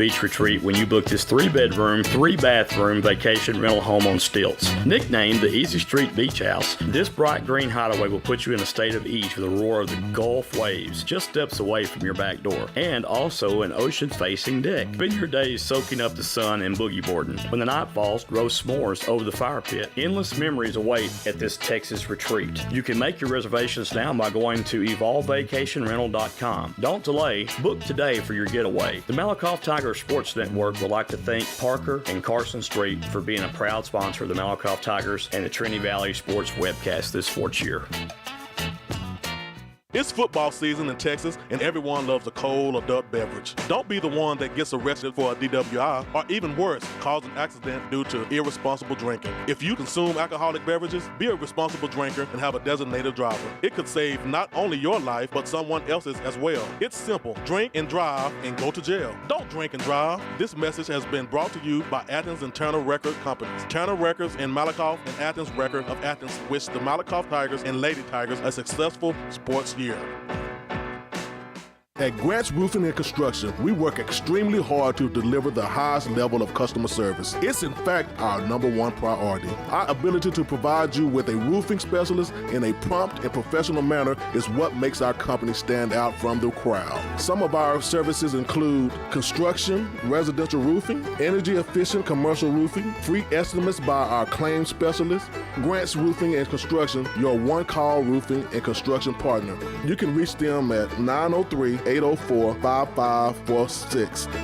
Beach Retreat when you book this 3-bedroom, 3-bathroom vacation rental home on stilts. Nicknamed the Easy Street Beach House, this bright green hideaway will put you in a state of ease with the roar of the Gulf waves just steps away from your back door, and also an ocean-facing deck. Spend your days soaking up the sun and boogie boarding. When the night falls, roast s'mores over the fire pit. Endless memories await at this Texas retreat. You can make your reservations now by going to evolvevacationrental.com. Don't delay. Book today for your getaway. The Malakoff Tiger Sports Network would like to thank Parker and Carson Street for being a proud sponsor of the Malakoff Tigers and the Trinity Valley Sports webcast this sports year. It's football season in Texas, and everyone loves a cold adult beverage. Don't be the one that gets arrested for a DWI, or even worse, cause an accident due to irresponsible drinking. If you consume alcoholic beverages, be a responsible drinker and have a designated driver. It could save not only your life, but someone else's as well. It's simple. Drink and drive and go to jail. Don't drink and drive. This message has been brought to you by Athens and Turner Record Companies. Turner Records in Malakoff and Athens Record of Athens wish the Malakoff Tigers and Lady Tigers a successful sports year. At Grant's Roofing and Construction, we work extremely hard to deliver the highest level of customer service. It's in fact our number one priority. Our ability to provide you with a roofing specialist in a prompt and professional manner is what makes our company stand out from the crowd. Some of our services include construction, residential roofing, energy efficient commercial roofing, free estimates by our claims specialist. Grant's Roofing and Construction, your one-call roofing and construction partner. You can reach them at 903-804-5546.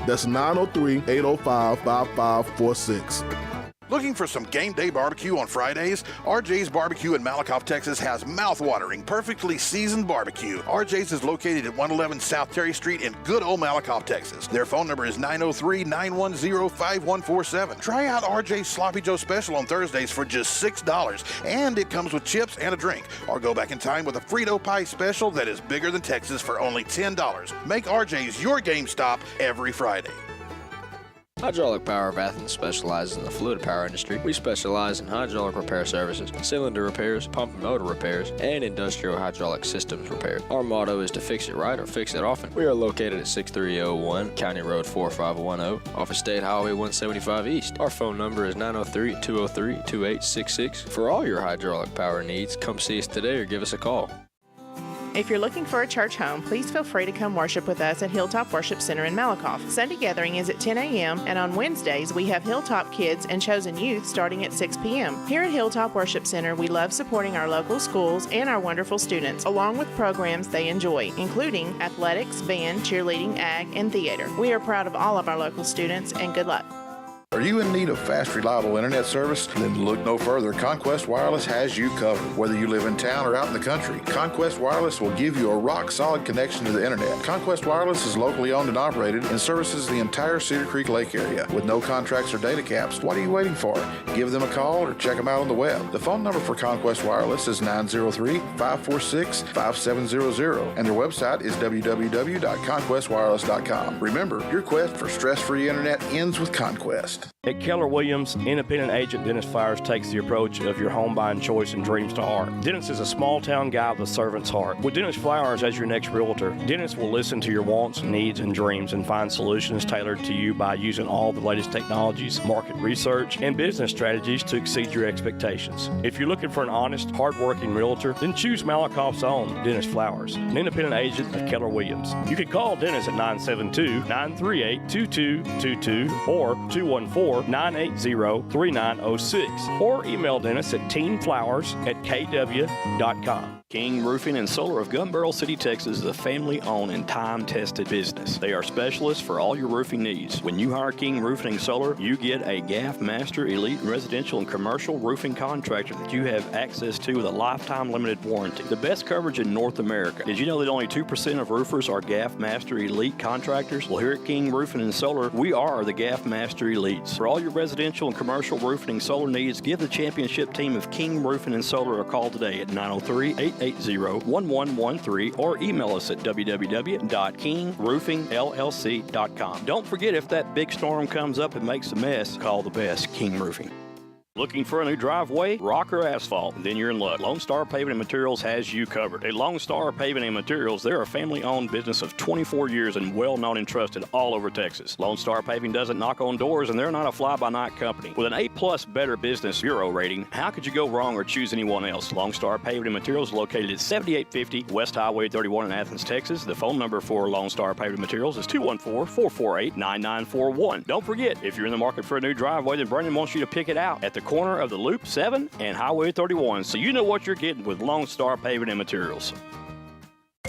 That's 903-805-5546. Looking for some game day barbecue on Fridays? RJ's Barbecue in Malakoff, Texas has mouth-watering, perfectly seasoned barbecue. RJ's is located at 111 South Terry Street in good old Malakoff, Texas. Their phone number is 903-910-5147. Try out RJ's Sloppy Joe Special on Thursdays for just $6, and it comes with chips and a drink. Or go back in time with a Frito Pie Special that is bigger than Texas for only $10. Make RJ's your game stop every Friday. Hydraulic Power of Athens specializes in the fluid power industry. We specialize in hydraulic repair services, cylinder repairs, pump and motor repairs, and industrial hydraulic systems repairs. Our motto is to fix it right or fix it often. We are located at 6301 County Road 4510 off of State Highway 175 East. Our phone number is 903-203-2866. For all your hydraulic power needs, come see us today or give us a call. If you're looking for a church home, please feel free to come worship with us at Hilltop Worship Center in Malakoff. Sunday gathering is at 10 a.m., and on Wednesdays, we have Hilltop Kids and Chosen Youth starting at 6 p.m. Here at Hilltop Worship Center, we love supporting our local schools and our wonderful students, along with programs they enjoy, including athletics, band, cheerleading, ag, and theater. We are proud of all of our local students, and good luck. Are you in need of fast, reliable internet service? Then look no further. Conquest Wireless has you covered. Whether you live in town or out in the country, Conquest Wireless will give you a rock-solid connection to the internet. Conquest Wireless is locally owned and operated and services the entire Cedar Creek Lake area. With no contracts or data caps, what are you waiting for? Give them a call or check them out on the web. The phone number for Conquest Wireless is 903-546-5700, and their website is www.conquestwireless.com. Remember, your quest for stress-free internet ends with Conquest. At Keller Williams, independent agent Dennis Flowers takes the approach of your home buying choice and dreams to heart. Dennis is a small-town guy with a servant's heart. With Dennis Flowers as your next realtor, Dennis will listen to your wants, needs, and dreams and find solutions tailored to you by using all the latest technologies, market research, and business strategies to exceed your expectations. If you're looking for an honest, hard-working realtor, then choose Malakoff's own Dennis Flowers, an independent agent of Keller Williams. You can call Dennis at 972-938-2222 or 214-980-3906 or email Dennis at teamflowers@kw.com. King Roofing and Solar of Gun Barrel City, Texas is a family-owned and time-tested business. They are specialists for all your roofing needs. When you hire King Roofing and Solar, you get a GAF Master Elite Residential and Commercial Roofing Contractor that you have access to with a lifetime limited warranty. The best coverage in North America. Did you know that only 2% of roofers are GAF Master Elite contractors? Well, here at King Roofing and Solar, we are the GAF Master Elites. For all your residential and commercial roofing and solar needs, give the championship team of King Roofing and Solar a call today at 903-880-1113 or email us at www.kingroofingllc.com. Don't forget, if that big storm comes up and makes a mess, call the best, King Roofing. Looking for a new driveway, rock, or asphalt? Then you're in luck. Lone Star Paving and Materials has you covered. At Lone Star Paving and Materials, they're a family-owned business of 24 years and well-known and trusted all over Texas. Lone Star Paving doesn't knock on doors, and they're not a fly-by-night company. With an A-plus Better Business Bureau rating, how could you go wrong or choose anyone else? Lone Star Paving and Materials is located at 7850 West Highway 31 in Athens, Texas. The phone number for Lone Star Paving and Materials is 214-448-9941. Don't forget, if you're in the market for a new driveway, then Brandon wants you to pick it out at the corner of the Loop 7 and Highway 31, so you know what you're getting with Lone Star Paving and Materials.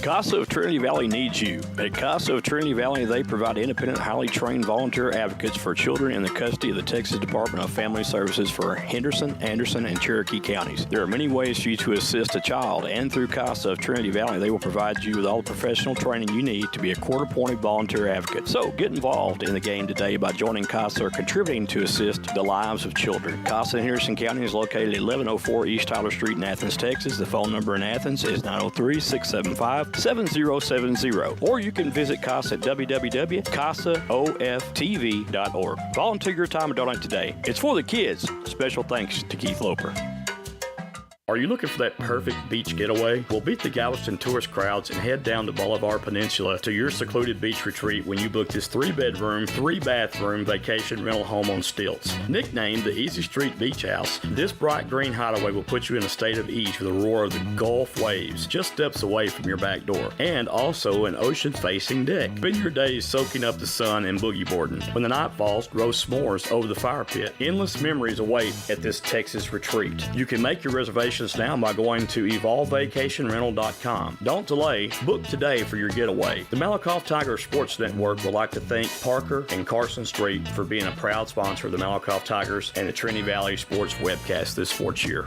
CASA of Trinity Valley needs you. At CASA of Trinity Valley, they provide independent, highly trained volunteer advocates for children in the custody of the Texas Department of Family Services for Henderson, Anderson, and Cherokee counties. There are many ways for you to assist a child, and through CASA of Trinity Valley, they will provide you with all the professional training you need to be a court-appointed volunteer advocate. So get involved in the game today by joining CASA or contributing to assist the lives of children. CASA in Henderson County is located at 1104 East Tyler Street in Athens, Texas. The phone number in Athens is 903-675-7070, or you can visit CASA at www.casaoftv.org. Volunteer your time and donate today. It's for the kids. Special thanks to Keith Loper. Are you looking for that perfect beach getaway? Well, beat the Galveston tourist crowds and head down to Bolivar Peninsula to your secluded beach retreat when you book this 3-bedroom, 3-bathroom vacation rental home on stilts. Nicknamed the Easy Street Beach House, this bright green hideaway will put you in a state of ease with the roar of the Gulf waves just steps away from your back door, and also an ocean-facing deck. Spend your days soaking up the sun and boogie boarding. When the night falls, roast s'mores over the fire pit. Endless memories await at this Texas retreat. You can make your reservation now by going to evolvevacationrental.com. Don't delay. Book today for your getaway. The Malakoff Tiger Sports Network would like to thank Parker and Carson Street for being a proud sponsor of the Malakoff Tigers and the Trinity Valley Sports webcast this sports year.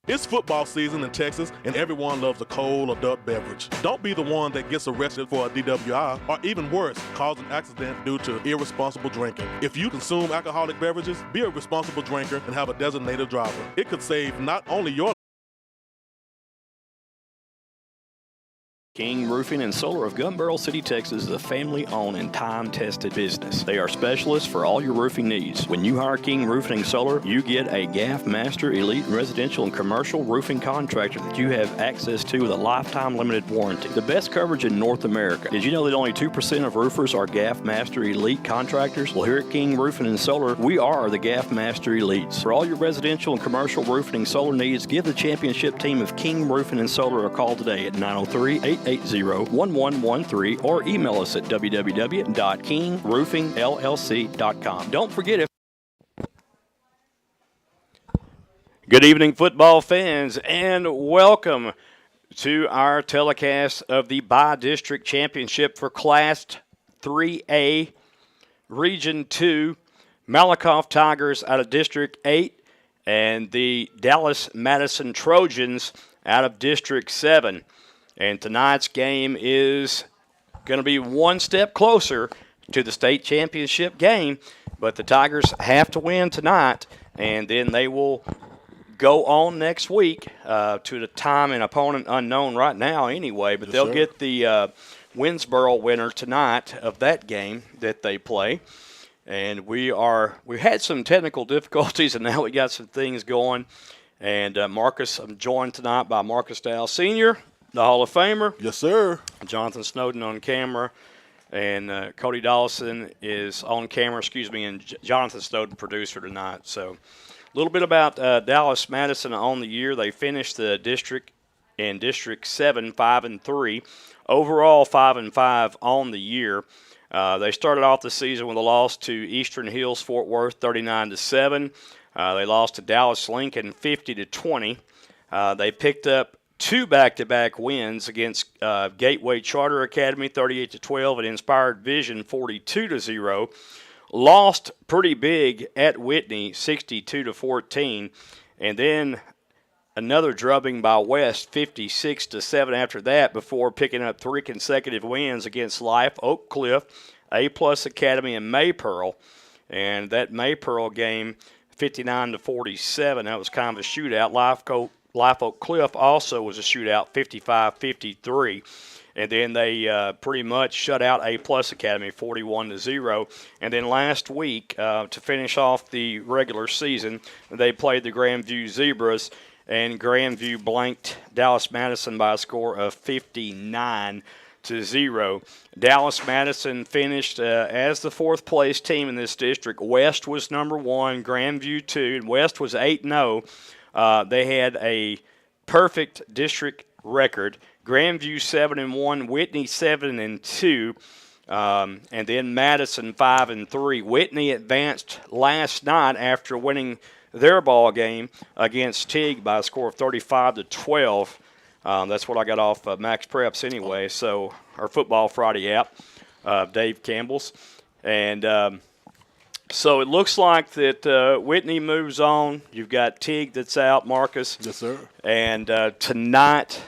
It's football season in Texas, and everyone loves a cold adult beverage. Don't be the one that gets arrested for a DWI, or even worse, cause an accident due to irresponsible drinking. If you consume alcoholic beverages, be a responsible drinker and have a designated driver. It could save not only your King Roofing and Solar of Gun Barrel City, Texas is a family-owned and time-tested business. They are specialists for all your roofing needs. When you hire King Roofing and Solar, you get a GAF Master Elite Residential and Commercial Roofing Contractor that you have access to with a lifetime limited warranty. The best coverage in North America. Did you know that only 2% of roofers are GAF Master Elite contractors? Well, here at King Roofing and Solar, we are the GAF Master Elites. For all your residential and commercial roofing and solar needs, give the championship team of King Roofing and Solar a call today at 903-880-1113 or email us at www.kingroofingllc.com. Don't forget, good evening, football fans, and welcome to our telecast of the Bi-District Championship for Class 3A, Region 2. Malakoff Tigers out of District 8 and the Dallas Madison Trojans out of District 7. And tonight's game is going to be one step closer to the state championship game. But the Tigers have to win tonight, and then they will go on next week to the time and opponent unknown right now anyway. But they'll get the Winsboro winner tonight of that game that they play. And we had some technical difficulties, and now we got some things going. And Marcus, I'm joined tonight by Marcus Dow Sr., the Hall of Famer. Yes, sir. Jonathan Snowden on camera. And Cody Dawson is on camera, and Jonathan Snowden, producer tonight. So a little bit about Dallas Madison on the year. They finished the district in District 7, 5-3. Overall, 5-5 on the year. They started off the season with a loss to Eastern Hills Fort Worth, 39-7. They lost to Dallas Lincoln, 50-20. They picked up 2 back-to-back wins against Gateway Charter Academy, 38-12, and Inspired Vision, 42-0. Lost pretty big at Whitney, 62-14, and then another drubbing by West, 56-7 after that, before picking up 3 consecutive wins against Life, Oak Cliff, A-Plus Academy, and Maypearl. And that Maypearl game, 59-47, that was kind of a shootout. Life Oak Cliff also was a shootout, 55-53. And then they pretty much shut out A-plus Academy 41-0. And then last week, to finish off the regular season, they played the Grandview Zebras, and Grandview blanked Dallas Madison by a score of 59-0. Dallas Madison finished as the fourth-place team in this district. West was number 1, Grandview 2, and West was 8-0. They had a perfect district record. Grandview 7-1, Whitney 7-2, and then Madison 5-3. Whitney advanced last night after winning their ball game against Teague by a score of 35-12. That's what I got off Max Preps anyway. So our Football Friday app, Dave Campbell's, and so it looks like that Whitney moves on. You've got Teague that's out, Marcus. Yes, sir. And tonight,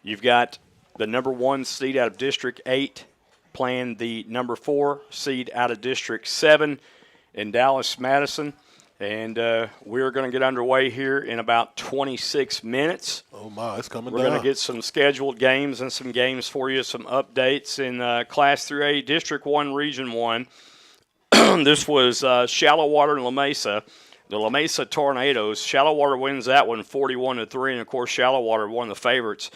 you've got the number 1 seed out of District 8 playing the number 4 seed out of District 7 in Dallas Madison. And we're going to get underway here in about 26 minutes. Oh, my, it's coming down. We're going to get some scheduled games and some games for you, some updates in Class 3A, District 1, Region 1. This was Shallow Water and La Mesa. The La Mesa Tornadoes. Shallow Water wins that one 41-3, and, of course, Shallow Water, one of the favorites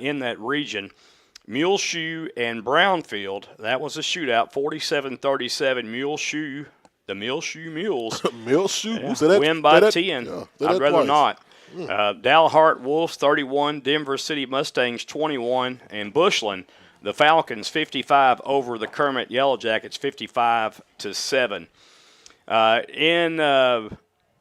in that region. Muleshoe and Brownfield, that was a shootout, 47-37. Muleshoe, the Muleshoe Mules, win by 10. Yeah, I'd rather not. Dalhart Wolves, 31. Denver City Mustangs, 21. And Bushland, the Falcons, 55 over the Kermit Yellow Jackets, 55-7.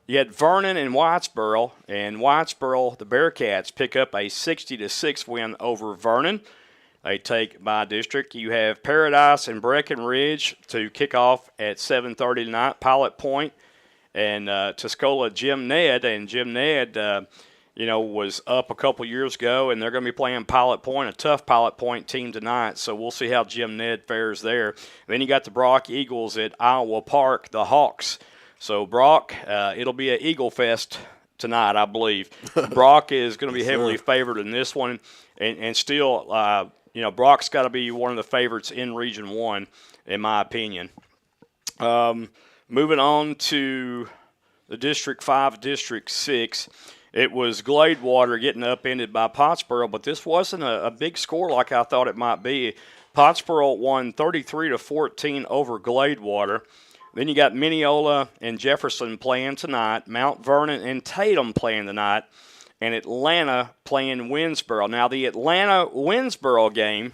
You had Vernon and Whitesboro, the Bearcats pick up a 60-6 win over Vernon. They take by district. You have Paradise and Breckenridge to kick off at 7:30 tonight. Pilot Point and Tuscola Jim Ned, and Jim Ned, was up a couple years ago, and they're going to be playing Pilot Point, a tough Pilot Point team tonight. So we'll see how Jim Ned fares there. And then you got the Brock Eagles at Iowa Park, the Hawks. So Brock, it'll be an Eagle Fest tonight, I believe. Brock is going to be heavily favored in this one, and still, Brock's got to be one of the favorites in Region 1, in my opinion. Moving on to the District 5, District 6, it was Gladewater getting upended by Pottsboro, but this wasn't a big score like I thought it might be. Pottsboro won 33-14 over Gladewater. Then you got Mineola and Jefferson playing tonight, Mount Vernon and Tatum playing tonight, and Atlanta playing Winsboro. Now, the Atlanta-Winsboro game,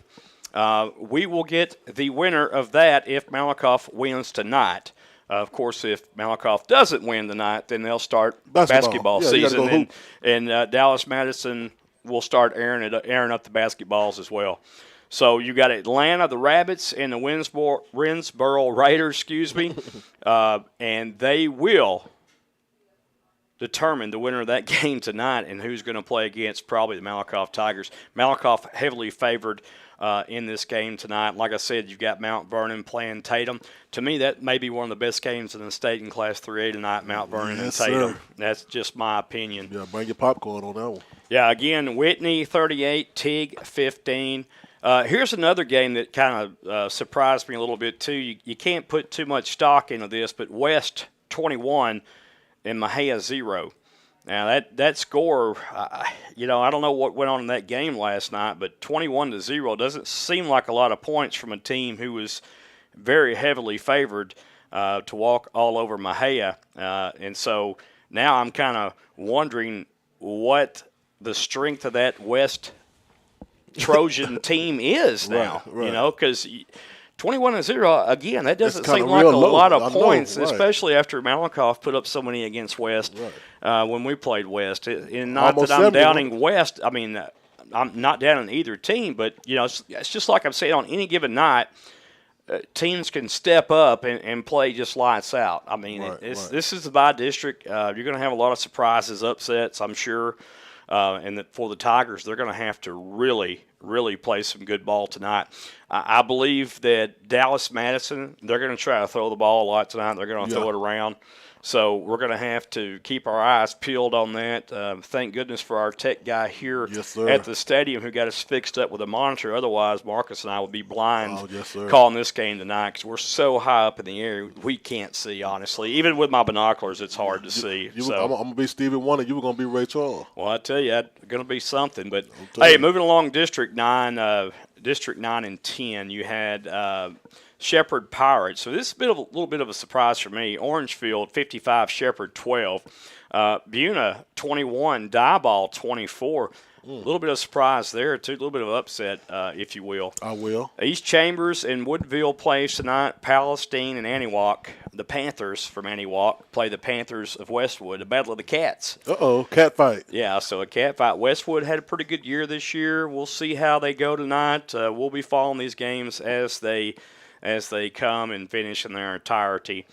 we will get the winner of that if Malakoff wins tonight. Of course, if Malakoff doesn't win tonight, then they'll start basketball season, and Dallas Madison will start airing up the basketballs as well. So you got Atlanta, the Rabbits, and the Winsboro Raiders, and they will determine the winner of that game tonight and who's going to play against probably the Malakoff Tigers. Malakoff heavily favored in this game tonight. Like I said, you've got Mount Vernon playing Tatum. To me, that may be one of the best games in the state in Class 3A tonight, Mount Vernon and Tatum. Sir. That's just my opinion. Yeah, bring your popcorn on that one. Yeah, again, Whitney 38, Teague 15. Here's another game that kind of surprised me a little bit, too. You can't put too much stock into this, but West 21 and Mahia 0. Now, that score, I don't know what went on in that game last night, but 21-0 doesn't seem like a lot of points from a team who was very heavily favored to walk all over Mahia. And so now I'm kind of wondering what the strength of that West Trojan team is now, because 21-0, again, that doesn't seem like a lot of points, especially after Malakoff put up so many against West when we played West. And not almost that I'm downing West. I mean, I'm not downing either team, but, it's just like I'm saying, on any given night, teams can step up and play just lights out. I mean, this is the by-district. You're going to have a lot of surprises, upsets, I'm sure. And for the Tigers, they're going to have to really, really play some good ball tonight. I believe that Dallas Madison, they're going to try to throw the ball a lot tonight. They're going to throw it around. So we're going to have to keep our eyes peeled on that. Thank goodness for our tech guy here at the stadium who got us fixed up with a monitor. Otherwise, Marcus and I would be blind calling this game tonight because we're so high up in the air we can't see, honestly. Even with my binoculars, it's hard to see. I'm going to be Stevie Wonder. You were going to be Ray Charles. Well, I tell you, that's going to be something. But, hey, moving along District 9 and 10, you had Shepherd Pirates. So this is a little bit of a surprise for me. Orangefield 55, Shepherd 12. Buna 21, Dieball 24. A little bit of surprise there, too. A little bit of upset, if you will. I will. East Chambers and Woodville plays tonight. Palestine and Aniwak. The Panthers from Aniwak play the Panthers of Westwood. A battle of the cats. Cat fight. Yeah, so a cat fight. Westwood had a pretty good year this year. We'll see how they go tonight. We'll be following these games as they come and finish in their entirety.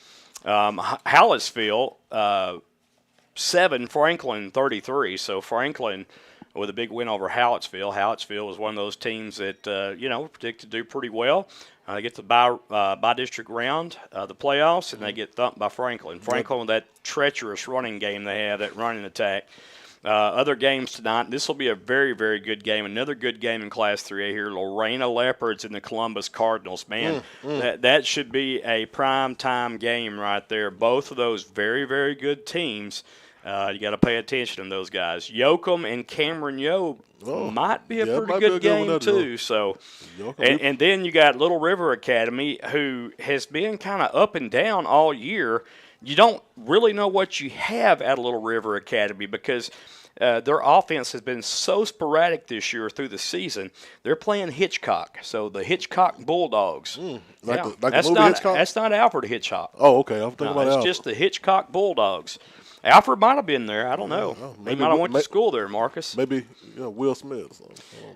Hallettsville 7, Franklin 33. So Franklin with a big win over Hallettsville. Hallettsville was one of those teams that predict to do pretty well. They get the by district round, the playoffs, and they get thumped by Franklin. Franklin with that treacherous running game they have, that running attack. Other games tonight. This will be a very, very good game. Another good game in Class 3A here. Lorena Leopards and the Columbus Cardinals. Man, that should be a prime time game right there. Both of those very, very good teams. You got to pay attention to those guys. Yoakum and Cameron Yobe might be a pretty good game too. So, and then you got Little River Academy, who has been kind of up and down all year. You don't really know what you have at Little River Academy because their offense has been so sporadic this year through the season. They're playing Hitchcock, so the Hitchcock Bulldogs. That's not Hitchcock? That's not Alfred Hitchcock. Oh, okay. I'm thinking about it's Alfred. Just the Hitchcock Bulldogs. Alfred might have been there. I don't know. He might have went to school there, Marcus. Maybe Will Smith.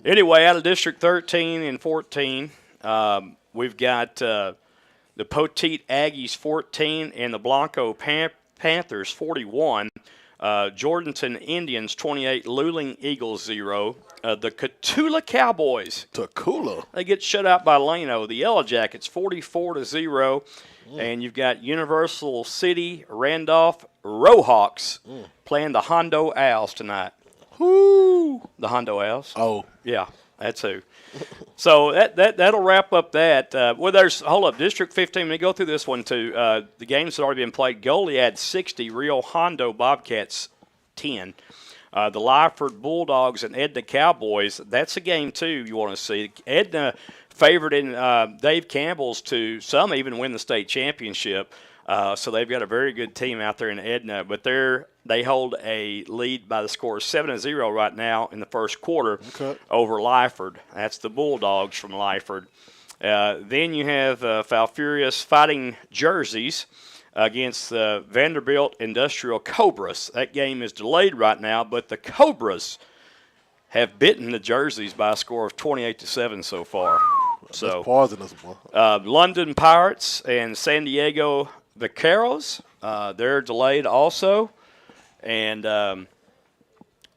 Anyway, out of District 13 and 14, we've got the Poteet Aggies 14 and the Blanco Panthers 41. Jordanton Indians 28, Luling Eagles 0. The Cotulla Cowboys. They get shut out by Lano. The Yellow Jackets 44-0. And you've got Universal City, Randolph, Rohawks playing the Hondo Owls tonight. Whoo! The Hondo Owls? Oh. Yeah, that's who. So that'll wrap up that. District 15, let me go through this one too. The games had already been played. Goliad 60, Rio Hondo Bobcats 10. The Lyford Bulldogs and Edna Cowboys, that's a game too you want to see. Edna favored in Dave Campbell's to some even win the state championship. So they've got a very good team out there in Edna, but they hold a lead by the score of 7-0 right now in the first quarter over Lyford. That's the Bulldogs from Lyford. Then you have Falfurious Fighting Jerseys against the Vanderbilt Industrial Cobras. That game is delayed right now, but the Cobras have bitten the Jerseys by a score of 28-7 so far. So, London Pirates and San Diego Vaqueros, they're delayed also. And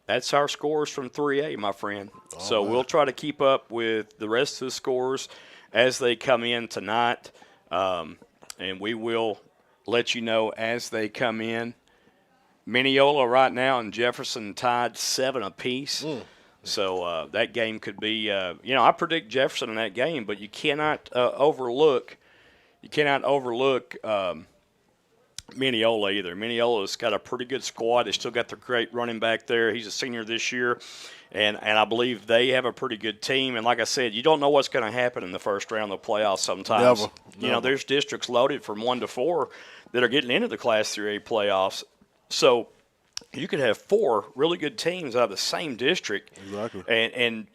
that's our scores from 3A, my friend. So we'll try to keep up with the rest of the scores as they come in tonight. And we will let you know as they come in. Mineola right now and Jefferson tied 7 apiece. So that game could be, I predict Jefferson in that game, but you cannot overlook Mineola either. Mineola's got a pretty good squad. They still got their great running back there. He's a senior this year, and I believe they have a pretty good team. And like I said, you don't know what's going to happen in the first round of the playoffs sometimes. Never. There's districts loaded from 1 to 4 that are getting into the Class 3A playoffs. So you could have 4 really good teams out of the same district. Exactly. And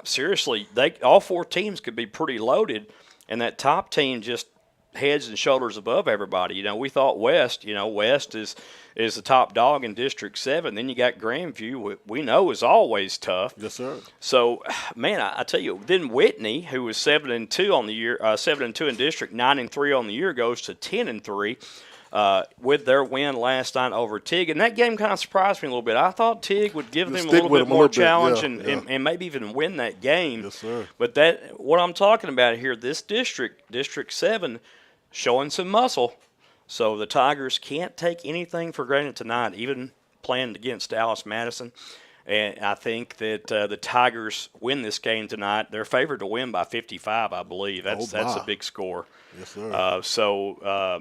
seriously, all 4 teams could be pretty loaded, and that top team just heads and shoulders above everybody. We thought West, West is the top dog in District 7. Then you got Grandview, we know is always tough. Yes, sir. So, man, I tell you, then Whitney, who was 7-2 on the year, 7-2 in District, 9-3 on the year, goes to 10-3. with their win last night over Tig. And that game kind of surprised me a little bit. I thought Tig would give them a little bit more challenge and maybe even win that game. Yes, sir. But what I'm talking about here, this District 7, showing some muscle. So the Tigers can't take anything for granted tonight, even playing against Dallas Madison. And I think that the Tigers win this game tonight. They're favored to win by 55, I believe. That's a big score. Yes, sir.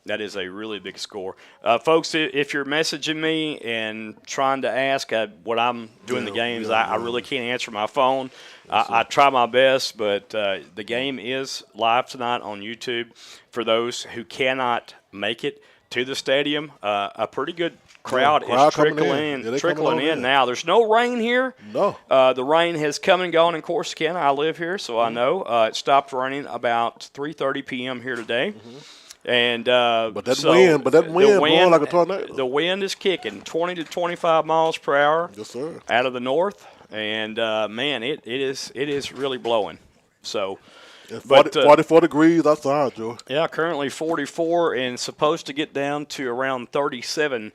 That is a really big score. Folks, if you're messaging me and trying to ask what I'm doing the games, I really can't answer my phone. I try my best, but the game is live tonight on YouTube. For those who cannot make it to the stadium, a pretty good crowd is trickling in now. There's no rain here. No. The rain has come and gone in Corsicana. I live here, so I know. It stopped raining about 3:30 p.m. here today. And but that wind blowing like a tornado. The wind is kicking 20 to 25 miles per hour. Yes, sir. Out of the north, and man, it is really blowing. So, 44 degrees outside, Joe. Yeah, currently 44, and supposed to get down to around 37.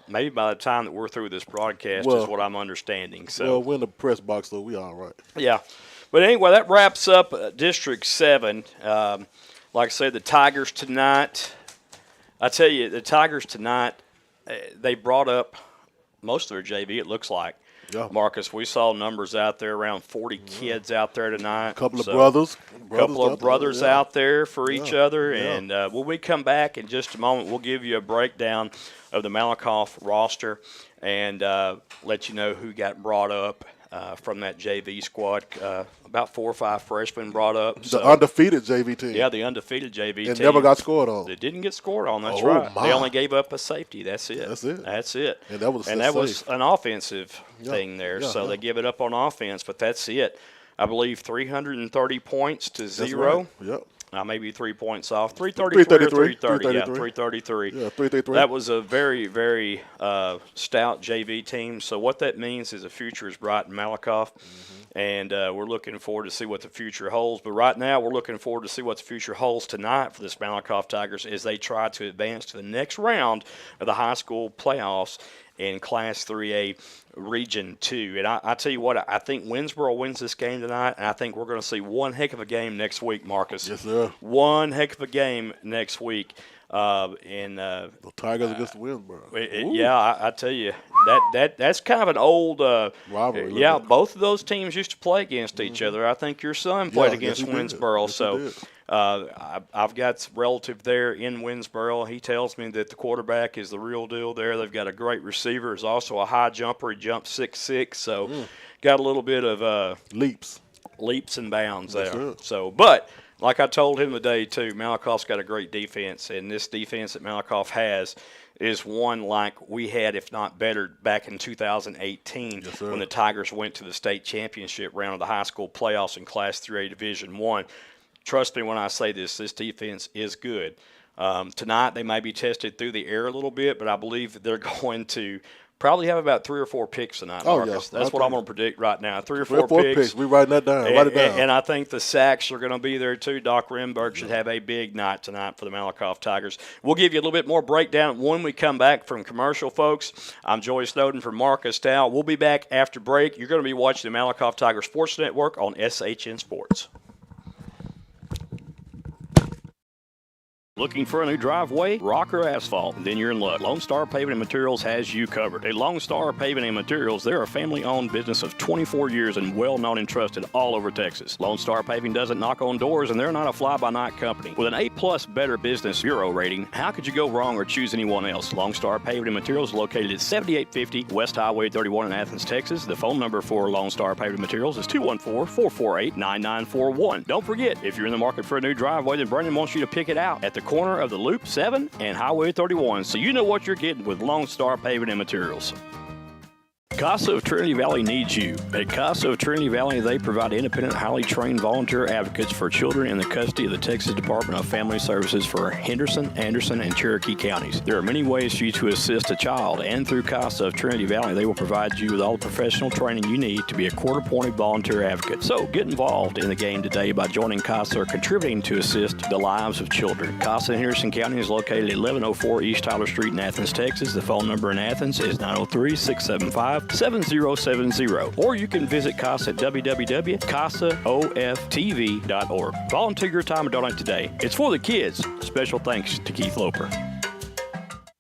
Maybe by the time that we're through this broadcast is what I'm understanding. So, we're in the press box, so we all right. Yeah, but anyway, that wraps up District 7. Like I said, the Tigers tonight, I tell you, the Tigers tonight, they brought up most of their JV, it looks like. Yeah. Marcus, we saw numbers out there, around 40 kids out there tonight. A couple of brothers. A couple of brothers out there for each other. Yeah. And when we come back in just a moment, we'll give you a breakdown of the Malakoff roster and let you know who got brought up from that JV squad. About 4 or 5 freshmen brought up. The undefeated JV team. Yeah, the undefeated JV team. It never got scored on. They didn't get scored on, that's right. My. They only gave up a safety. That's it. That's it. And that was an offensive thing there. So they give it up on offense, but that's it. I believe 330 points to 0. Right. Yep. Maybe 3 points off. 333 or 330. Yeah, 333. Yeah, 333. That was a very, very stout JV team. So what that means is the future is bright in Malakoff. And we're looking forward to see what the future holds. But right now we're looking forward to see what the future holds tonight for this Malakoff Tigers as they try to advance to the next round of the high school playoffs in Class 3A Region 2. And I tell you what, I think Winsboro wins this game tonight, and I think we're going to see one heck of a game next week, Marcus. Yes, sir. One heck of a game next week. The Tigers against Winsboro. Yeah, I tell you, that's kind of an old rivalry. Yeah, both of those teams used to play against each other. I think your son played against Winsboro, so I've got a relative there in Winsboro. He tells me that the quarterback is the real deal there. They've got a great receiver. He's also a high jumper. He jumps 6'6", so got a little bit of leaps and bounds there. So, but like I told him today, too, Malakoff's got a great defense, and this defense that Malakoff has is one like we had, if not better, back in 2018 when the Tigers went to the state championship round of the high school playoffs in Class 3A Division 1. Trust me when I say this defense is good. Tonight they may be tested through the air a little bit, but I believe they're going to probably have about 3 or 4 picks tonight, Marcus. That's what I'm going to predict right now. 3 or 4 picks. We writing that down. Write it down. And I think the sacks are going to be there too. Doc Renberg should have a big night tonight for the Malakoff Tigers. We'll give you a little bit more breakdown when we come back from commercial, folks. I'm Joey Snowden from Marcus Dow. We'll be back after break. You're going to be watching the Malakoff Tigers Sports Network on SHN Sports. Looking for a new driveway, rock or asphalt? Then you're in luck. Lone Star Paving and Materials has you covered. At Lone Star Paving and Materials, they're a family-owned business of 24 years and well-known and trusted all over Texas. Lone Star Paving doesn't knock on doors, and they're not a fly-by-night company. With an A-plus Better Business Bureau rating, how could you go wrong or choose anyone else? Lone Star Paving and Materials is located at 7850 West Highway 31 in Athens, Texas. The phone number for Lone Star Paving and Materials is 214-448-9941. Don't forget, if you're in the market for a new driveway, then Brandon wants you to pick it out at the corner of the Loop 7 and Highway 31, so you know what you're getting with Lone Star Paving and Materials. CASA of Trinity Valley needs you. At CASA of Trinity Valley, they provide independent, highly trained volunteer advocates for children in the custody of the Texas Department of Family Services for Henderson, Anderson, and Cherokee counties. There are many ways for you to assist a child, and through CASA of Trinity Valley, they will provide you with all the professional training you need to be a court-appointed volunteer advocate. So get involved in the game today by joining CASA or contributing to assist the lives of children. CASA in Henderson County is located at 1104 East Tyler Street in Athens, Texas. The phone number in Athens is 903-675-7070, or you can visit CASA at www.casaoftv.org. Volunteer your time and donate today. It's for the kids. Special thanks to Keith Loper.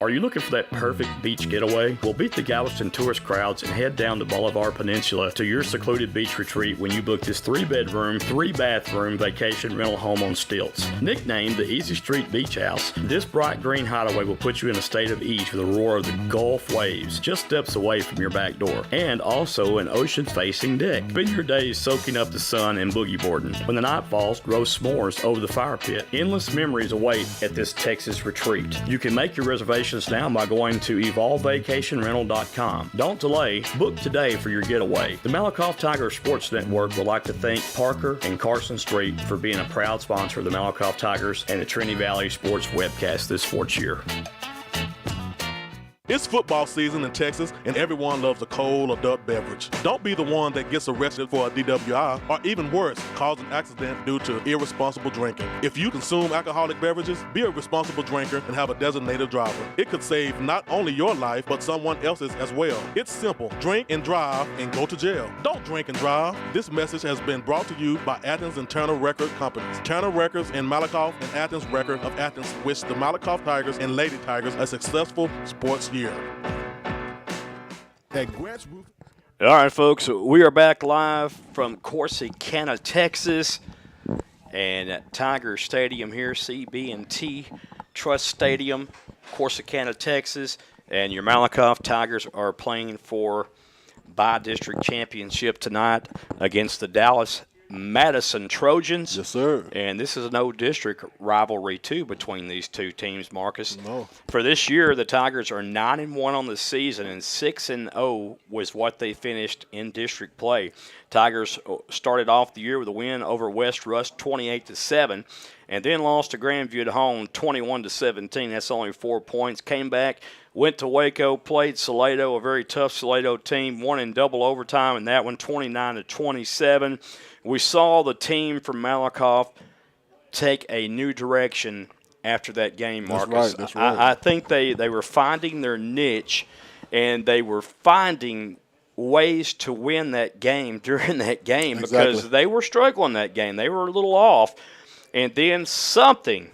Are you looking for that perfect beach getaway? Well, beat the Galveston tourist crowds and head down to Bolivar Peninsula to your secluded beach retreat when you book this 3-bedroom, 3-bathroom vacation rental home on stilts. Nicknamed the Easy Street Beach House, this bright green hideaway will put you in a state of ease with the roar of the Gulf waves just steps away from your back door, and also an ocean-facing deck. Spend your days soaking up the sun and boogie boarding. When the night falls, roast s'mores over the fire pit. Endless memories await at this Texas retreat. You can make your reservations now by going to evolvevacationrental.com. Don't delay. Book today for your getaway. The Malakoff Tiger Sports Network would like to thank Parker and Carson Street for being a proud sponsor of the Malakoff Tigers and the Trinity Valley Sports webcast this sports year. It's football season in Texas, and everyone loves a cold adult beverage. Don't be the one that gets arrested for a DWI, or even worse, cause an accident due to irresponsible drinking. If you consume alcoholic beverages, be a responsible drinker and have a designated driver. It could save not only your life, but someone else's as well. It's simple. Drink and drive and go to jail. Don't drink and drive. This message has been brought to you by Athens and Turner Record Companies. Turner Records in Malakoff and Athens Record of Athens wish the Malakoff Tigers and Lady Tigers a successful sports year. At grassroots. All right, folks, we are back live from Corsicana, Texas, and at Tiger Stadium here, CB&T Trust Stadium, Corsicana, Texas, and your Malakoff Tigers are playing for by-district championship tonight against the Dallas Madison Trojans. Yes, sir. And this is no district rivalry, too, between these two teams, Marcus. No. For this year, the Tigers are 9-1 on the season, and 6-0 was what they finished in district play. Tigers started off the year with a win over West Rush, 28-7, and then lost to Grandview at home, 21-17. That's only 4 points. Came back, went to Waco, played Salado, a very tough Salado team, won in double overtime, and that one 29-27. We saw the team from Malakoff take a new direction after that game, Marcus. That's right. I think they were finding their niche, and they were finding ways to win that game during that game because they were struggling that game. They were a little off. And then something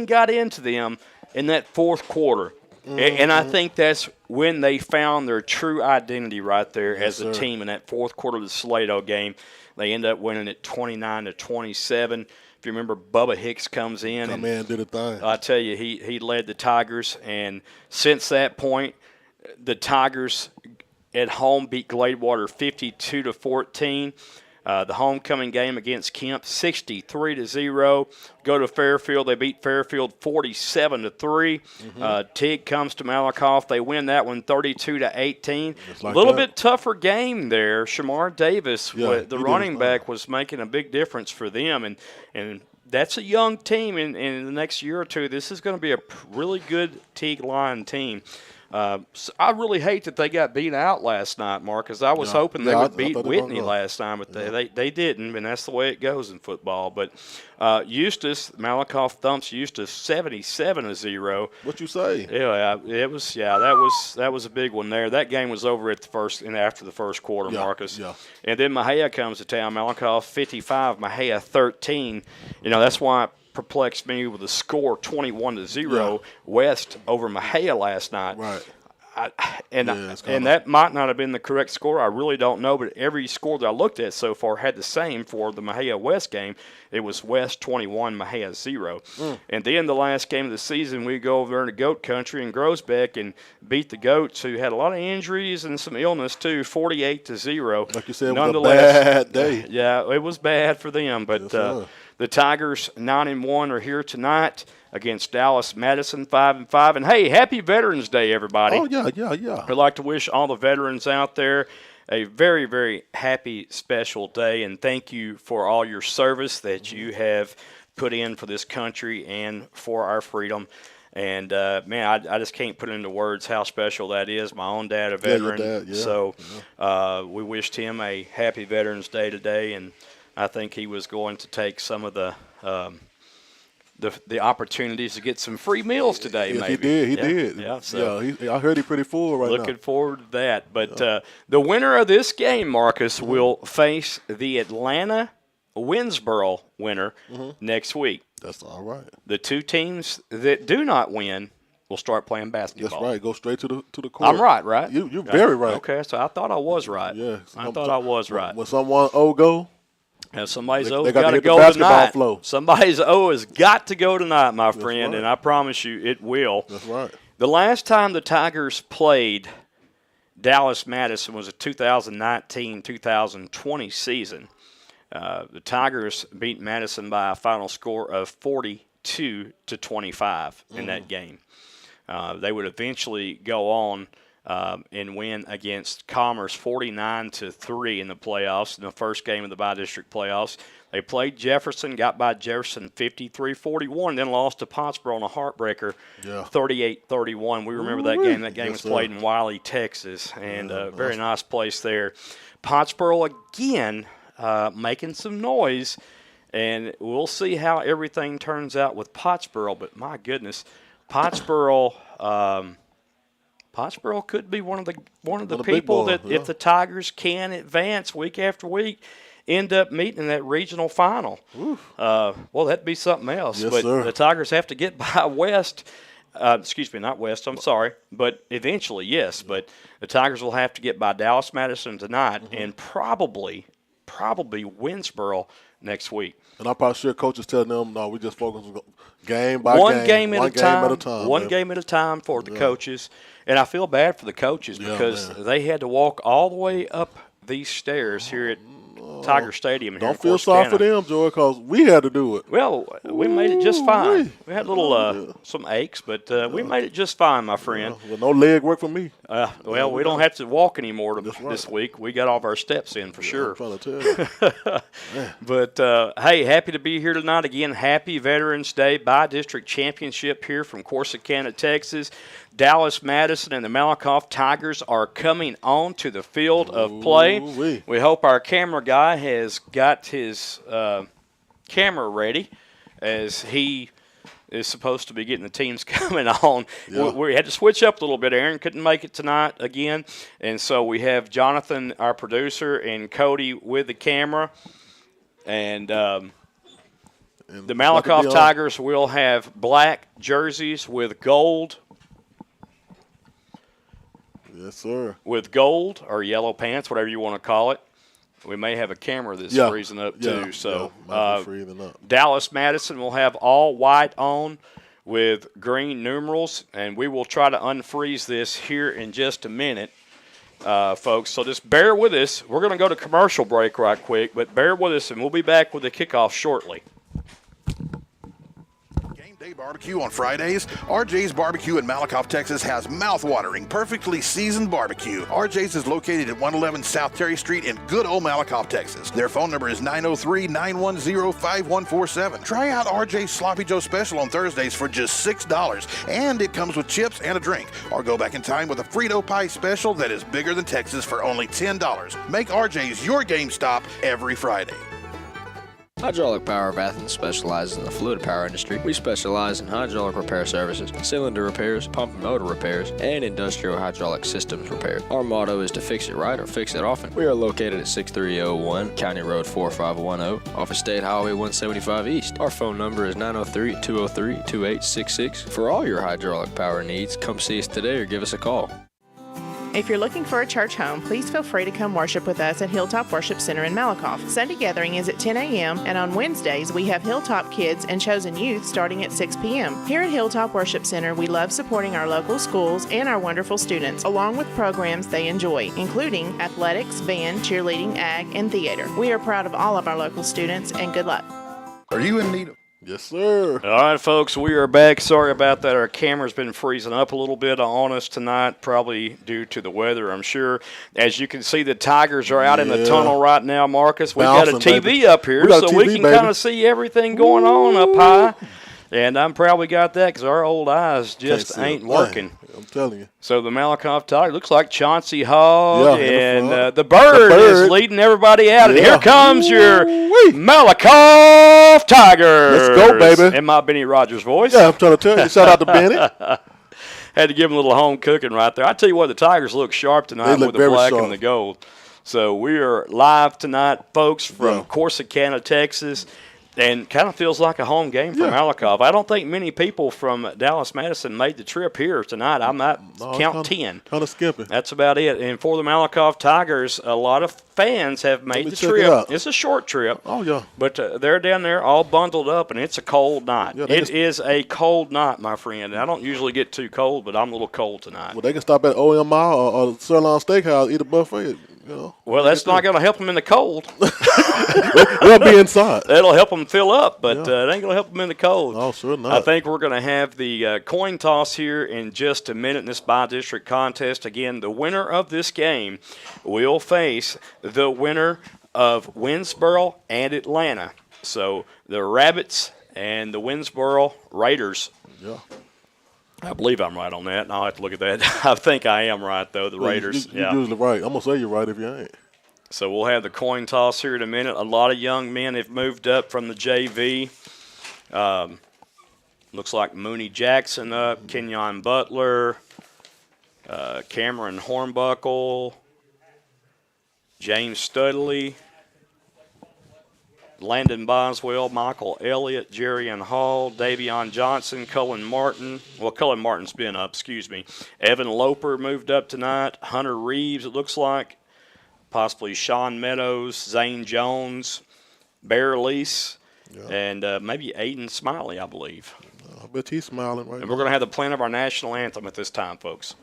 got into them in that fourth quarter. Mm-hmm. And I think that's when they found their true identity right there as a team in that fourth quarter of the Salado game. They end up winning it 29-27. If you remember, Bubba Hicks comes in. That man did a thing. I tell you, he led the Tigers. And since that point, the Tigers at home beat Gladewater 52-14. The homecoming game against Kemp, 63-0. Go to Fairfield. They beat Fairfield 47-3. Mm-hmm. Tig comes to Malakoff. They win that one 32-18. A little bit tougher game there. Shamar Davis, the running back, was making a big difference for them. And that's a young team. In the next year or two, this is going to be a really good Tig Lion team. So I really hate that they got beat out last night, Marcus. I was hoping they would beat Whitney last time, but they didn't, and that's the way it goes in football. But Eustis, Malakoff thumps Eustis 77-0. What you say? Yeah, that was a big one there. That game was over at the first and after the first quarter, Marcus. Yeah. And then Mahia comes to town. Malakoff 55, Mahia 13. That's why it perplexed me with the score 21-0 West over Mahia last night. Right. And that might not have been the correct score. I really don't know, but every score that I looked at so far had the same for the Mahia West game. It was West 21, Mahia 0. And then the last game of the season, we go over there into Goat Country in Groesbeck and beat the Goats, who had a lot of injuries and some illness too, 48-0. Like you said, it was a bad day. Yeah, it was bad for them, but The Tigers 9-1 are here tonight against Dallas Madison 5-5. And hey, happy Veterans Day, everybody. Oh, yeah. I'd like to wish all the veterans out there a very, very happy, special day. And thank you for all your service that you have put in for this country and for our freedom. And, man, I just can't put into words how special that is. My own dad, a veteran. your dad, yeah. So we wished him a happy Veterans Day today. And I think he was going to take some of the opportunities to get some free meals today, Yes, maybe. He did. Yeah, so I heard he's pretty full right now. looking forward to that. But the winner of this game, Marcus, will face the Atlanta Winsboro winner next week. That's all right. The two teams that do not win will start playing basketball. That's right. Go straight to the court. I'm right? You're very right. Okay, so I thought I was right. Yeah. I thought I was right. When someone go, And somebody's they O got got to to hit the go basketball tonight. flow. Somebody's O has got to go tonight, my friend, right. and I promise you it will. that's right. The last time the Tigers played Dallas Madison was a 2019-2020 season. The Tigers beat Madison by a final score of 42-25 in that game. They would eventually go on and win against Commerce 49-3 in the playoffs, in the first game of the bi-district playoffs. They played Jefferson, got by Jefferson 53-41, then lost to Pottsboro on a heartbreaker 38-31. We remember that game. That game was played in Wiley, Texas, and a very nice place there. Pottsboro again making some noise, and we'll see how everything turns out with Pottsboro. But my goodness, Pottsboro could be one of the people that if the Tigers can advance week after week, end up meeting in that regional final. Well, that'd be something else. Yes, but sir. the Tigers have to get by West. Excuse me, not West. I'm sorry, but eventually, yes. But the Tigers will have to get by Dallas Madison tonight, and probably Winsboro next week. And I'm probably sure coach is telling them, no, we just focus on game by One game. game at a time. One man. game at a time for the coaches. And I feel bad for the coaches because they had to walk all the way up these stairs here at Tiger Stadium. Here Don't feel sorry for them, Joy, because we had to do it. Well, we made it just fine. We had a little some aches, but we made it just fine, my friend. Well, no leg work for me. Well, we don't have to walk anymore this week. We got all of our steps in for sure. I'm trying to tell you. But, hey, happy to be here tonight. Again, happy Veterans Day by-district championship here from Corsicana, Texas. Dallas Madison and the Malakoff Tigers are coming on to the field of play. Ooh-wee. We hope our camera guy has got his camera ready as he is supposed to be getting the teams coming on. Yeah. We had to switch up a little bit. Aaron couldn't make it tonight again, and so we have Jonathan, our producer, and Cody with the camera. And the Malakoff Tigers will have black jerseys with gold. Yes, sir. With gold or yellow pants, whatever you want to call it. We may have a camera that's freezing up too. So might be freezing up. Dallas Madison will have all white on with green numerals, and we will try to unfreeze this here in just a minute, folks. So just bear with us. We're going to go to commercial break right quick, but bear with us, and we'll be back with the kickoff shortly. Barbecue on Fridays. RJ's Barbecue in Malakoff, Texas has mouth-watering, perfectly seasoned barbecue. RJ's is located at 111 South Terry Street in good old Malakoff, Texas. Their phone number is 903-910-5147. Try out RJ's Sloppy Joe special on Thursdays for just $6, and it comes with chips and a drink. Or go back in time with a Frito pie special that is bigger than Texas for only $10. Make RJ's your game stop every Friday. Hydraulic Power of Athens specializes in the fluid power industry. We specialize in hydraulic repair services, cylinder repairs, pump and motor repairs, and industrial hydraulic systems repairs. Our motto is to fix it right or fix it often. We are located at 6301 County Road 4510 off of State Highway 175 East. Our phone number is 903-203-2866. For all your hydraulic power needs, come see us today or give us a call. If you're looking for a church home, please feel free to come worship with us at Hilltop Worship Center in Malakoff. Sunday gathering is at 10 a.m., and on Wednesdays, we have Hilltop Kids and Chosen Youth starting at 6 p.m. Here at Hilltop Worship Center, we love supporting our local schools and our wonderful students, along with programs they enjoy, including athletics, band, cheerleading, ag, and theater. We are proud of all of our local students, and good luck. Are you in need of... Yes, sir. All right, folks, we are back. Sorry about that. Our camera's been freezing up a little bit on us tonight, probably due to the weather, I'm sure. As you can see, the Tigers are out in the tunnel right now, Marcus. We've got a TV baby. up here, so we can kind of see everything going on up high. And I'm probably got that because our old eyes just ain't working. I'm telling you. So the Malakoff Tigers, looks like Chauncey Hogg and the bird is leading everybody out. And here comes your Malakoff Tigers. Let's go, baby. In my Benny Rogers voice. Yeah, I'm trying to tell you. Shout out to Benny. Had to give him a little home cooking right there. I tell you what, the Tigers look sharp tonight with the black and the gold. So we are live tonight, folks, from Corsicana, Texas. And kind of feels like a home game for Malakoff. I don't think many people from Dallas Madison made the trip here tonight. I might count 10. Kind of skipping. That's about it. And for the Malakoff Tigers, a lot of fans have made the trip. It's a short trip. Oh, yeah. But they're down there all bundled up, and it's a cold night. Yeah, it is a cold night, my friend. I don't usually get too cold, but I'm a little cold tonight. Well, they can stop at OMI or Sirloin Steakhouse, eat a buffet. You know, well, that's not going to help them in the cold. They'll be inside. That'll help them fill up, but it ain't going to help them in the cold. Oh, sure not. I think we're going to have the coin toss here in just a minute in this by-district contest. Again, the winner of this game will face the winner of Winsboro and Atlanta. So the Rabbits and the Winsboro Raiders. Yeah. I believe I'm right on that, and I'll have to look at that. I think I am right, though, the Raiders. You're usually right. I'm going to say you're right if you ain't. So we'll have the coin toss here in a minute. A lot of young men have moved up from the JV. Looks like Mooney Jackson up, Kenyon Butler, Cameron Hornbuckle, James Studley, Landon Boswell, Michael Elliott, Jerrion Hall, Davion Johnson, Cullen Martin. Well, Cullen Martin's been up, excuse me. Evan Loper moved up tonight. Hunter Reeves, it looks like. Possibly Sean Meadows, Zane Jones, Bear Lease, and maybe Aiden Smiley, I believe. I bet he's smiling right now. And we're going to have the playing of our national anthem at this time, folks.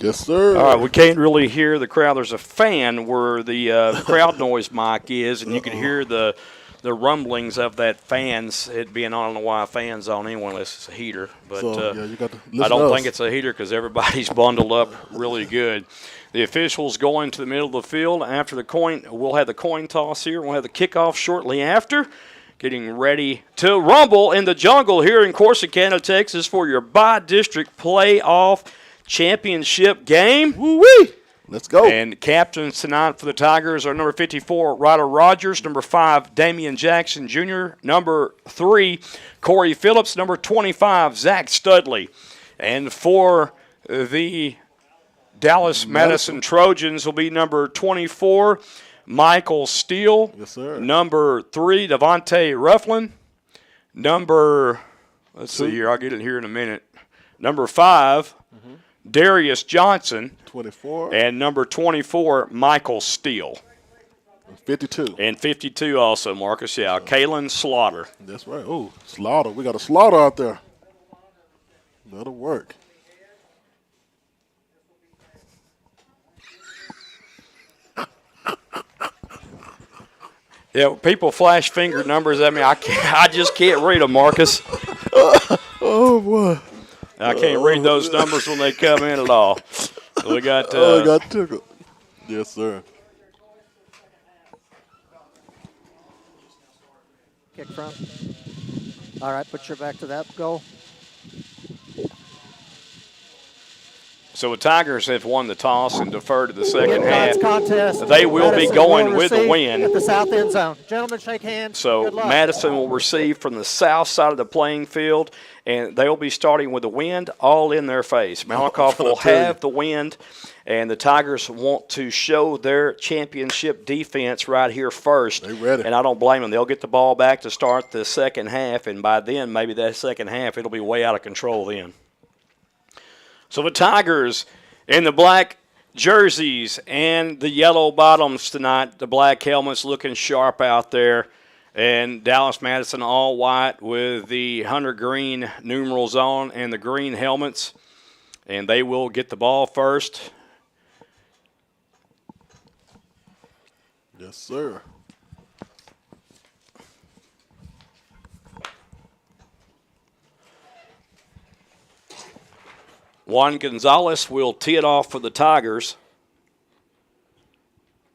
Yes, sir. All right, we can't really hear the crowd. There's a fan where the crowd noise mic is, and you can hear the rumblings of that fans. It being on, I don't know why a fan's on anyway unless it's a heater. But you got to I don't think it's a heater because everybody's bundled up really good. The officials going to the middle of the field after the coin. We'll have the coin toss here. We'll have the kickoff shortly after. Getting ready to rumble in the jungle here in Corsicana, Texas for your by-district playoff championship game. Woo-wee! Let's go. And captains tonight for the Tigers are number 54, Ryder Rogers, number 5, Damian Jackson Jr., number 3, Corey Phillips, number 25, Zach Studley. And for the Dallas Madison Trojans will be number 24, Michael Steele. Yes, sir. Number 3, Devontae Rufflin. Number, let's see here, I'll get it here in a minute. Number 5, Darius Johnson. 24. And number 24, Michael Steele. 52. And 52 also, Marcus. Yeah, Kalen Slaughter. That's right. Oh, Slaughter. We got a Slaughter out there. That'll work. Yeah, people flash finger numbers at me. I just can't read them, Marcus. Oh, boy. I can't read those numbers when they come in at all. We got. I got tickled. Yes, sir. Kick front. All right, put your back to that. Go. So the Tigers have won the toss and deferred to the second half. Contest. They will be Madison going will with the receive wind. at the south end zone. Gentlemen, shake hands. So Good luck. Madison will receive from the south side of the playing field, and they will be starting with the wind all in their face. Malakoff will have the wind, and the Tigers want to show their championship defense right here first. They ready. And I don't blame them. They'll get the ball back to start the second half, and by then, maybe that second half, it'll be way out of control then. So the Tigers in the black jerseys and the yellow bottoms tonight, the black helmets looking sharp out there. And Dallas Madison all white with the hunter green numerals on and the green helmets. And they will get the ball first. Yes, sir. Juan Gonzalez will tee it off for the Tigers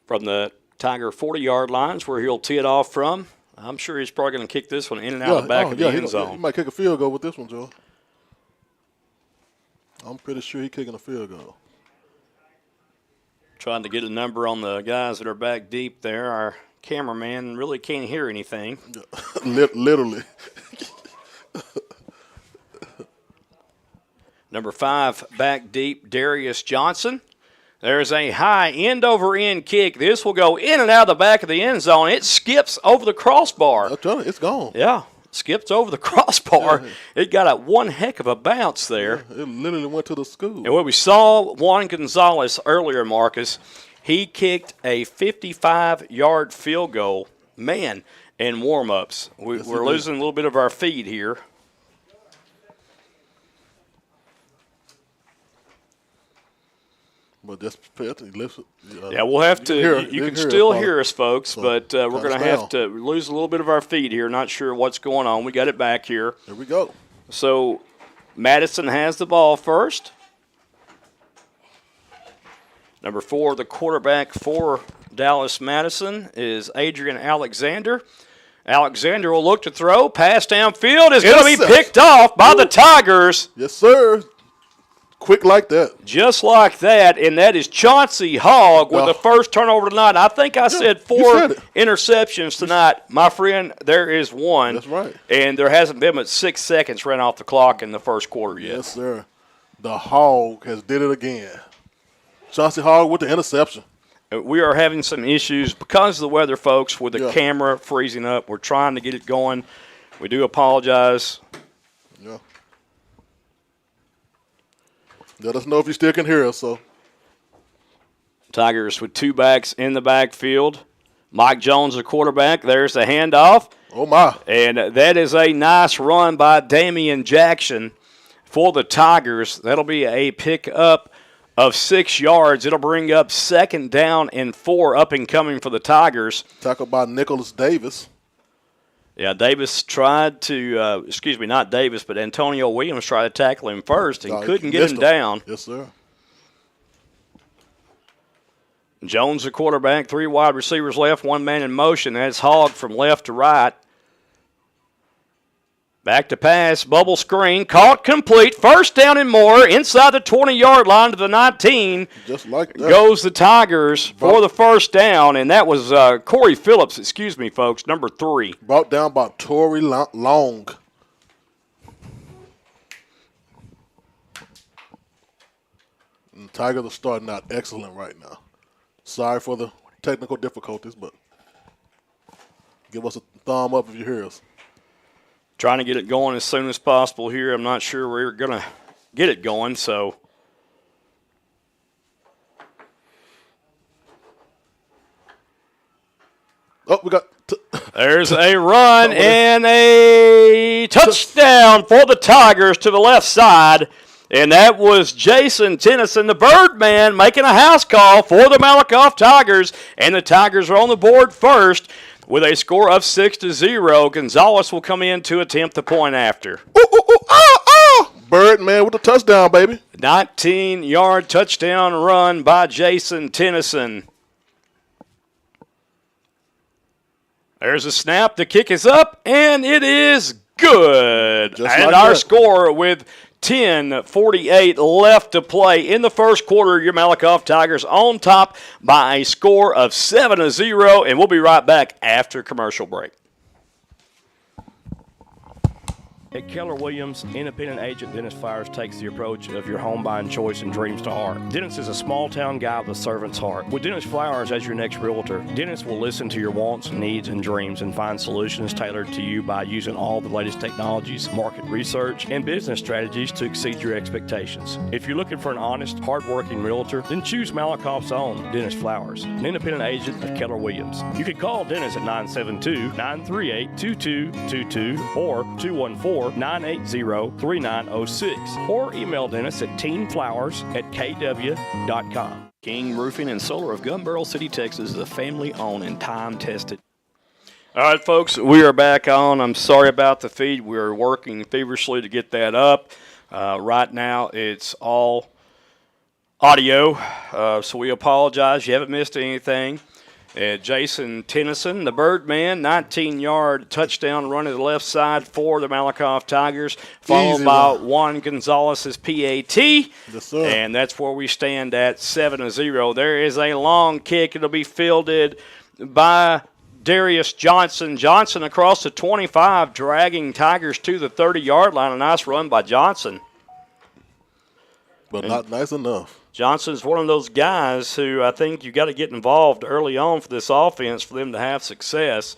from the Tiger 40-yard lines where he'll tee it off from. I'm sure he's probably going to kick this one in and out the back of the end zone. He might kick a field goal with this one, Joe. I'm pretty sure he's kicking a field goal. Trying to get a number on the guys that are back deep there. Our cameraman really can't hear anything. Literally. Number 5, back deep, Darius Johnson. There's a high end-over-end kick. This will go in and out of the back of the end zone. It skips over the crossbar. I'm telling you, it's gone. Yeah, skips over the crossbar. Yeah. It got one heck of a bounce there. Yeah, it literally went to the school. And when we saw Juan Gonzalez earlier, Marcus, he kicked a 55-yard field goal, man, in warm-ups. We're losing a little bit of our feed here. But that's he lifts it. Yeah, we'll have to. You can still hear us, folks, So, but we're going to have to lose a little bit of our feed here. Not sure what's going on. We got it back here. Here we go. So Madison has the ball first. Number 4, the quarterback for Dallas Madison is Adrian Alexander. Alexander will look to throw. Pass downfield is going to be picked off by the Tigers. Yes, sir. Quick like that. Just like that, and that is Chauncey Hogg with the first turnover tonight. I think I said 4 interceptions tonight. My friend, there is one. That's right. And there hasn't been but 6 seconds ran off the clock in the first quarter yet. Yes, sir. The Hog has did it again. Chauncey Hogg with the interception. We are having some issues because of the weather, folks, with the camera freezing up. We're trying to get it going. We do apologize. Yeah. Let us know if you still can hear us. So, Tigers with 2 backs in the backfield. Mike Jones, the quarterback. There's the handoff. Oh, my. And that is a nice run by Damian Jackson for the Tigers. That'll be a pickup of 6 yards. It'll bring up 2nd down and 4 up and coming for the Tigers. Tackled by Nicholas Davis. Yeah, Davis tried to, not Davis, but Antonio Williams tried to tackle him first and couldn't get him down. Yes, sir. Jones, the quarterback, 3 wide receivers left, 1 man in motion. That's Hogg from left to right. Back to pass, bubble screen, caught complete, 1st down and more, inside the 20-yard line to the 19. Just like that. Goes the Tigers for the 1st down, and that was Corey Phillips, folks, number 3. Brought down by Torrey Long. And the Tigers are starting out excellent right now. Sorry for the technical difficulties, but give us a thumb up if you hear us. Trying to get it going as soon as possible here. I'm not sure we're going to get it going, so. Oh, we got. There's a run and a touchdown for the Tigers to the left side. And that was Jason Tennyson, the Birdman, making a house call for the Malakoff Tigers. And the Tigers are on the board first with a score of 6-0. Gonzalez will come in to attempt the point after. Birdman with the touchdown, baby. 19-yard touchdown run by Jason Tennyson. There's a snap. The kick is up, and it is good. Just and like our that. score with 10:48 left to play in the first quarter. Your Malakoff Tigers on top by a score of 7-0, and we'll be right back after commercial break. At Keller Williams, independent agent Dennis Flowers takes the approach of your home buying choice and dreams to heart. Dennis is a small-town guy with a servant's heart. With Dennis Flowers as your next realtor, Dennis will listen to your wants, needs, and dreams and find solutions tailored to you by using all the latest technologies, market research, and business strategies to exceed your expectations. If you're looking for an honest, hard-working realtor, then choose Malakoff's own Dennis Flowers, an independent agent of Keller Williams. You can call Dennis at 972-938-2222 or 214-980-3906 or email Dennis at teamflowers@kw.com. King Roofing and Solar of Gun Barrel City, Texas is a family-owned and time-tested. All right, folks, we are back on. I'm sorry about the feed. We're working feverishly to get that up. Right now, it's all audio, so we apologize. You haven't missed anything. Jason Tennyson, the Birdman, 19-yard touchdown run to the left side for the Malakoff Tigers, followed by Juan Gonzalez's PAT. Yes, sir. And that's where we stand at 7-0. There is a long kick. It'll be fielded by Darius Johnson. Johnson across the 25, dragging Tigers to the 30-yard line. A nice run by Johnson. But not nice enough. Johnson's one of those guys who I think you got to get involved early on for this offense for them to have success.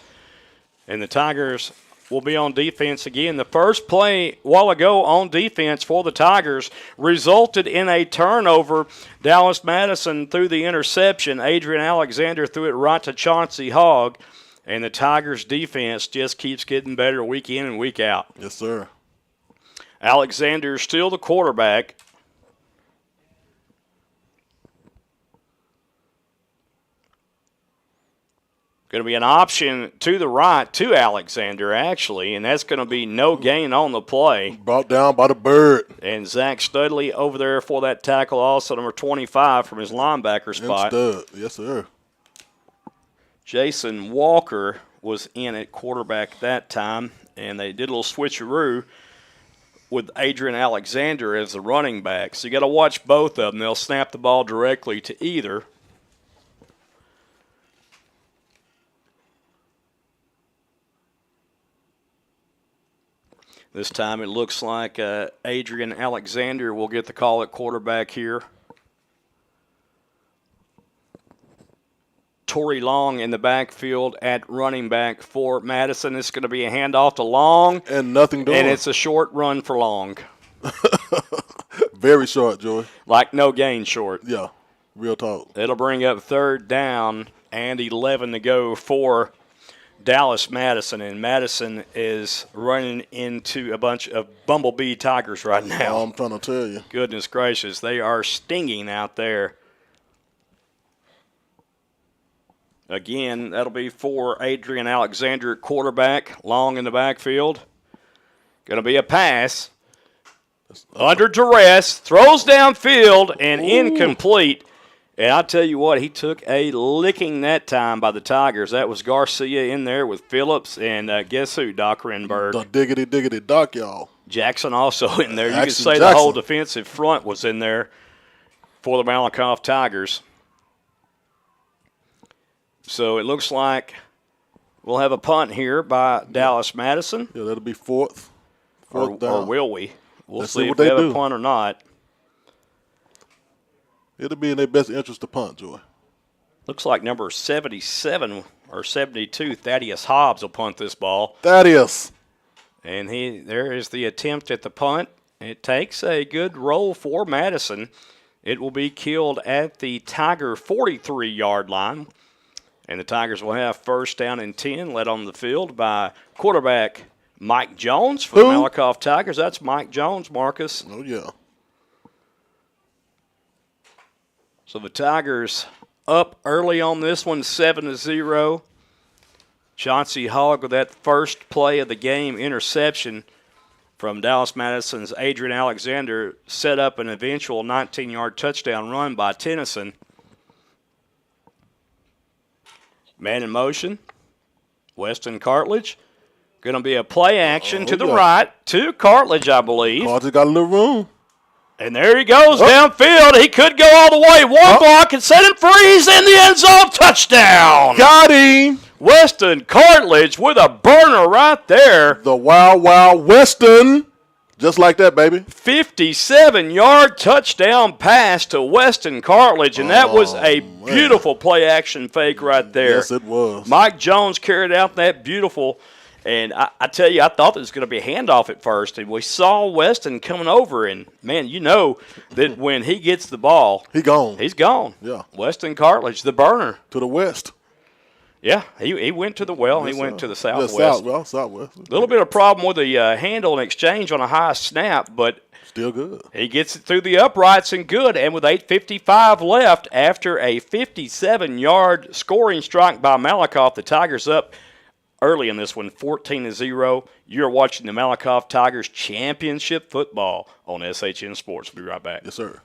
And the Tigers will be on defense again. The first play a while ago on defense for the Tigers resulted in a turnover. Dallas Madison threw the interception. Adrian Alexander threw it right to Chauncey Hogg. And the Tigers' defense just keeps getting better week in and week out. Yes, sir. Alexander's still the quarterback. Going to be an option to the right to Alexander, actually, and that's going to be no gain on the play. Brought down by the Bird. And Zach Studley over there for that tackle, also number 25 from his linebacker spot. Yes, sir. Jason Walker was in at quarterback that time, and they did a little switcheroo with Adrian Alexander as the running back. So you got to watch both of them. They'll snap the ball directly to either. This time it looks like Adrian Alexander will get the call at quarterback here. Torrey Long in the backfield at running back for Madison. It's going to be a handoff to Long. And nothing doing. And it's a short run for Long. Very short, Joey. Like no gain short. Yeah, real talk. It'll bring up third down and 11 to go for Dallas Madison, and Madison is running into a bunch of bumblebee Tigers right now. I'm trying to tell you. Goodness gracious, they are stinging out there. Again, that'll be for Adrian Alexander, quarterback, Long in the backfield. Going to be a pass. Under duress, throws downfield, and incomplete. And I'll tell you what, he took a licking that time by the Tigers. That was Garcia in there with Phillips, and guess who, Doc Renberg? The diggity Doc, y'all. Jackson also in there. You could say Jackson. The whole defensive front was in there for the Malakoff Tigers. So it looks like we'll have a punt here by Dallas Madison. Yeah, that'll be fourth down. Or will we? We'll Let's see if what we they have do. a punt or not. It'll be in their best interest to punt, Joy. Looks like number 77 or 72, Thaddeus Hobbs, will punt this ball. Thaddeus. And there is the attempt at the punt. It takes a good roll for Madison. It will be killed at the Tiger 43-yard line. And the Tigers will have first down and 10, led on the field by quarterback Mike Jones for the Malakoff Tigers. That's Mike Jones, Marcus. Oh, yeah. So the Tigers up early on this one, 7-0. Chauncey Hogg with that first play of the game, interception from Dallas Madison's Adrian Alexander, set up an eventual 19-yard touchdown run by Tennyson. Man in motion, Weston Cartledge Going to be a play action to the yeah. right to Cartledge, I believe. Cartledge got a little room. And there he goes downfield. He could go all the way. One block and set him free. He's in the end zone. Touchdown. Got him. Weston Cartledge with a burner right there. The Wild Wild Weston. Just like that, baby. 57-yard touchdown pass to Weston Cartledge, and that was a beautiful play-action fake right there. Yes, it was. Mike Jones carried out that beautiful, and I tell you, I thought there was going to be a handoff at first, and we saw Weston coming over, and, man, you know that when he gets the ball, He gone. he's gone. Yeah. Weston Cartledge, the burner. To the west. Yeah, he went to the well. Yes, he went to the yeah, southwest. southwest. A little bit of problem with the handle and exchange on a high snap, but Still good. he gets it through the uprights and good. And with 8:55 left, after a 57-yard scoring strike by Malakoff, the Tigers up early in this one, 14-0. You're watching the Malakoff Tigers Championship Football on SHN Sports. We'll be right back. Yes, sir.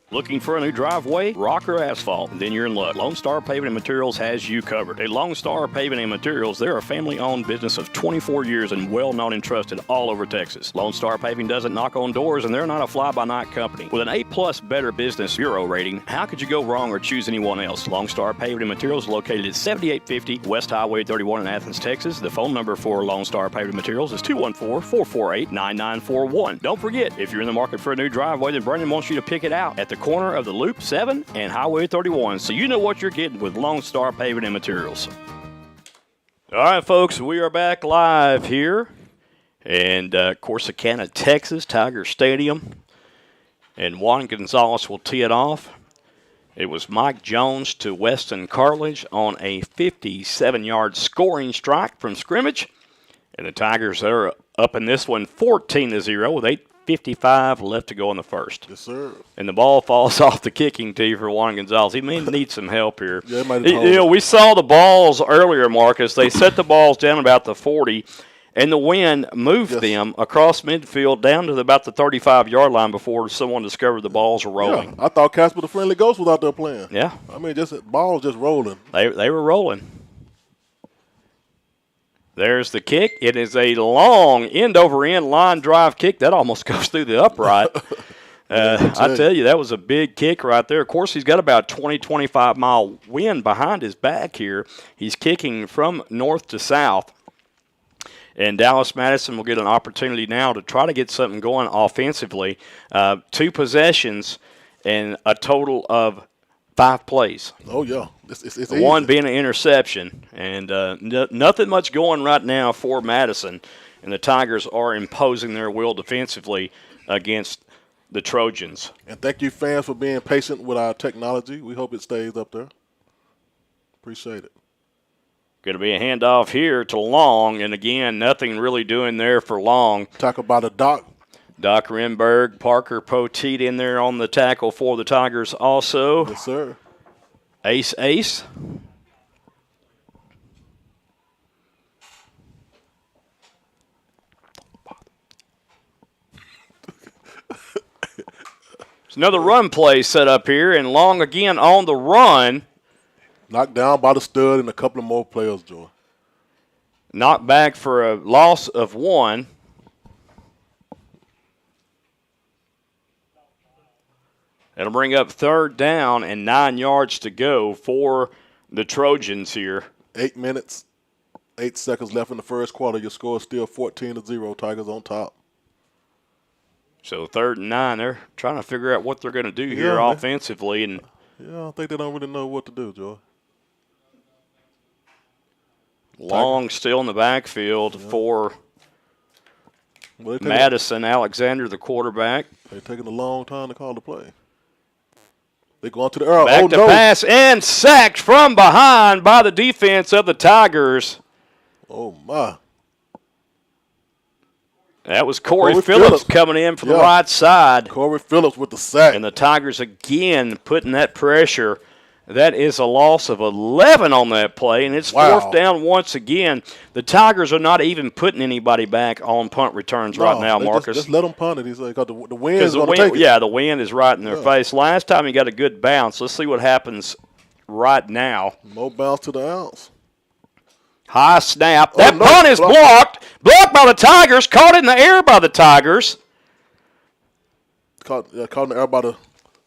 Looking for a new driveway, rock, or asphalt? Then you're in luck. Lone Star Paving and Materials has you covered. At Lone Star Paving and Materials, they're a family-owned business of 24 years and well-known and trusted all over Texas. Lone Star Paving doesn't knock on doors, and they're not a fly-by-night company. With an A-plus Better Business Bureau rating, how could you go wrong or choose anyone else? Lone Star Paving and Materials is located at 7850 West Highway 31 in Athens, Texas. The phone number for Lone Star Paving and Materials is 214-448-9941. Don't forget, if you're in the market for a new driveway, then Brandon wants you to pick it out at the corner of the Loop 7 and Highway 31, so you know what you're getting with Lone Star Paving and Materials. All right, folks, we are back live here in Corsicana, Texas, Tiger Stadium, and Juan Gonzalez will tee it off. It was Mike Jones to Weston Cartledge on a 57-yard scoring strike from scrimmage, and the Tigers are up in this one 14-0 with 8:55 left to go in the first. Yes, sir. And the ball falls off the kicking tee for Juan Gonzalez. He may need some help here. Yeah, it might we saw the balls earlier, Marcus. They set the balls down about the 40, and the wind moved them across midfield down to about the 35-yard line before someone discovered the balls were rolling. Yeah, I thought Casper the Friendly Ghost was out there playing. Yeah. I mean, just balls just rolling. They were rolling. There's the kick. It is a long end-over-end line drive kick. That almost goes through the upright. I tell you, that was a big kick right there. Of course, he's got about 20, 25-mile wind behind his back here. He's kicking from north to south. And Dallas Madison will get an opportunity now to try to get something going offensively. 2 possessions and a total of 5 plays. Oh, yeah. It's one easy. being an interception. And nothing much going right now for Madison. And the Tigers are imposing their will defensively against the Trojans. And thank you, fans, for being patient with our technology. We hope it stays up there. Appreciate it. Going to be a handoff here to Long. And, again, nothing really doing there for Long. Talk about a Doc. Doc Renberg, Parker Poteet in there on the tackle for the Tigers also. Yes, sir. Ace. There's another run play set up here, and Long again on the run. Knocked down by the stud and a couple of more players, Joy. Knocked back for a loss of 1. It'll bring up 3rd down and 9 yards to go for the Trojans here. 8 minutes, 8 seconds left in the first quarter. Your score is still 14-0. Tigers on top. So 3rd and 9. They're trying to figure out what they're going to do here offensively. And I think they don't really know what to do, Joy. Long still in the backfield for Madison. Alexander, the quarterback. They're taking a long time to call the play. They go on to the arrow. Back to pass and sacked from behind by the defense of the Tigers. Oh, my. That was Corey Phillips coming in from the right side. Corey Phillips with the sack. And the Tigers again putting that pressure. That is a loss of 11 on that play, and it's 4th down once again. The Tigers are not even putting anybody back on punt returns right now, Marcus. Just let them punt it. He's like, the wind is going to take it. Yeah, the wind is right in their face. Last time he got a good bounce. Let's see what happens right now. No bounce to the ounce. High snap. That punt is blocked. Blocked by the Tigers. Caught in the air by the Tigers. Caught in the air by the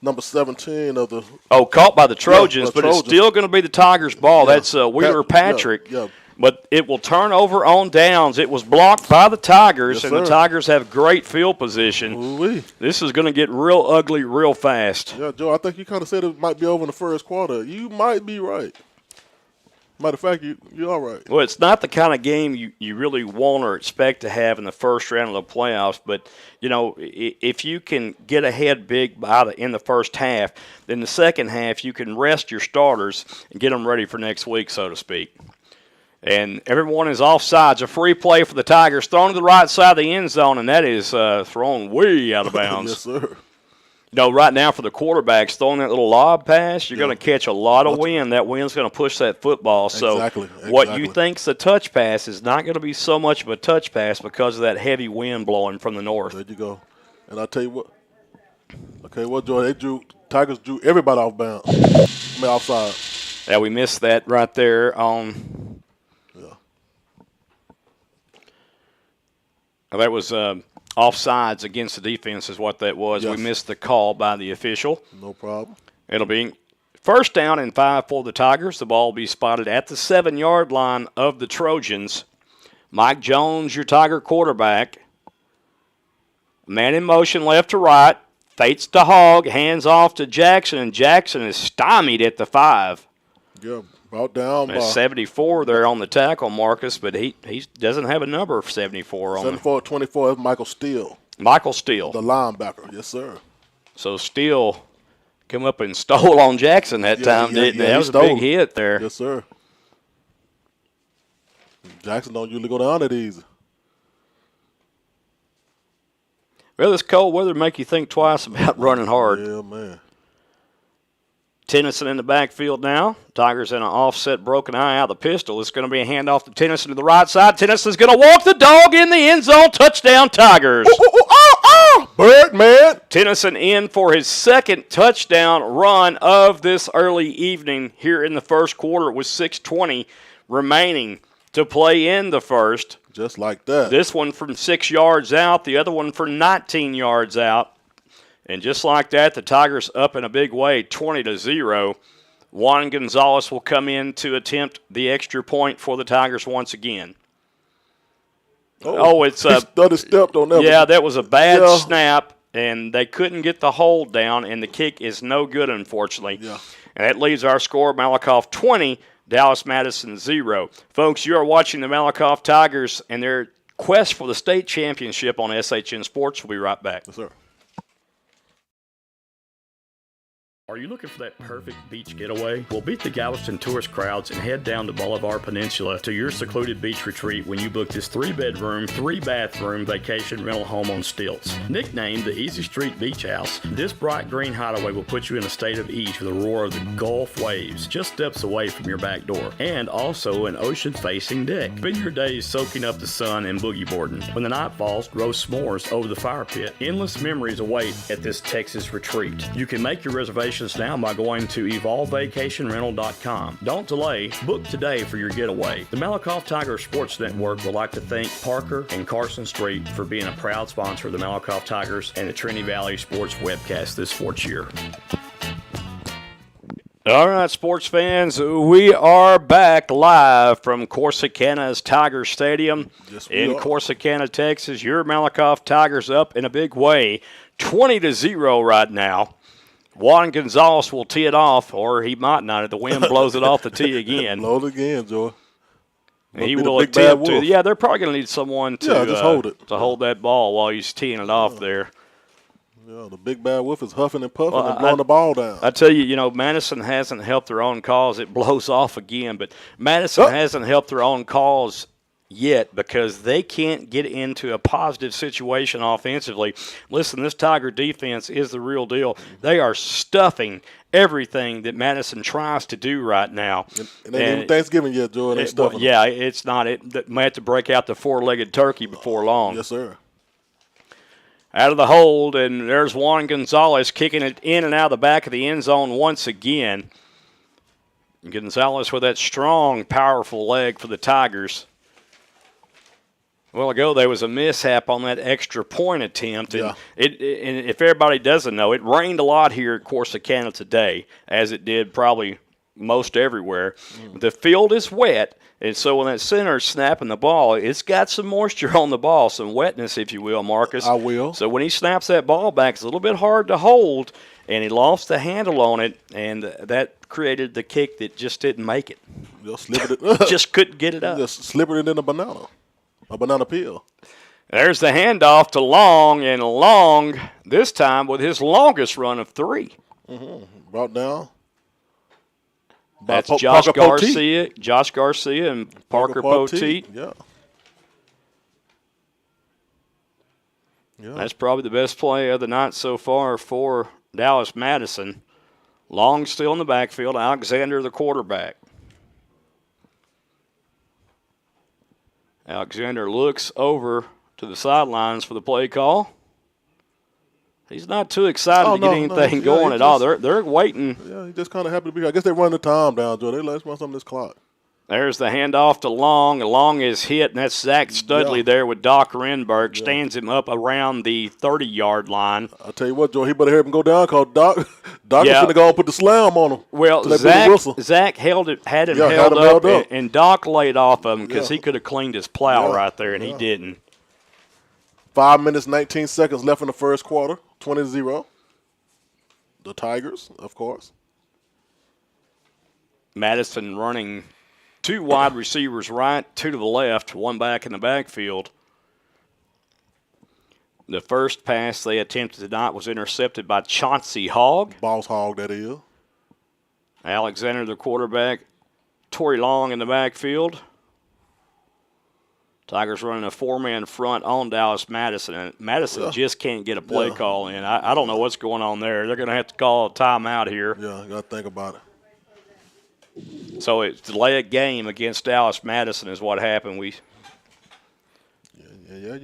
number 17 of the. Caught by the Trojans, the but Trojans. it's still going to be the Tigers' ball. Yeah. That's Wheeler Patrick. Yeah. But it will turn over on downs. It was blocked by the Tigers, Yes, and the Tigers have great field position. Ooh-wee. This is going to get real ugly real fast. Yeah, Joe, I think you kind of said it might be over in the first quarter. You might be right. Matter of fact, you're all right. Well, it's not the kind of game you really want or expect to have in the first round of the playoffs. But, if you can get ahead big in the first half, then the second half you can rest your starters and get them ready for next week, so to speak. And everyone is offsides. A free play for the Tigers, thrown to the right side of the end zone, and that is thrown way out of bounds. Yes, sir. Right now for the quarterbacks, throwing that little lob pass, you're going to catch a lot of wind. That wind's going to push that football. So what you think's a touch pass is not going to be so much of a touch pass because of that heavy wind blowing from the north. There you go. And I'll tell you what. Okay, Joy, Tigers drew everybody off bounds. Offside. Yeah, we missed that right there on. Yeah. That was offsides against the defense is what that was. Yes. We missed the call by the official. No problem. It'll be first down and 5 for the Tigers. The ball will be spotted at the 7-yard line of the Trojans. Mike Jones, your Tiger quarterback. Man in motion left to right. Fates to hog. Hands off to Jackson, and Jackson is stymied at the 5. Yeah, brought down by 74 there on the tackle, Marcus, but he doesn't have a number of 74 on 74-24 is Michael Steele. Michael Steele. The linebacker, yes, sir. So Steele come up and stole on Jackson that time, didn't he? That was a big hit there. Yes, sir. Jackson don't usually go down that easy. Well, this cold weather make you think twice about running hard. Yeah, man. Tennyson in the backfield now. Tigers in an offset broken eye out of the pistol. It's going to be a handoff to Tennyson to the right side. Tennyson's going to walk the dog in the end zone. Touchdown, Tigers. Birdman. Tennyson in for his second touchdown run of this early evening here in the first quarter with 6:20 remaining to play in the first. Just like that. This one from 6 yards out, the other one from 19 yards out. And just like that, the Tigers up in a big way, 20-0. Juan Gonzalez will come in to attempt the extra point for the Tigers once again. It's stepped on that. Yeah, that was a bad snap, and they couldn't get the hold down, and the kick is no good, unfortunately. Yeah. And that leaves our score, Malakoff 20, Dallas Madison 0. Folks, you are watching the Malakoff Tigers and their quest for the state championship on SHN Sports. We'll be right back. Yes, sir. Are you looking for that perfect beach getaway? Well, beat the Galveston tourist crowds and head down to Bolivar Peninsula to your secluded beach retreat when you book this 3-bedroom, 3-bathroom vacation rental home on stilts. Nicknamed the Easy Street Beach House, this bright green hideaway will put you in a state of ease with the roar of the Gulf waves just steps away from your back door, and also an ocean-facing deck. Spend your days soaking up the sun and boogie boarding. When the night falls, roast s'mores over the fire pit. Endless memories await at this Texas retreat. You can make your reservation now by going to evolvevacationrental.com. Don't delay. Book today for your getaway. The Malakoff Tiger Sports Network would like to thank Parker and Carson Street for being a proud sponsor of the Malakoff Tigers and the Trinity Valley Sports webcast this sports year. All right, sports fans, we are back live from Corsicana's Tiger Stadium in Corsicana, Texas. Your Malakoff Tigers up in a big way, 20-0 right now. Juan Gonzalez will tee it off, or he might not if the wind blows it off the tee again. Blow it again, Joy. He will attempt to. Yeah, they're probably going to need someone to just hold it. to hold that ball while he's teeing it off there. Yeah, the big bad wolf is huffing and puffing and blowing the ball down. I tell you, Madison hasn't helped their own cause. It blows off again, but Madison hasn't helped their own cause yet because they can't get into a positive situation offensively. Listen, this Tiger defense is the real deal. They are stuffing everything that Madison tries to do right now. And ain't even Thanksgiving yet, Joe. It's not. It may have to break out the four-legged turkey before long. Yes, sir. Out of the hold, and there's Juan Gonzalez kicking it in and out of the back of the end zone once again. Gonzalez with that strong, powerful leg for the Tigers. A while ago, there was a mishap on that extra point attempt. And, and if everybody doesn't know, it rained a lot here at Corsicana today, as it did probably most everywhere. The field is wet, and so when that center's snapping the ball, it's got some moisture on the ball, some wetness, if you will, Marcus. I will. So when he snaps that ball back, it's a little bit hard to hold, and he lost the handle on it, and that created the kick that just didn't make it. Just couldn't get it up. Just slipping it in a banana peel. There's the handoff to Long, and Long, this time with his longest run of 3. Brought down. That's Josh Garcia and Parker Poteet. Yeah. That's probably the best play of the night so far for Dallas Madison. Long still in the backfield. Alexander, the quarterback. Alexander looks over to the sidelines for the play call. He's not too excited to get anything going at all. They're waiting. Yeah, he's just kind of happy to be here. I guess they're running the time down, Joe. Let's run some of this clock. There's the handoff to Long. Long is hit, and that's Zach Studley there with Doc Renberg. Stands him up around the 30-yard line. I'll tell you what, Joe, he better hear him go down because Doc is going to go and put the slam on him. Well, Zach had him held up, and Doc laid off of him because he could have cleaned his plow right there, and he didn't. 5 minutes, 19 seconds left in the first quarter, 20-0. The Tigers, of course. Madison running 2 wide receivers right, 2 to the left, 1 back in the backfield. The first pass they attempted tonight was intercepted by Chauncey Hogg. Boss Hogg, that is. Alexander, the quarterback. Torrey Long in the backfield. Tigers running a 4-man front on Dallas Madison. And Madison just can't get a play call in. I don't know what's going on there. They're going to have to call a timeout here. Yeah, you got to think about it. So it's delay a game against Dallas Madison is what happened. You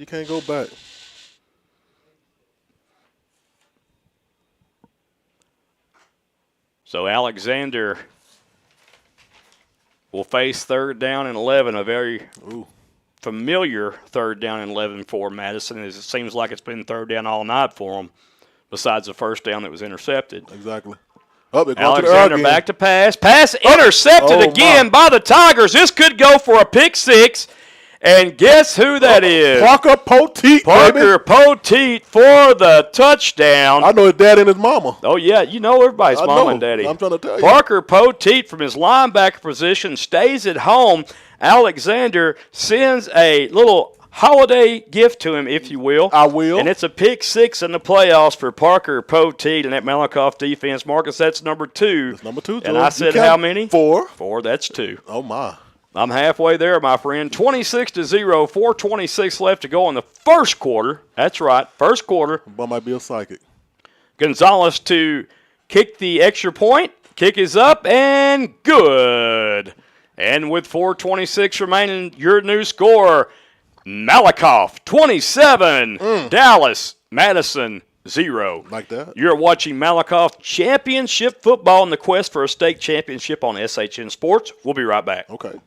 can't go back. So Alexander will face 3rd down and 11, a very familiar 3rd down and 11 for Madison. It seems like it's been 3rd down all night for them, besides the first down that was intercepted. Exactly. Alexander back to pass. Pass intercepted again by the Tigers. This could go for a pick 6. And guess who that is? Parker Poteet, Poteet for the touchdown. I know his dad and his mama. Oh, yeah. You know everybody's mama and daddy. I'm trying to tell you. Parker Poteet from his linebacker position stays at home. Alexander sends a little holiday gift to him, if you will. I will. And it's a pick 6 in the playoffs for Parker Poteet and that Malakoff defense. Marcus, that's number 2. That's number 2, George. And I said how many? 4. 4, that's 2. Oh, my. I'm halfway there, my friend. 26-0, 4:26 left to go in the first quarter. That's right, first quarter. But might be a psychic. Gonzalez to kick the extra point. Kick is up and good. And with 4:26 remaining, your new score, Malakoff 27, Dallas Madison 0. Like that. You're watching Malakoff Championship Football in the quest for a state championship on SHN Sports. We'll be right back. Okay.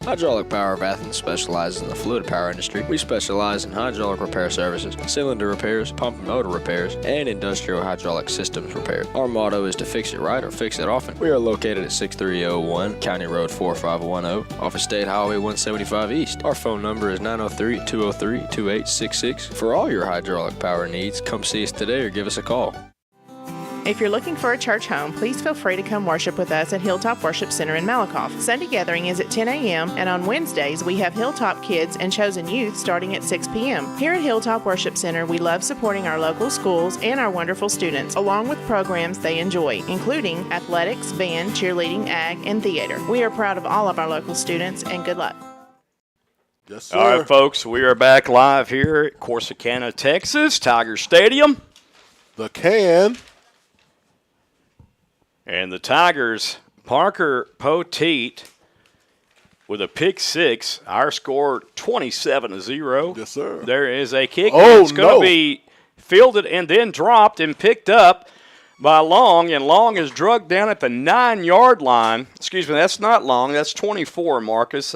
Hydraulic Power of Athens specializes in the fluid power industry. We specialize in hydraulic repair services, cylinder repairs, pump and motor repairs, and industrial hydraulic systems repair. Our motto is to fix it right or fix it often. We are located at 6301 County Road 4510 off of State Highway 175 East. Our phone number is 903-203-2866. For all your hydraulic power needs, come see us today or give us a call. If you're looking for a church home, please feel free to come worship with us at Hilltop Worship Center in Malakoff. Sunday gathering is at 10 a.m., and on Wednesdays, we have Hilltop Kids and Chosen Youth starting at 6 p.m. Here at Hilltop Worship Center, we love supporting our local schools and our wonderful students, along with programs they enjoy, including athletics, band, cheerleading, ag, and theater. We are proud of all of our local students, and good luck. Yes, sir. All right, folks, we are back live here at Corsicana, Texas, Tiger Stadium. The Can. And the Tigers, Parker Poteet with a pick 6. Our score 27-0. Yes, sir. There is a kick. Oh, it's going to be fielded and then dropped and picked up by Long, and Long is drugged down at the 9-yard line. Excuse me, that's not Long. That's 24, Marcus.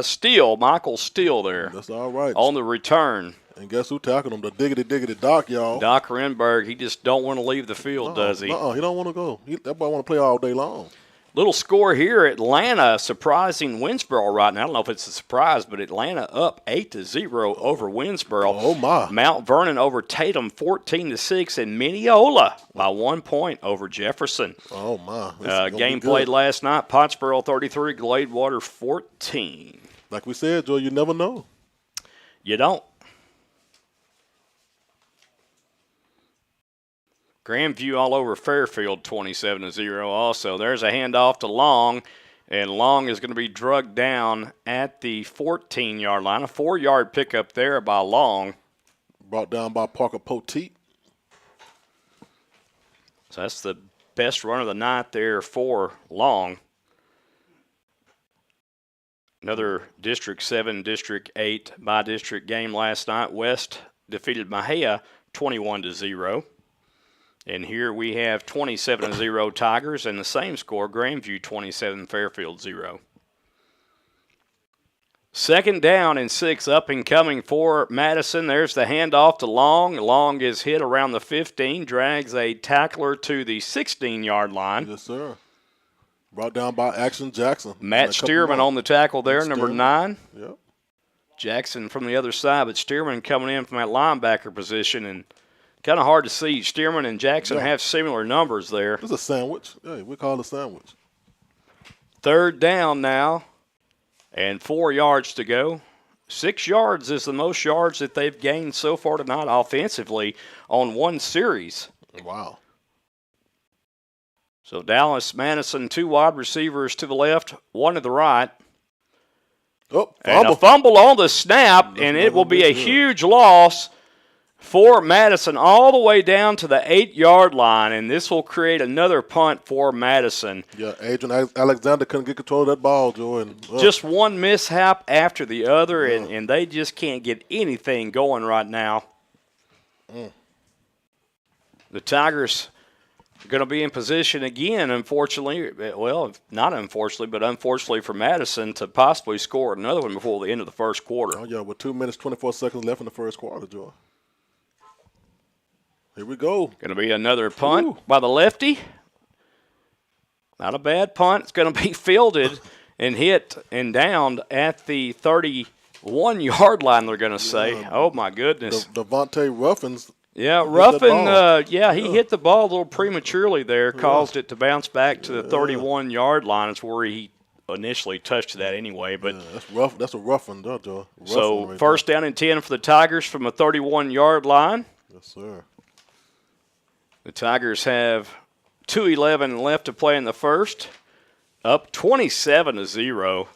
Steele, Michael Steele there. That's all right. On the return. And guess who tackled him? The diggity Doc, y'all. Doc Renberg, he just don't want to leave the field, does he? He don't want to go. That boy want to play all day long. Little score here, Atlanta surprising Winsboro right now. I don't know if it's a surprise, but Atlanta up 8-0 over Winsboro. Oh, my. Mount Vernon over Tatum 14-6, and Mineola by 1 point over Jefferson. Oh, my. Game played last night, Pottsboro 33, Gladewater 14. Like we said, Joe, you never know. You don't. Grandview all over Fairfield, 27-0 also. There's a handoff to Long, and Long is going to be drugged down at the 14-yard line. A 4-yard pickup there by Long. Brought down by Parker Poteet. So that's the best run of the night there for Long. Another District 7, District 8 by district game last night. West defeated Mahia 21-0. And here we have 27-0 Tigers, and the same score, Grandview 27, Fairfield 0. Second down and 6 up and coming for Madison. There's the handoff to Long. Long is hit around the 15, drags a tackler to the 16-yard line. Yes, sir. Brought down by Action Jackson. Matt Stearman on the tackle there, number 9. Yep. Jackson from the other side, but Stearman coming in from that linebacker position, and kind of hard to see. Stearman and Jackson have similar numbers there. It's a sandwich. Yeah, we call it a sandwich. Third down now, and 4 yards to go. 6 yards is the most yards that they've gained so far tonight offensively on one series. Wow. So Dallas Madison, 2 wide receivers to the left, 1 to the right. Oh, and a fumble on the snap, and it will be a huge loss for Madison all the way down to the 8-yard line, and this will create another punt for Madison. Yeah, Adrian Alexander couldn't get control of that ball, Joe. Just one mishap after the other, and they just can't get anything going right now. The Tigers are going to be in position again, unfortunately. Well, not unfortunately, but unfortunately for Madison to possibly score another one before the end of the first quarter. Oh, yeah, with 2 minutes, 24 seconds left in the first quarter, Joe. Here we go. Going to be another punt by the lefty. Not a bad punt. It's going to be fielded and hit and downed at the 31-yard line, they're going to say. Oh, my goodness. Devontae Ruffins. Yeah, Ruffin, he hit the ball a little prematurely there, caused it to bounce back to the 31-yard line. It's where he initially touched that anyway. But that's rough. That's a rough one, Joe. So first down and 10 for the Tigers from a 31-yard line. Yes, sir. The Tigers have 2:11 left to play in the first, up 27-0.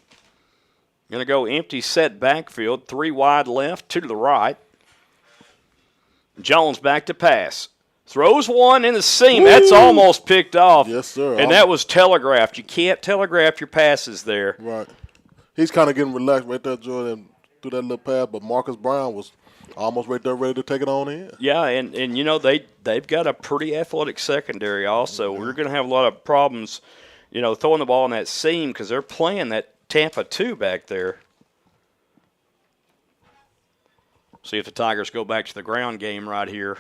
Going to go empty set backfield, 3 wide left, 2 to the right. Jones back to pass. Throws one in the seam. That's almost picked off. Yes, sir. And that was telegraphed. You can't telegraph your passes there. Right. He's kind of getting relaxed right there, Jordan, through that little pass, but Marcus Brown was almost right there ready to take it on in. Yeah, and you know, they've got a pretty athletic secondary also. We're going to have a lot of problems, you know, throwing the ball in that seam because they're playing that Tampa 2 back there. See if the Tigers go back to the ground game right here.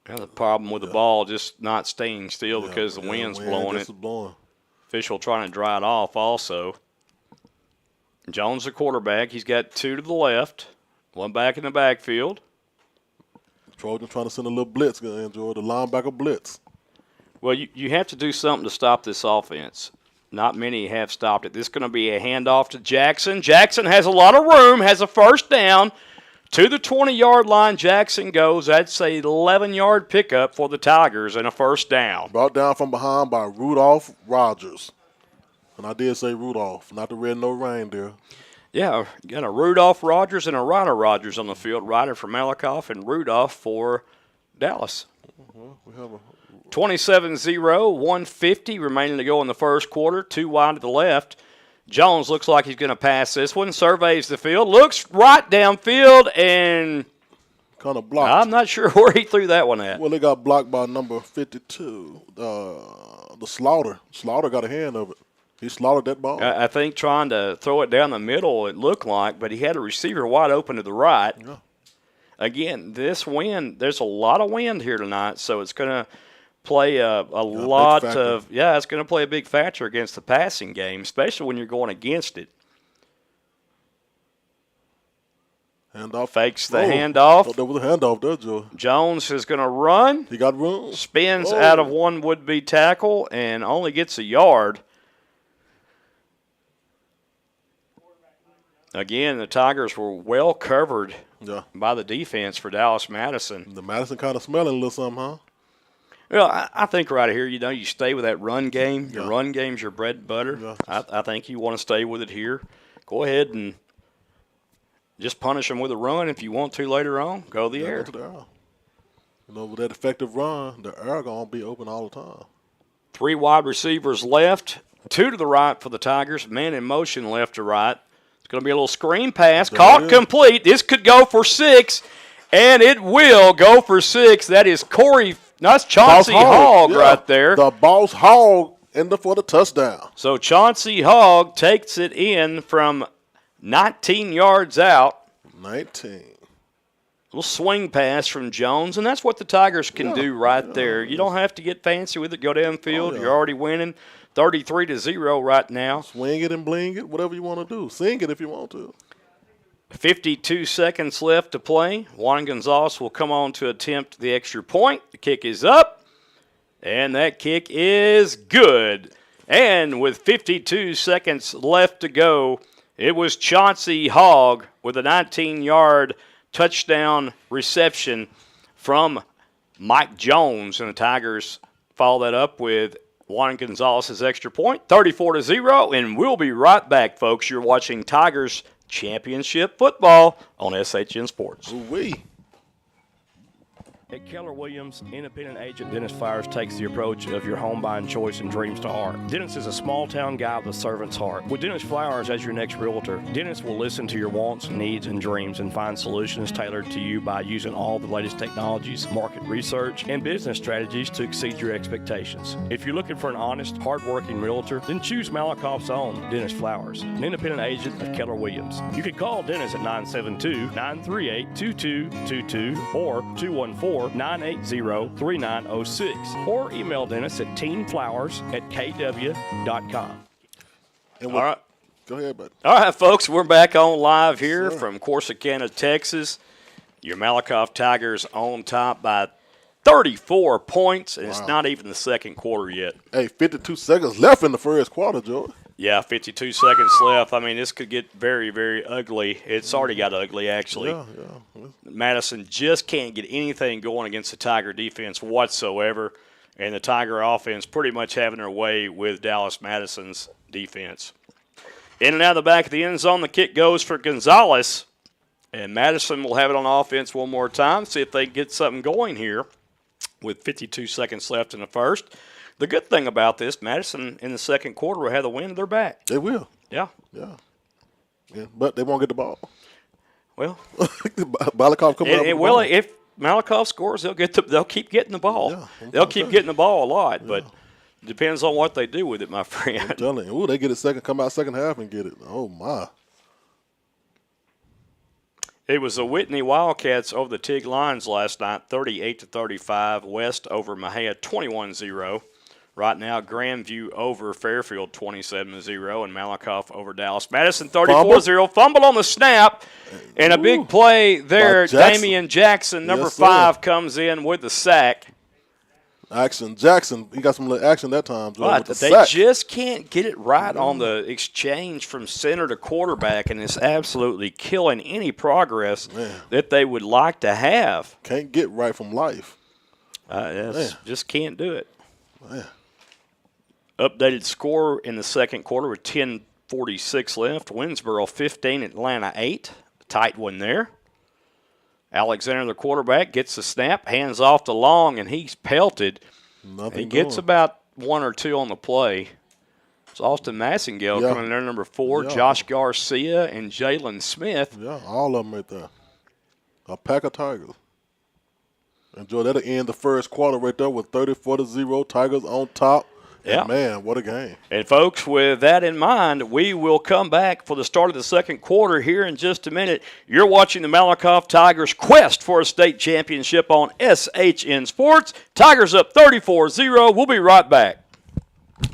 Yeah, the problem with the ball just not staying still because the wind's blowing it. Official trying to dry it off also. Jones, the quarterback. He's got 2 to the left, 1 back in the backfield. Trojan trying to send a little blitz, enjoy the linebacker blitz. Well, you have to do something to stop this offense. Not many have stopped it. This is going to be a handoff to Jackson. Jackson has a lot of room, has a first down. To the 20-yard line, Jackson goes. That's a 11-yard pickup for the Tigers and a first down. Brought down from behind by Rudolph Rogers. And I did say Rudolph, not the red no reindeer. Yeah, got a Rudolph Rogers and a Ryder Rogers on the field. Ryder for Malakoff and Rudolph for Dallas. We have a 27-0, 150 remaining to go in the first quarter. 2 wide to the left. Jones looks like he's going to pass this one. Surveys the field. Looks right downfield and Kind of blocked. I'm not sure where he threw that one at. Well, they got blocked by number 52, the Slaughter. Slaughter got a hand of it. He slaughtered that ball. I think trying to throw it down the middle, it looked like, but he had a receiver wide open to the right. Yeah. Again, this wind, there's a lot of wind here tonight, so it's going to play a lot of – it's going to play a big factor against the passing game, especially when you're going against it. Handoff. Fakes the handoff. Oh, there was a handoff there, Joe. Jones is going to run. He got room. Spins out of one would-be tackle and only gets a yard. Again, the Tigers were well covered by the defense for Dallas Madison. The Madison kind of smelling a little something, huh? Well, I think right here, you stay with that run game. Your run game's your bread and butter. Yeah. I think you want to stay with it here. Go ahead and just punish them with a run. If you want to later on, go the air. Go to the air. With that effective run, the air going to be open all the time. 3 wide receivers left, 2 to the right for the Tigers, man in motion left to right. It's going to be a little screen pass, caught complete. This could go for 6, and it will go for 6. That is that's Chauncey Hogg right there. The Boss Hogg for the touchdown. So Chauncey Hogg takes it in from 19 yards out. 19. Little swing pass from Jones, and that's what the Tigers can do right there. You don't have to get fancy with it. Go downfield. You're already winning 33-0 right now. Swing it and bling it, whatever you want to do. Sing it if you want to. 52 seconds left to play. Juan Gonzalez will come on to attempt the extra point. The kick is up, and that kick is good. And with 52 seconds left to go, it was Chauncey Hogg with a 19-yard touchdown reception from Mike Jones, and the Tigers follow that up with Juan Gonzalez's extra point, 34-0, and we'll be right back, folks. You're watching Tigers Championship Football on SHN Sports. Ooh-wee. At Keller Williams, independent agent Dennis Flowers takes the approach of your home buying choice and dreams to heart. Dennis is a small-town guy with a servant's heart. With Dennis Flowers as your next realtor, Dennis will listen to your wants, needs, and dreams and find solutions tailored to you by using all the latest technologies, market research, and business strategies to exceed your expectations. If you're looking for an honest, hard-working realtor, then choose Malakoff's own Dennis Flowers, an independent agent of Keller Williams. You can call Dennis at 972-938-2222 or 214-980-3906, or email Dennis at teamflowers@kw.com. All right. Go ahead, bud. All right, folks, we're back on live here from Corsicana, Texas. Your Malakoff Tigers on top by 34 points, and it's not even the second quarter yet. Hey, 52 seconds left in the first quarter, Joe. Yeah, 52 seconds left. I mean, this could get very, very ugly. It's already got ugly, actually. Yeah. Madison just can't get anything going against the Tiger defense whatsoever, and the Tiger offense pretty much having their way with Dallas Madison's defense. In and out of the back of the end zone, the kick goes for Gonzalez, and Madison will have it on offense one more time, see if they can get something going here with 52 seconds left in the first. The good thing about this, Madison in the second quarter will have the wind at their back. They will. Yeah, but they won't get the ball. Well, Malakoff come up. Well, if Malakoff scores, they'll keep getting the ball. Yeah, they'll keep getting the ball a lot, but it depends on what they do with it, my friend. I'm telling you, they get it second, come out second half and get it. Oh my! It was the Whitney Wildcats over the Tig Lions last night, 38-35. West over Mejia, 21-0. Right now, Grandview over Fairfield, 27-0, and Malakoff over Dallas Madison, 34-0. Fumble on the snap, and a big play there. Damian Jackson, number 5, comes in with the sack. Jackson, he got some little action that time. But they just can't get it right on the exchange from center to quarterback, and it's absolutely killing any progress that they would like to have. Can't get right from life. Just can't do it. Man. Updated score in the second quarter with 10:46 left. Winsboro 15, Atlanta 8. Tight one there. Alexander, the quarterback, gets the snap, hands off to Long, and he's pelted. He gets about 1 or 2 on the play. It's Austin Massengale coming in there, number 4, Josh Garcia, and Jalen Smith. Yeah, all of them right there. A pack of Tigers. Enjoy. That'll end the first quarter right there with 34-0. Tigers on top. Yeah. And man, what a game. And, folks, with that in mind, we will come back for the start of the second quarter here in just a minute. You're watching the Malakoff Tigers' quest for a state championship on SHN Sports. Tigers up 34-0. We'll be right back.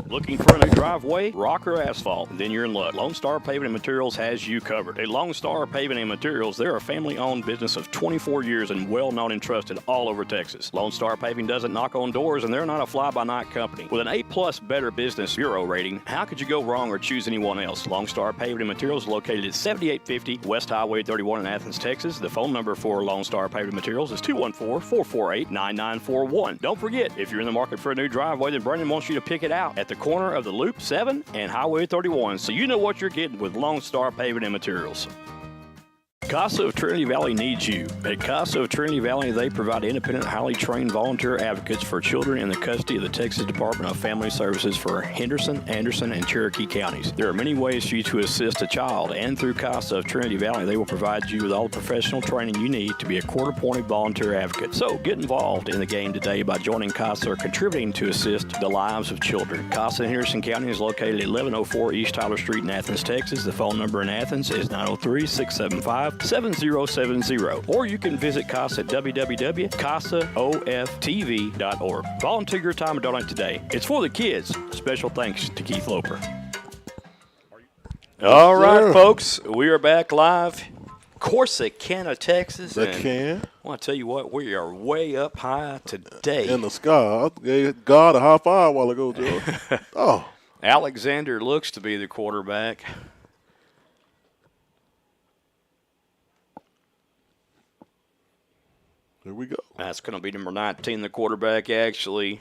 Looking for a new driveway, rock or asphalt? Then you're in luck. Lone Star Paving and Materials has you covered. At Lone Star Paving and Materials, they're a family-owned business of 24 years and well-known and trusted all over Texas. Lone Star Paving doesn't knock on doors, and they're not a fly-by-night company. With an A-plus Better Business Bureau rating, how could you go wrong or choose anyone else? Lone Star Paving and Materials is located at 7850 West Highway 31 in Athens, Texas. The phone number for Lone Star Paving Materials is 214-448-9941. Don't forget, if you're in the market for a new driveway, then Brandon wants you to pick it out at the corner of the Loop 7 and Highway 31, so you know what you're getting with Lone Star Paving and Materials. CASA of Trinity Valley needs you. At CASA of Trinity Valley, they provide independent, highly trained volunteer advocates for children in the custody of the Texas Department of Family Services for Henderson, Anderson, and Cherokee counties. There are many ways for you to assist a child, and through CASA of Trinity Valley, they will provide you with all the professional training you need to be a court-appointed volunteer advocate. So get involved in the game today by joining CASA or contributing to assist the lives of children. CASA in Henderson County is located at 1104 East Tyler Street in Athens, Texas. The phone number in Athens is 903-675-7070, or you can visit CASA at www.casaoftv.org. Volunteer your time and donate today. It's for the kids. Special thanks to Keith Loper. All right, folks, we are back live. Corsicana, Texas. I want to tell you what, we are way up high today. In the sky. I gave God a high five a while ago, Joe. Oh. Alexander looks to be the quarterback. Here we go. That's going to be number 19, the quarterback, actually.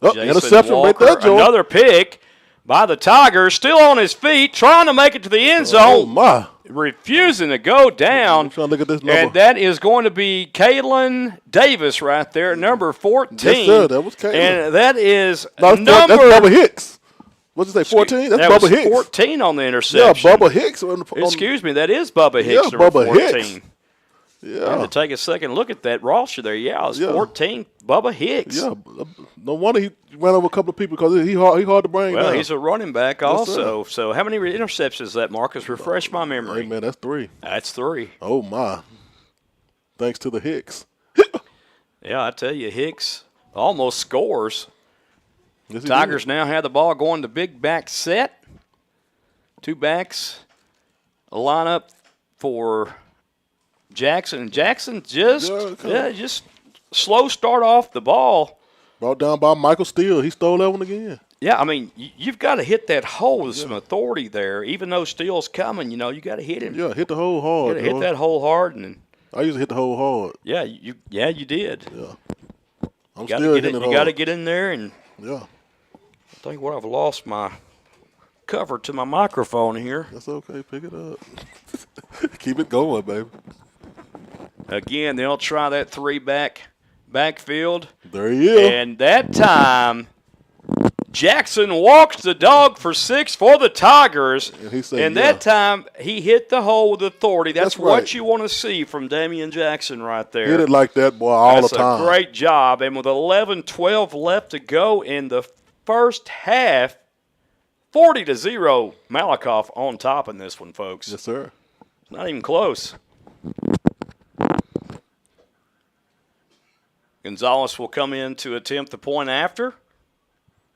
Oh, Jason interception Walker, right there, Joe. Another pick by the Tigers, still on his feet, trying to make it to the end zone. Oh, my. Refusing to go down. I'm trying to look at this number. And that is going to be Kalen Davis right there, number 14. Yes, sir. That was Kalen. And that is That's Bubba Hicks. What'd you say, 14? That's Bubba Hicks. 14 on the interception. Yeah, Bubba Hicks. Excuse me, that is Bubba Hicks, yeah, number Bubba 14. Hicks. Yeah. I had to take a second look at that roster there. Yeah, it was 14, Bubba Hicks. Yeah, no wonder he ran over a couple of people because he hard to bring down. Well, he's a running back also. Sir. So how many interceptions is that, Marcus? Refresh my memory. Hey, man, that's 3. That's 3. Oh, my. Thanks to the Hicks. Yeah, I tell you, Hicks almost scores. Yes, Tigers now have the ball going to big back set. 2 backs. A lineup for Jackson. Jackson just slow start off the ball. Brought down by Michael Steele. He stole that one again. Yeah, I mean, you've got to hit that hole with some authority there. Even though Steele's coming, you got to hit him. Yeah, hit the hole hard. You got to hit that hole hard. I used to hit the hole hard. Yeah, you did. Yeah. You got to get in there and. Yeah. I think I've lost my cover to my microphone here. That's okay. Pick it up. Keep it going, baby. Again, they'll try that 3-backfield. There he is. And that time, Jackson walks the dog for 6 for the Tigers. And that time, he hit the hole with authority. That's right. what you want to see from Damian Jackson right there. Hit it like that, boy, all the time. That's a great job. And with 11-12 left to go in the first half, 40-0, Malakoff on top in this one, folks. Yes, sir. Not even close. Gonzalez will come in to attempt the point after.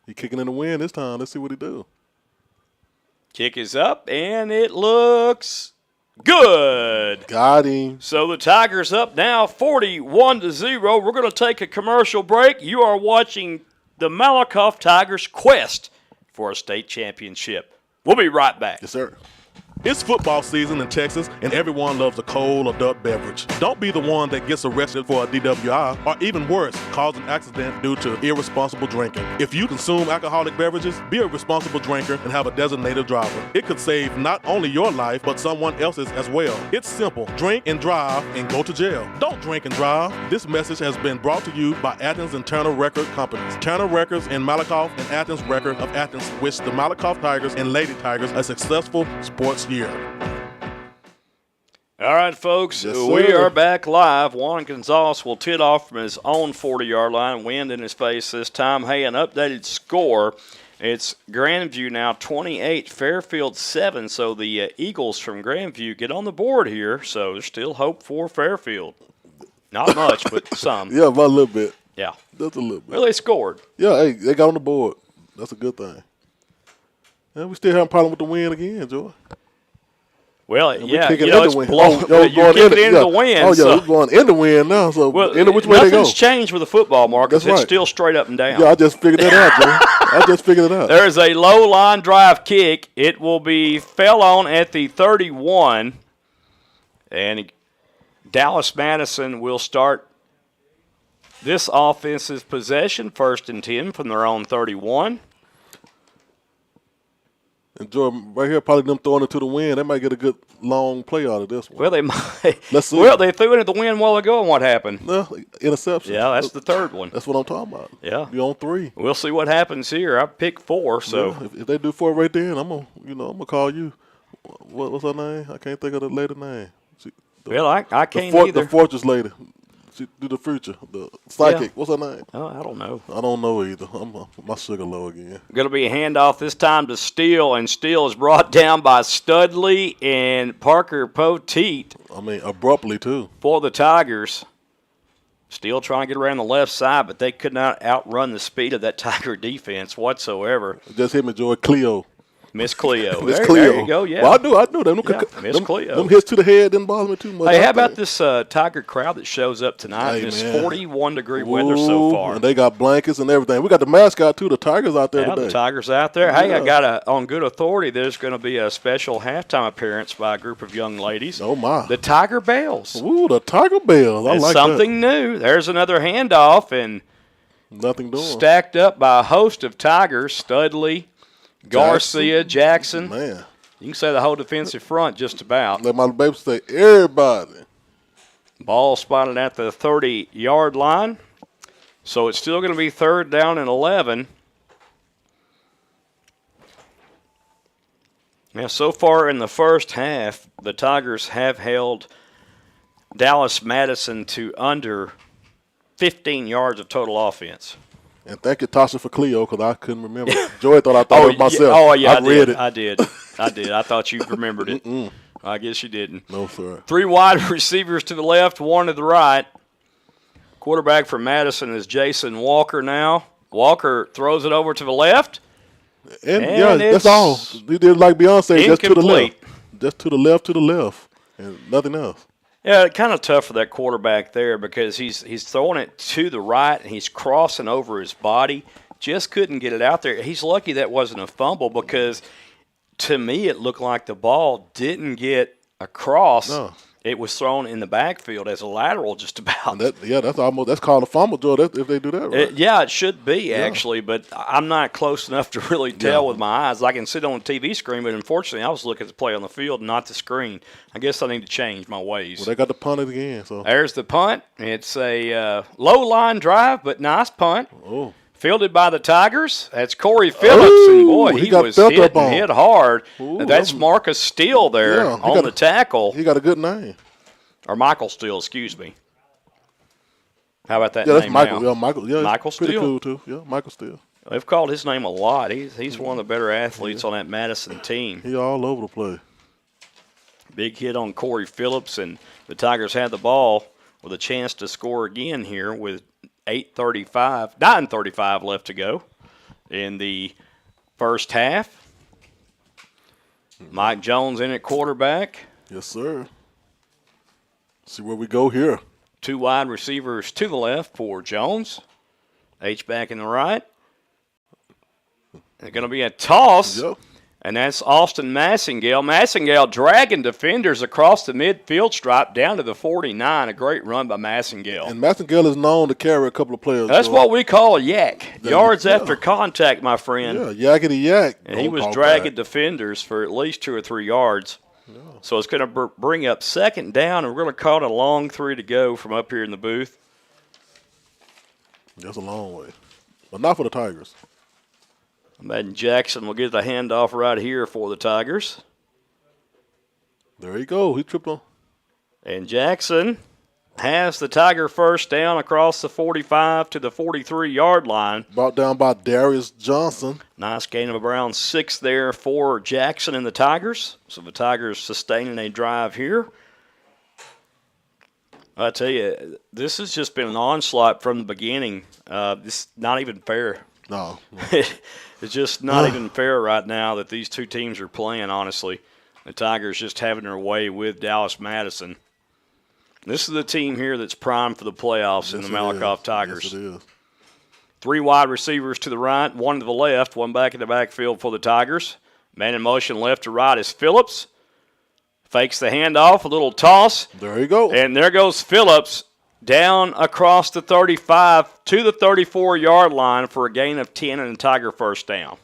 He kicking in the wind this time. Let's see what he do. Kick is up, and it looks good. Got him. So the Tigers up now 41-0. We're going to take a commercial break. You are watching the Malakoff Tigers' quest for a state championship. We'll be right back. Yes, sir. It's football season in Texas, and everyone loves a cold adult beverage. Don't be the one that gets arrested for a DWI, or even worse, cause an accident due to irresponsible drinking. If you consume alcoholic beverages, be a responsible drinker and have a designated driver. It could save not only your life, but someone else's as well. It's simple. Drink and drive and go to jail. Don't drink and drive. This message has been brought to you by Athens and Turner Record Companies. Turner Records in Malakoff and Athens Record of Athens wish the Malakoff Tigers and Lady Tigers a successful sports year. All right, folks, Yes, we sir. are back live. Juan Gonzalez will tee it off from his own 40-yard line, wind in his face this time. Hey, an updated score. It's Grandview now 28, Fairfield 7, so the Eagles from Grandview get on the board here, so there's still hope for Fairfield. Not much, but some. Yeah, about a little bit. Yeah. Just a little bit. Well, they scored. Yeah, hey, they got on the board. That's a good thing. And we still have a problem with the wind again, Joy. Well, And yeah, kicking you know, in it's the wind. blowing. You're kicking into the wind. Oh, yeah, so. we're going in the wind now. So, Well, which way they go? nothing's changed with the football, Marcus. That's right. It's still straight up and down. Yeah, I just figured that out, Joy. I just figured it out. There is a low line drive kick. It will be fell on at the 31, and Dallas Madison will start this offensive possession, 1st and 10 from their own 31. And Joy, right here, probably them throwing it to the wind. They might get a good long play out of this one. Well, they might. Let's see. Well, they threw it at the wind a while ago, and what happened? No, interception. Yeah, that's the third one. That's what I'm talking about. Yeah. You're on 3. We'll see what happens here. I picked 4, so. Yeah, if they do 4 right there, I'm gonna call you. What's her name? I can't think of the lady name. Well, I can't either. The fortress lady. She do the future. The psychic. Yeah. What's her name? Oh, I don't know. I don't know either. My sugar low again. Going to be a handoff this time to Steele, and Steele is brought down by Studley and Parker Poteet. I mean, abruptly, too. For the Tigers. Steele trying to get around the left side, but they could not outrun the speed of that Tiger defense whatsoever. Just hit me, Joy. Cleo. Miss Cleo. Miss There Cleo. you go, yeah. Well, I knew them. Yeah, Miss Cleo. Them hits to the head didn't bother me too much. Hey, how about this Tiger crowd that shows up tonight Hey, in this man. 41-degree weather so far? And they got blankets and everything. We got the mascot, too. The Tigers out there Yeah, today. the Tigers out there. Hey, Yeah. I got on good authority there's going to be a special halftime appearance by a group of young ladies. Oh, my. The Tiger Bells. Ooh, the Tiger Bells. I It's like something new. There's another handoff, and that. Nothing doing. stacked up by a host of Tigers, Studley, Garcia, Jackson. Man. You can say the whole defensive front just about. Let my baby say everybody. Ball spotted at the 30-yard line. So it's still going to be 3rd down and 11. Now, so far in the first half, the Tigers have held Dallas Madison to under 15 yards of total offense. And thank you, Tasha, for Cleo, because I couldn't remember. Joy thought I thought it myself. I read did. it. I did. I thought you remembered it. I guess you didn't. No, sir. 3 wide receivers to the left, 1 to the right. Quarterback for Madison is Jason Walker now. Walker throws it over to the left. And And yeah, that's all. He did like Beyonce, just to the left. incomplete. Just to the left, and nothing else. Yeah, kind of tough for that quarterback there because he's throwing it to the right and he's crossing over his body. Just couldn't get it out there. He's lucky that wasn't a fumble because to me it looked like the ball didn't get across. No. It was thrown in the backfield as a lateral just about. That's called a fumble, Joy, if they do that right. It should be, actually, but I'm not close enough to really tell with my eyes. I can sit on the TV screen, but unfortunately I was looking at the play on the field, not the screen. I guess I need to change my ways. Well, they got to punt it again. So There's the punt. It's a low-line drive, but nice punt. Oh. Fielded by the Tigers. That's Corey Phillips, and boy, he he got was felt hit up on. and hit hard. Ooh, That's Marcus Steele there Yeah, he on got the tackle. he got a good name. Or Michael Steele, excuse me. How about that Yeah, that's name Michael. now? Yeah, Michael. Yeah, Michael pretty Steele. cool too. Yeah, Michael Steele. They've called his name a lot. He's one of the better athletes on that Madison team. He all over the place. Big hit on Corey Phillips, and the Tigers had the ball with a chance to score again here with 9:35 left to go in the first half. Mike Jones in at quarterback. Yes, sir. See where we go here. 2 wide receivers to the left for Jones. H-back in the right. There's going to be a toss. Yep. And that's Austin Massingale. Massingale dragging defenders across the midfield stripe down to the 49. A great run by Massingale. And Massingale is known to carry a couple of players. That's Joy. what we call a yak. Yards yeah. after contact, my friend. Yeah, yakety yak. And he Don't was talk dragging back. defenders for at least 2 or 3 yards. Yeah. So it's going to bring up 2nd down, and we're going to call it a long 3 to go from up here in the booth. That's a long way. But not for the Tigers. I imagine Jackson will get the handoff right here for the Tigers. There you go. He tripped on. And Jackson has the Tiger first down across the 45 to the 43-yard line. Brought down by Darius Johnson. Nice gain of around 6 there for Jackson and the Tigers. So the Tigers sustaining a drive here. I tell you, this has just been an onslaught from the beginning. This is not even fair. No. It's just not even fair right now that these two teams are playing, honestly. The Tigers just having their way with Dallas Madison. This is the team here that's primed for the playoffs in the Malakoff Tigers. Yes, it is. 3 wide receivers to the right, 1 to the left, 1 back in the backfield for the Tigers. Man in motion left to right is Phillips. Fakes the handoff, a little toss. There you go. And there goes Phillips down across the 35 to the 34-yard line for a gain of 10 and a Tiger first down.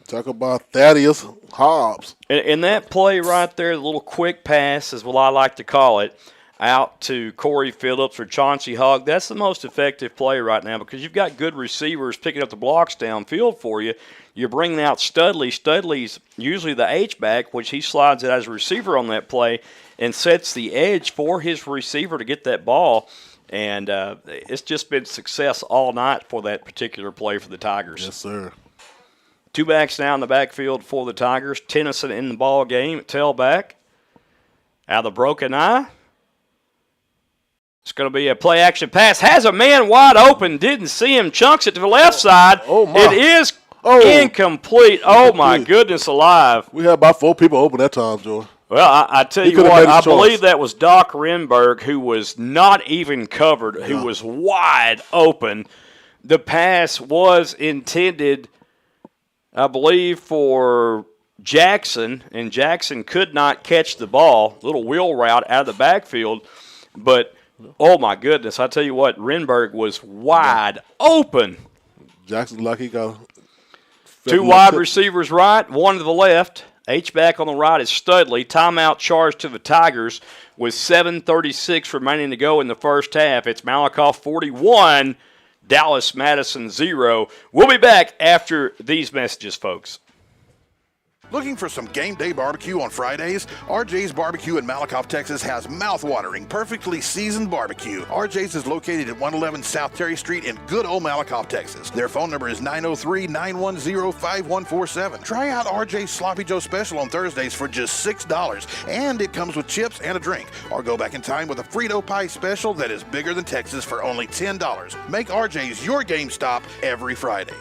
Talk about Thaddeus Hobbs. And that play right there, the little quick pass is what I like to call it, out to Corey Phillips or Chauncey Hogg. That's the most effective play right now because you've got good receivers picking up the blocks downfield for you. You're bringing out Studley. Studley's usually the H-back, which he slides it as a receiver on that play and sets the edge for his receiver to get that ball. And it's just been success all night for that particular play for the Tigers. Yes, sir. 2 backs now in the backfield for the Tigers. Tennyson in the ball game at tailback. Out of the broken eye. It's going to be a play-action pass. Has a man wide open. Didn't see him. Chunks it to the left side. Oh, my. It is incomplete. Oh, my goodness alive. We had about 4 people open that time, Joe. Well, I tell you what, I believe that was Doc Renberg, who was not even covered, who was wide open. The pass was intended, I believe, for Jackson, and Jackson could not catch the ball. Little wheel route out of the backfield. But, oh, my goodness, I tell you what, Renberg was wide open. Jackson's lucky he got 2 wide receivers right, 1 to the left. H-back on the right is Studley. Timeout charge to the Tigers with 7:36 remaining to go in the first half. It's Malakoff 41, Dallas Madison 0. We'll be back after these messages, folks. Looking for some game day barbecue on Fridays? RJ's Barbecue in Malakoff, Texas has mouth-watering, perfectly seasoned barbecue. RJ's is located at 111 South Terry Street in good old Malakoff, Texas. Their phone number is 903-910-5147. Try out RJ's Sloppy Joe Special on Thursdays for just $6, and it comes with chips and a drink. Or go back in time with a Frito Pie Special that is bigger than Texas for only $10. Make RJ's your game stop every Friday.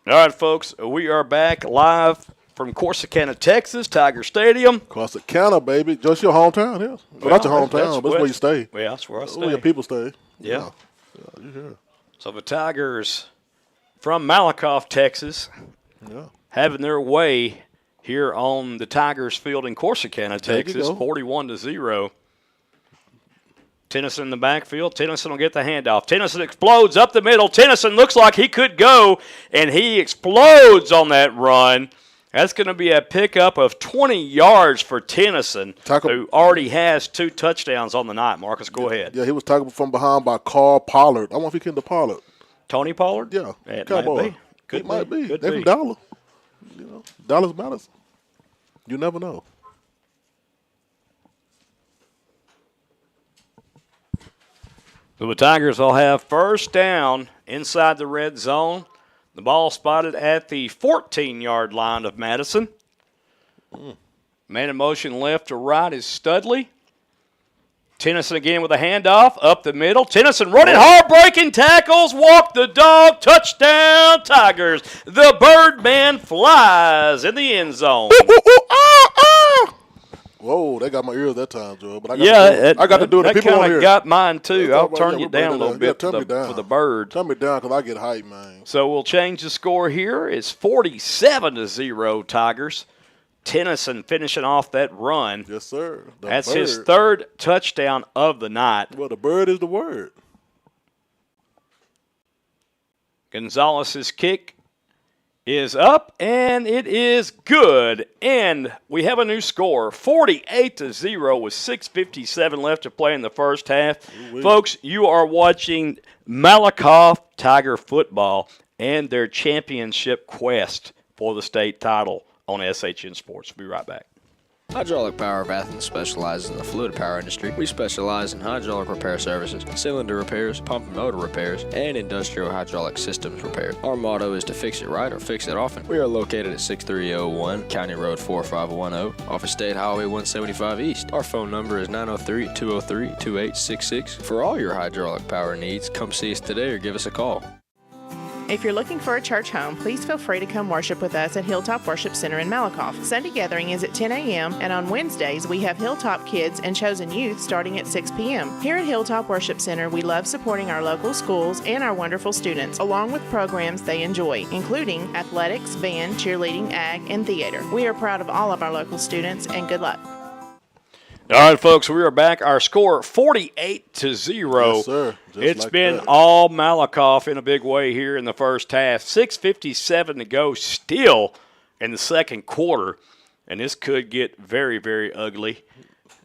All right, folks, we are back live from Corsicana, Texas, Tiger Stadium. Corsicana, baby. Just your hometown, yeah. Well, that's your hometown, but that's where you stay. Yeah, that's where I stay. Where your people stay. Yeah. You hear. So the Tigers from Malakoff, Texas, having their way here on the Tigers field in Corsicana, Texas, 41-0. Tennyson in the backfield. Tennyson will get the handoff. Tennyson explodes up the middle. Tennyson looks like he could go, and he explodes on that run. That's going to be a pickup of 20 yards for Tennyson, who already has 2 touchdowns on the night. Marcus, go ahead. Yeah, he was tackled from behind by Carl Pollard. I wonder if he came to Pollard. Tony Pollard? Yeah. It might be. It might be. Could They're be. from Dallas. You know, Dallas Madison. You never know. So the Tigers will have first down inside the red zone. The ball spotted at the 14-yard line of Madison. Man in motion left to right is Studley. Tennyson again with a handoff up the middle. Tennyson running hard, breaking tackles, walk the dog, touchdown Tigers. The Birdman flies in the end zone. Whoa, they got my ears that time, Joe. But I got to do it. That People kind of got mine, too. I'll turn you down a little bit for the bird. Turn me down because I get hyped, man. So we'll change the score here. It's 47-0 Tigers. Tennyson finishing off that run. Yes, sir. That's his 3rd touchdown of the night. Well, the bird is the word. Gonzalez's kick is up, and it is good. And we have a new score, 48-0 with 6:57 left to play in the first half. Folks, you are watching Malakoff Tiger football and their championship quest for the state title on SHN Sports. We'll be right back. Hydraulic Power of Athens specializes in the fluid power industry. We specialize in hydraulic repair services, cylinder repairs, pump and motor repairs, and industrial hydraulic systems repairs. Our motto is to fix it right or fix it often. We are located at 6301 County Road 4510 off of State Highway 175 East. Our phone number is 903-203-2866. For all your hydraulic power needs, come see us today or give us a call. If you're looking for a church home, please feel free to come worship with us at Hilltop Worship Center in Malakoff. Sunday gathering is at 10 a.m., and on Wednesdays, we have Hilltop Kids and Chosen Youth starting at 6 p.m. Here at Hilltop Worship Center, we love supporting our local schools and our wonderful students, along with programs they enjoy, including athletics, band, cheerleading, ag, and theater. We are proud of all of our local students, and good luck. All right, folks, we are back. Our score, 48-0. Yes, sir. It's like been all Malakoff in a big way here in the first half. 6:57 to go still in the second quarter, and this could get very, very ugly.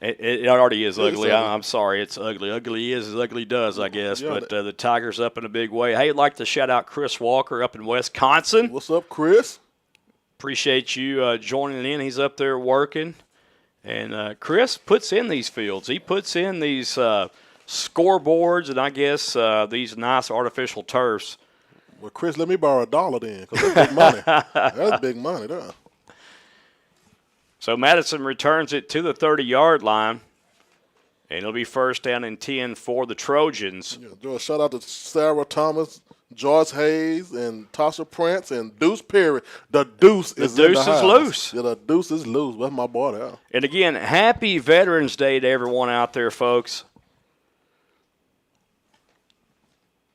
It already is ugly. I'm sorry, it's ugly. Ugly is as ugly does, I guess. Yeah, but the Tigers up in a big way. Hey, I'd like to shout out Chris Walker up in Wisconsin. What's up, Chris? Appreciate you joining in. He's up there working. And Chris puts in these fields. He puts in these scoreboards and I guess these nice artificial turfs. Well, Chris, let me borrow $1 then, because that's big money. That's big money, though. So Madison returns it to the 30-yard line, and it'll be first down and 10 for the Trojans. Yeah, do a shout-out to Sarah Thomas, Joyce Hayes, and Tasha Prince, and Deuce Perry. The Deuce is loose. Yeah, the Deuce is loose. That's my boy there. And again, happy Veterans Day to everyone out there, folks.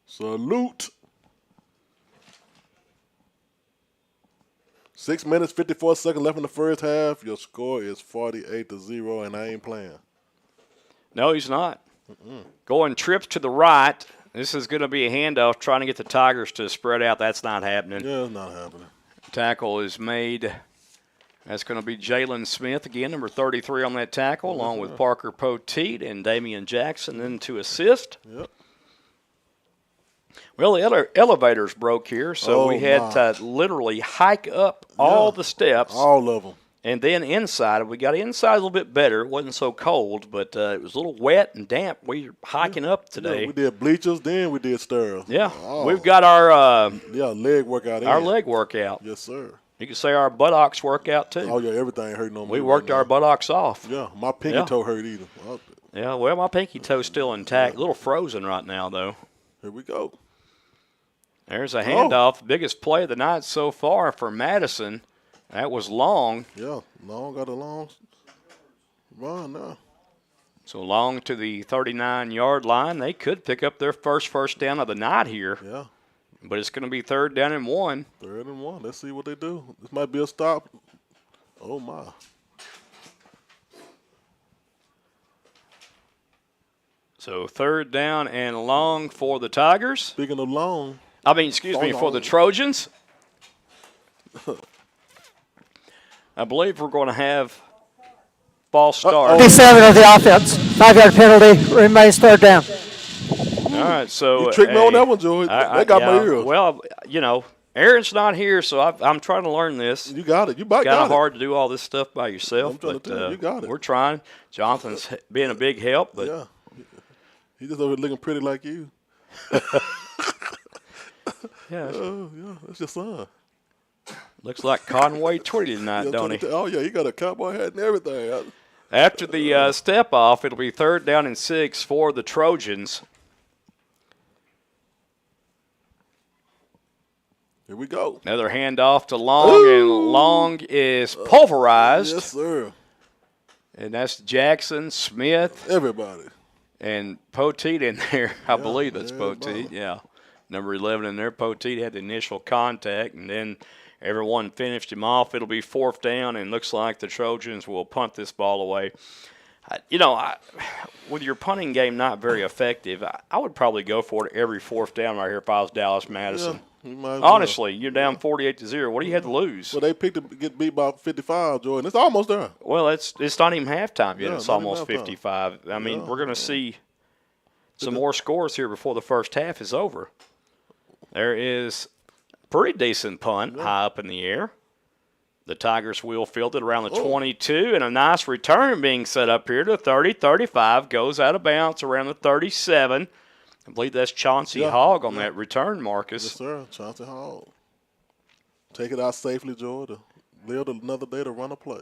Salute. 6 minutes, 54 seconds left in the first half. Your score is 48-0, and I ain't playing. No, he's not. Going trips to the right. This is going to be a handoff, trying to get the Tigers to spread out. That's not happening. Yeah, it's not happening. Tackle is made. That's going to be Jalen Smith again, number 33 on that tackle, along with Parker Poteet and Damian Jackson then to assist. Yep. Well, the elevators broke here, so we had to literally hike up all the steps. All of them. And then inside, we got inside a little bit better. It wasn't so cold, but it was a little wet and damp. We were hiking up today. Yeah, we did bleachers, then we did stairs. Yeah, we've got our leg workout. Leg workout. Yes, sir. You can say our buttocks workout too. Oh yeah, everything hurt no more. We worked our buttocks off. Yeah, my pinky toe hurt either. Yeah, well, my pinky toe's still intact. A little frozen right now though. Here we go. There's a handoff. Biggest play of the night so far for Madison. That was Long. Yeah, Long got a long run now. So Long to the 39-yard line. They could pick up their first down of the night here. Yeah. But it's going to be 3rd down and 1. 3rd and 1. Let's see what they do. This might be a stop. Oh, my. So 3rd down and long for the Tigers. Speaking of long. For the Trojans. I believe we're going to have false start. 57 of the offense. 5-yard penalty. Remains 3rd down. All right, so you tricked me on that one, Joey. They got my ears. Well, Aaron's not here, so I'm trying to learn this. You got it. You got it. Kind of hard to do all this stuff by yourself. I'm trying to tell you, you got it. We're trying. Jonathan's being a big help, but yeah, he's just over here looking pretty like you. Yeah, that's your son. Looks like Conway Twitty tonight, don't he? Oh, yeah, he got a cowboy hat and everything. After the step off, it'll be 3rd down and 6 for the Trojans. Here we go. Another handoff to Long, and Long is pulverized. Yes, sir. And that's Jackson, Smith. Everybody. And Poteet in there. I believe that's Poteet, yeah. Number 11 in there. Poteet had the initial contact, and then everyone finished him off. It'll be 4th down, and looks like the Trojans will punt this ball away. With your punting game not very effective, I would probably go for it every 4th down right here if I was Dallas Madison. Yeah, honestly, you're down 48-0. What do you have to lose? Well, they picked to get beat by 55, Jordan. It's almost there. Well, it's not even halftime yet. It's almost 55. I mean, we're going to see some more scores here before the first half is over. There is a pretty decent punt high up in the air. The Tigers will field it around the 22, and a nice return being set up here to 30-35. Goes out of bounds around the 37. I believe that's Chauncey Hogg on that return, Marcus. Yes, sir. Chauncey Hogg. Take it out safely, Joe, to live another day to run a play.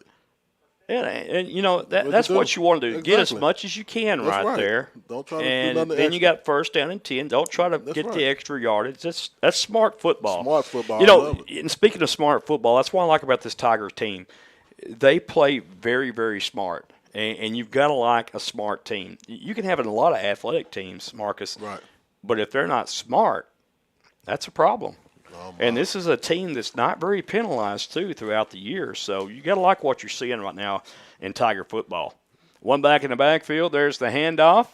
And you know, that's what you want to do. Exactly. Get as much as you can right there. Don't try to do and nothing then extra. you got first down and 10. Don't try to get the extra yardage. That's smart football. Smart football. You know, and speaking of smart football, that's what I like about this Tiger team. They play very, very smart. And you've got to like a smart team. You can have a lot of athletic teams, Marcus. Right. But if they're not smart, that's a problem. And this is a team that's not very penalized, too, throughout the year. So you got to like what you're seeing right now in Tiger football. One back in the backfield. There's the handoff.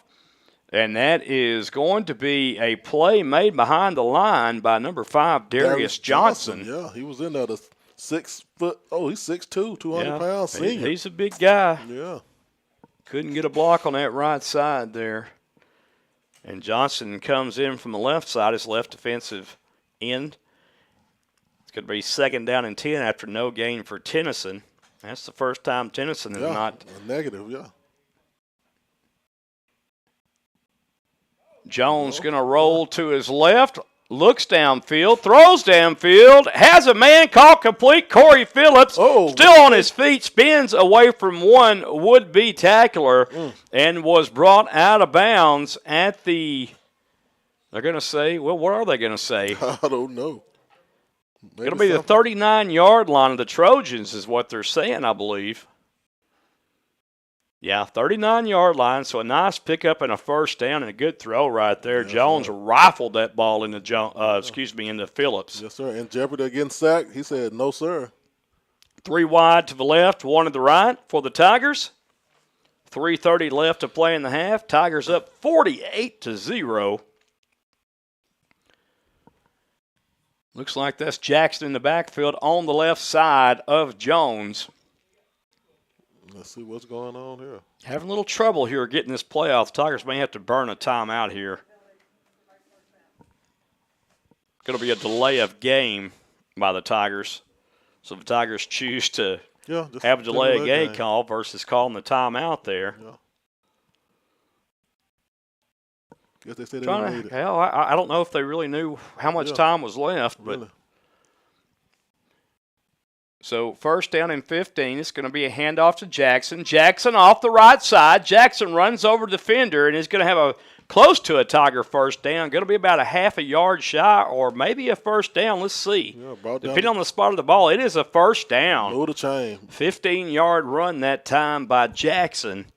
And that is going to be a play made behind the line by number 5, Darius Johnson. Yeah, he was in there. The 6 foot. Oh, he's 6'2", 200 pounds senior. He's a big guy. Yeah. Couldn't get a block on that right side there. And Johnson comes in from the left side, his left defensive end. It's going to be second down and 10 after no gain for Tennyson. That's the first time Tennyson has not. Negative, yeah. Jones going to roll to his left, looks downfield, throws downfield, has a man caught complete. Corey Phillips still on his feet, spins away from one would-be tackler and was brought out of bounds at the, they're going to say, well, what are they going to say? I don't know. Going to be the 39-yard line of the Trojans is what they're saying, I believe. Yeah, 39-yard line, so a nice pickup and a first down and a good throw right there. Yes, Jones rifled that ball into into Phillips. Yes, sir. And Jeopardy getting sacked, he said, no, sir. 3 wide to the left, 1 to the right for the Tigers. 3:30 left to play in the half. Tigers up 48-0. Looks like that's Jackson in the backfield on the left side of Jones. Let's see what's going on here. Having a little trouble here getting this playoff. The Tigers may have to burn a timeout here. Going to be a delay of game by the Tigers. So the Tigers choose to have a delay of game call versus calling the timeout there. Yeah. Guess they said they didn't need it. Hell, I don't know if they really knew how much time was left, but really. So first down and 15. It's going to be a handoff to Jackson. Jackson off the right side. Jackson runs over the defender and is going to have a close to a Tiger first down. Going to be about a half a yard shy or maybe a first down. Let's see. Yeah, depending on the spot of the ball, it is a first down. Move the chain. 15-yard run that time by Jackson.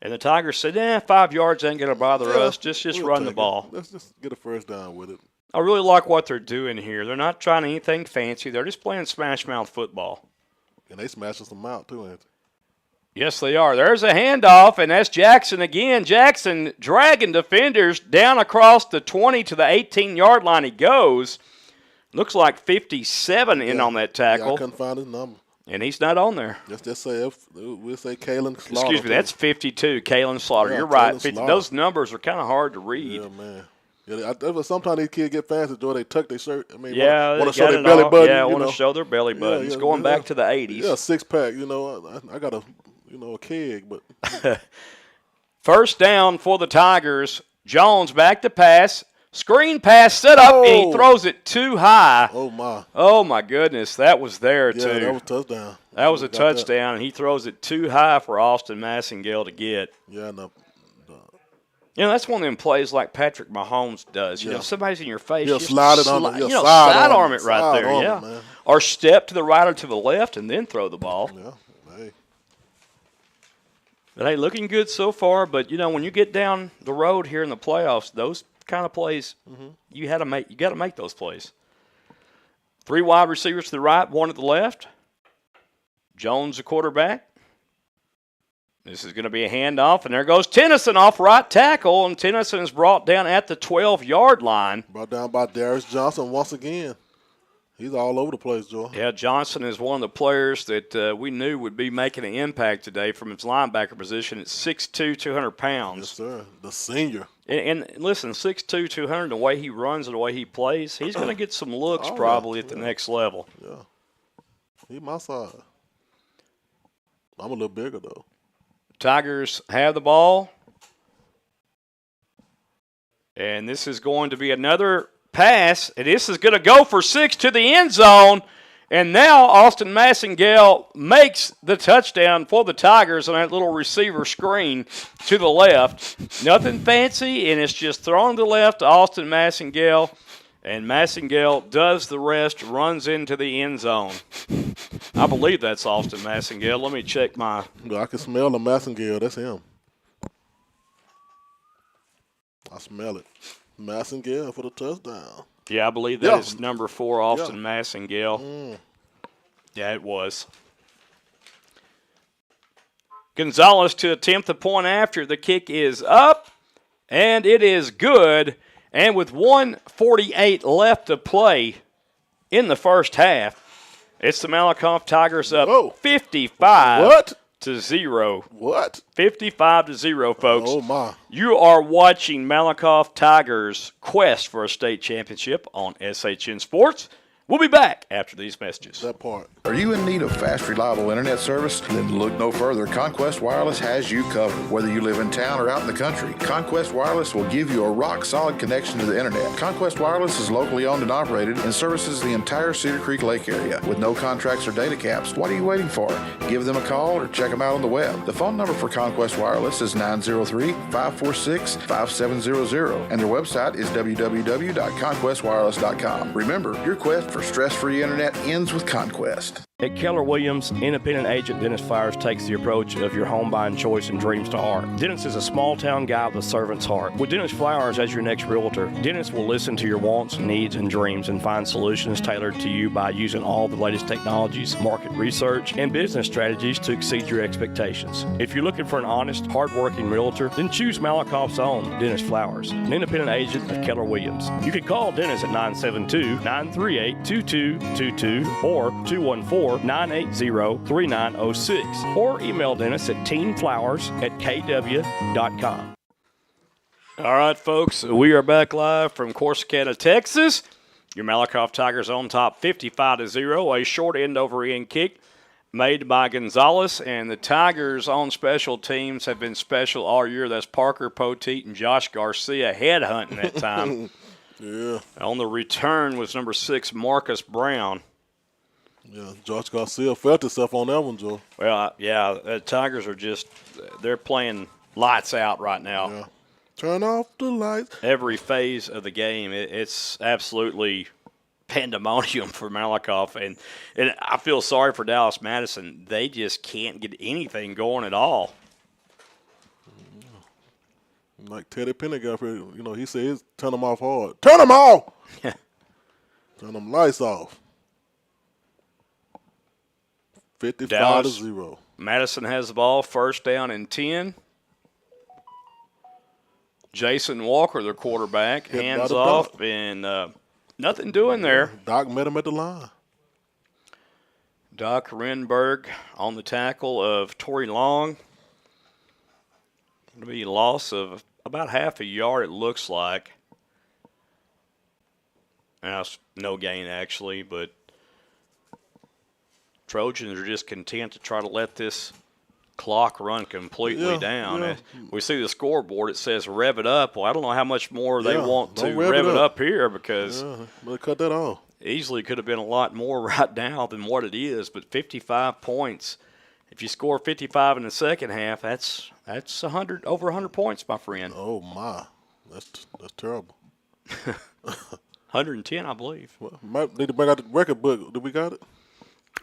And the Tigers said, 5 yards ain't going to bother us. Just run the ball. Let's just get a first down with it. I really like what they're doing here. They're not trying anything fancy. They're just playing smash-mouth football. And they smashing some out, too, ain't they? Yes, they are. There's a handoff, and that's Jackson again. Jackson dragging defenders down across the 20 to the 18-yard line he goes. Looks like 57 in on that tackle. Yeah, I couldn't find his number. And he's not on there. Let's just say, we'll say Kalen Slaughter. Excuse me, that's 52, Kalen Slaughter. Yeah, you're right. Slaughter. Those numbers are kind of hard to read. Yeah, man. Yeah, sometimes these kids get fancy, Joe. They tuck their shirt. I mean, want to show their belly button. Yeah, want to show their belly buttons. Going back to the 80s. Yeah, 6-pack. I got a keg, but. First down for the Tigers. Jones back to pass. Screen pass set up, and he throws it too high. Oh, my. Oh, my goodness. That was there, too. Yeah, that was a touchdown. That was a touchdown, and he throws it too high for Austin Massengale to get. Yeah, no. That's one of them plays like Patrick Mahomes does. Somebody's in your face. He'll slide it on it. Sidearm it right there, yeah. Or step to the right or to the left and then throw the ball. Yeah, hey. But, hey, looking good so far. But, when you get down the road here in the playoffs, those kind of plays, you got to make those plays. 3 wide receivers to the right, 1 to the left. Jones, the quarterback. This is going to be a handoff, and there goes Tennyson off right tackle, and Tennyson is brought down at the 12-yard line. Brought down by Darius Johnson once again. He's all over the place, Joe. Yeah, Johnson is one of the players that we knew would be making an impact today from his linebacker position at 6'2", 200 pounds. Yes, sir. The senior. And listen, 6'2", 200, the way he runs and the way he plays, he's going to get some looks probably at the next level. Yeah. He my size. I'm a little bigger, though. Tigers have the ball. And this is going to be another pass. And this is going to go for 6 to the end zone. And now Austin Massengale makes the touchdown for the Tigers on that little receiver screen to the left. Nothing fancy, and it's just thrown to the left to Austin Massengale. And Massengale does the rest, runs into the end zone. I believe that's Austin Massengale. Let me check my... I can smell the Massengale. That's him. I smell it. Massengale for the touchdown. Yeah, I believe that is number 4, Austin Massengale. Yeah, it was. Gonzalez to attempt the point after. The kick is up, and it is good. And with 1:48 left to play in the first half, it's the Malakoff Tigers up 55 to 0. What? 55 to 0, folks. Oh, my. You are watching Malakoff Tigers' quest for a state championship on SHN Sports. We'll be back after these messages. That part. Are you in need of fast, reliable internet service? Then look no further. Conquest Wireless has you covered. Whether you live in town or out in the country, Conquest Wireless will give you a rock-solid connection to the internet. Conquest Wireless is locally owned and operated and services the entire Cedar Creek Lake area with no contracts or data caps. What are you waiting for? Give them a call or check them out on the web. The phone number for Conquest Wireless is 903-546-5700, and their website is www.conquestwireless.com. Remember, your quest for stress-free internet ends with Conquest. At Keller Williams, independent agent Dennis Flowers takes the approach of your home buying choice and dreams to heart. Dennis is a small-town guy with a servant's heart. With Dennis Flowers as your next realtor, Dennis will listen to your wants, needs, and dreams and find solutions tailored to you by using all the latest technologies, market research, and business strategies to exceed your expectations. If you're looking for an honest, hard-working realtor, then choose Malakoff's own Dennis Flowers, an independent agent of Keller Williams. You can call Dennis at 972-938-2222 or 214-980-3906 or email Dennis at teenflowers@kw.com. All right, folks, we are back live from Corsicana, Texas. Your Malakoff Tigers on top 55 to 0. A short end-over-end kick made by Gonzalez, and the Tigers on special teams have been special all year. That's Parker Poteet and Josh Garcia headhunting that time. Yeah. On the return was number 6, Marcus Brown. Yeah, Josh Garcia felt himself on that one, Joe. Well, yeah, the Tigers are just – they're playing lights out right now. Yeah. Turn off the lights. Every phase of the game, it's absolutely pandemonium for Malakoff. And I feel sorry for Dallas Madison. They just can't get anything going at all. Like Teddy Pendergast, he says, turn them off hard. Turn them off! Turn them lights off. 55 to 0. Madison has the ball, first down and 10. Jason Walker, their quarterback, hands off, and nothing doing there. Doc met him at the line. Doc Renberg on the tackle of Torrey Long. It'll be a loss of about half a yard, it looks like. Now, it's no gain, actually, but Trojans are just content to try to let this clock run completely down. Yeah. We see the scoreboard, it says rev it up. Well, I don't know how much more they want to rev rev it up here because they cut that off. Easily could have been a lot more right now than what it is, but 55 points. If you score 55 in the second half, that's 100 over 100 points, my friend. Oh my, that's terrible. 110, I believe. Well, might need to bring out the record book. Do we got it?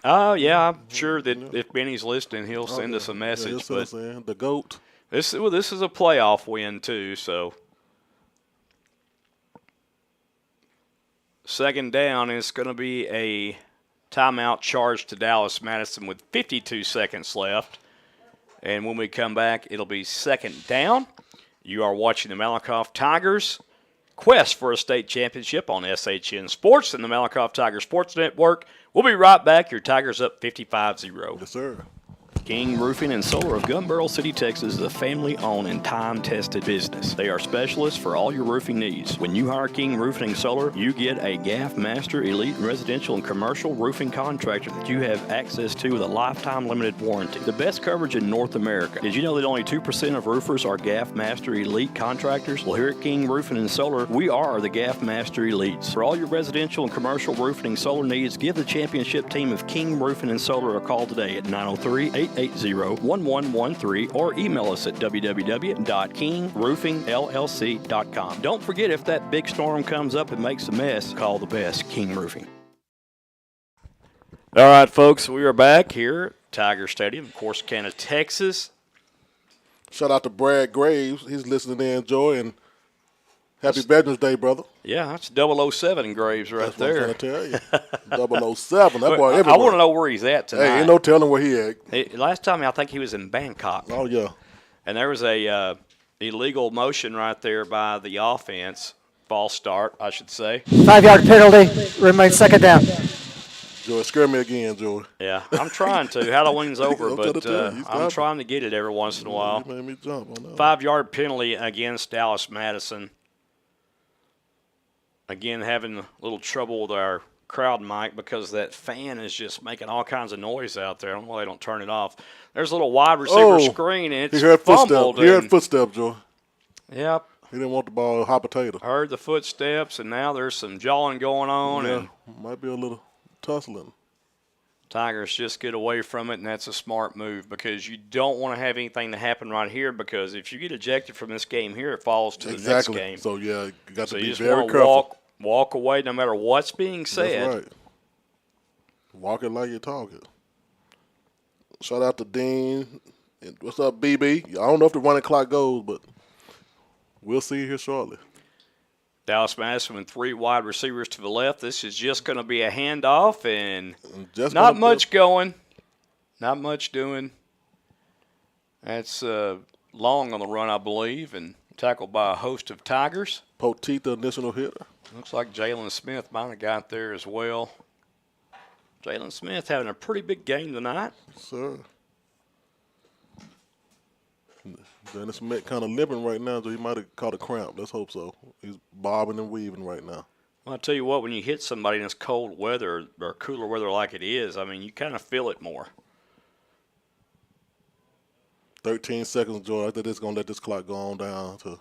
Yeah, I'm sure that if Benny's listening, he'll send us a message. But the GOAT. This is a playoff win too. So second down, it's going to be a timeout charge to Dallas Madison with 52 seconds left. And when we come back, it'll be second down. You are watching the Malakoff Tigers quest for a state championship on SHN Sports and the Malakoff Tigers Sports Network. We'll be right back. Your Tigers up 55-0. Yes, sir. King Roofing and Solar of Gunbarrel City, Texas is a family-owned and time-tested business. They are specialists for all your roofing needs. When you hire King Roofing and Solar, you get a GAF Master Elite Residential and Commercial Roofing Contractor that you have access to with a lifetime limited warranty. The best coverage in North America. Did you know that only 2% of roofers are GAF Master Elite contractors? Well, here at King Roofing and Solar, we are the GAF Master Elites. For all your residential and commercial roofing and solar needs, give the championship team of King Roofing and Solar a call today at 903-880-1113 or email us at www.kingroofingllc.com. Don't forget, if that big storm comes up and makes a mess, call the best, King Roofing. All right, folks, we are back here at Tiger Stadium, Corsicana, Texas. Shout out to Brad Graves. He's listening in, Joy, and happy Veterans Day, brother. Yeah, that's 007 Graves right That's there. what I'm trying to tell you. 007. That boy I everywhere. want to know where he's at tonight. Hey, ain't no telling where he at. Last time, I think he was in Bangkok. Oh, yeah. And there was a illegal motion right there by the offense. False start, I should say. 5-yard penalty. Remains second down. Joy, scare me again, Joy. Yeah, I'm trying to. Halloween's over, I'm but I'm trying trying to get it every once in a while. You made me jump on that. 5-yard penalty against Dallas Madison. Again, having a little trouble with our crowd mic because that fan is just making all kinds of noise out there. I don't know why they don't turn it off. There's a little wide receiver screen, and it's fumbled. He heard footsteps, Joy. Yep. He didn't want the ball hot potato. Heard the footsteps, and now there's some jawing going on. Yeah, and might be a little tussling. Tigers just get away from it, and that's a smart move because you don't want to have anything to happen right here because if you get ejected from this game here, it falls to the next game. So, yeah, you got to be just very want careful. Walk away no matter what's being said. That's right. Walk it like you're talking. Shout out to Dean. And what's up, BB? I don't know if the running clock goes, but we'll see here shortly. Dallas Madison with 3 wide receivers to the left. This is just going to be a handoff and not much going. Not much doing. That's long on the run, I believe, and tackled by a host of Tigers. Poteet, the initial hitter. Looks like Jalen Smith might have got there as well. Jalen Smith having a pretty big game tonight. Sir. Jalen Smith kind of limping right now, so he might have caught a cramp. Let's hope so. He's bobbing and weaving right now. Well, I'll tell you what, when you hit somebody in this cold weather or cooler weather like it is, I mean, you kind of feel it more. 13 seconds, Joy. I think it's going to let this clock go on down to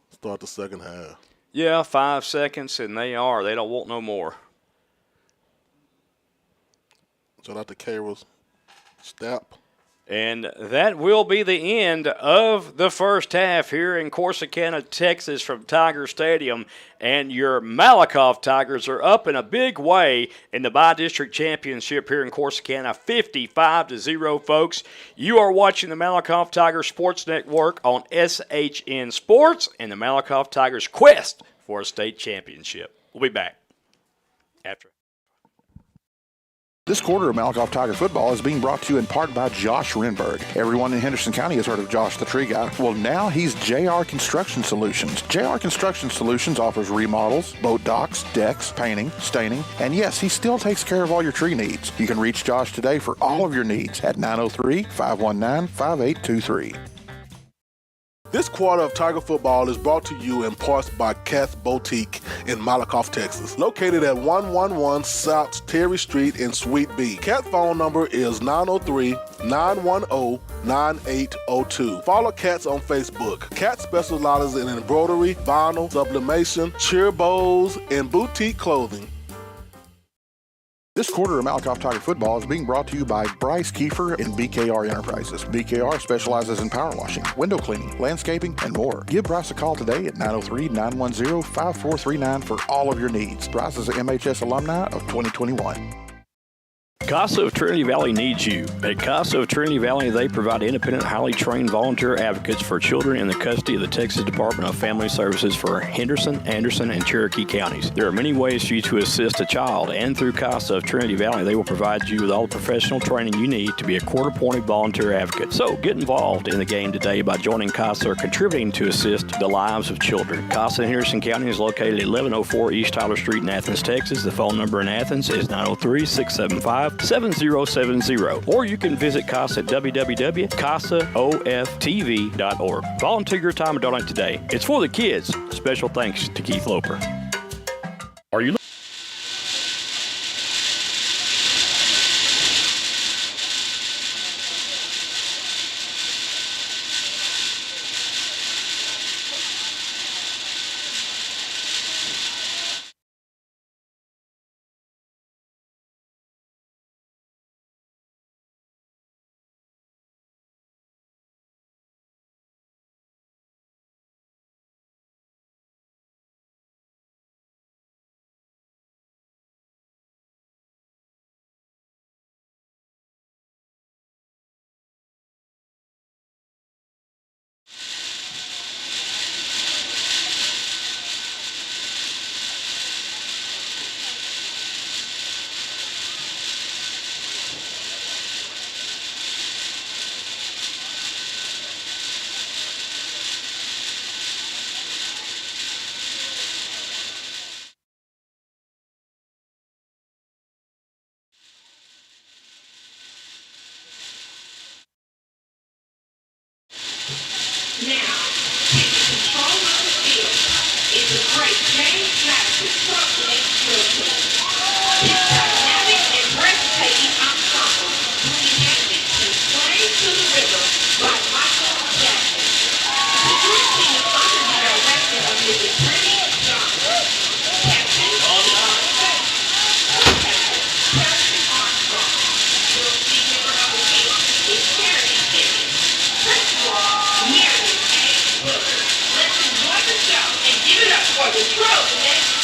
start the second half. Yeah, 5 seconds, and they don't want no more. Shout out to Carol's Step. And that will be the end of the first half here in Corsicana, Texas from Tiger Stadium. And your Malakoff Tigers are up in a big way in the Bi-District Championship here in Corsicana, 55-0, folks. You are watching the Malakoff Tiger Sports Network on SHN Sports and the Malakoff Tigers' quest for a state championship. We'll be back after. This quarter of Malakoff Tiger football is being brought to you in part by Josh Renberg. Everyone in Henderson County has heard of Josh the Tree Guy. Well, now he's JR Construction Solutions. JR Construction Solutions offers remodels, boat docks, decks, painting, staining, and yes, he still takes care of all your tree needs. You can reach Josh today for all of your needs at 903-519-5823. This quarter of Tiger football is brought to you in parts by Cat's Boutique in Malakoff, Texas. Located at 111 South Terry Street in Suite B. Cat's phone number is 903-910-9802. Follow Cat's on Facebook. Cat specializes in embroidery, vinyl, sublimation, cheer bows, and boutique clothing. This quarter of Malakoff Tiger football is being brought to you by Bryce Kiefer and BKR Enterprises. BKR specializes in power washing, window cleaning, landscaping, and more. Give Bryce a call today at 903-910-5439 for all of your needs. Bryce is an MHS alumni of 2021. CASA of Trinity Valley needs you. At CASA of Trinity Valley, they provide independent, highly trained volunteer advocates for children in the custody of the Texas Department of Family Services for Henderson, Anderson, and Cherokee counties. There are many ways for you to assist a child, and through CASA of Trinity Valley, they will provide you with all the professional training you need to be a court-appointed volunteer advocate. So get involved in the game today by joining CASA or contributing to assist the lives of children. CASA in Henderson County is located at 1104 East Tyler Street in Athens, Texas. The phone number in Athens is 903-675-1255. 888-705-7070. Or you can visit CASA at www.casaoftv.org. Volunteer your time and donate today. It's for the kids. Special thanks to Keith Loper. Are you Madison Trojans. It's dynamic and breathtaking ensemble bringing action from plain to the river by Michael Jackson. The group team is under the direction of Mrs. Brittany Johnson. Captain Captain Armstrong. Girl team member number 8 is Charity Simmons. Principal Mary A. Booker. Let's enjoy the show and give it up for the Trojans.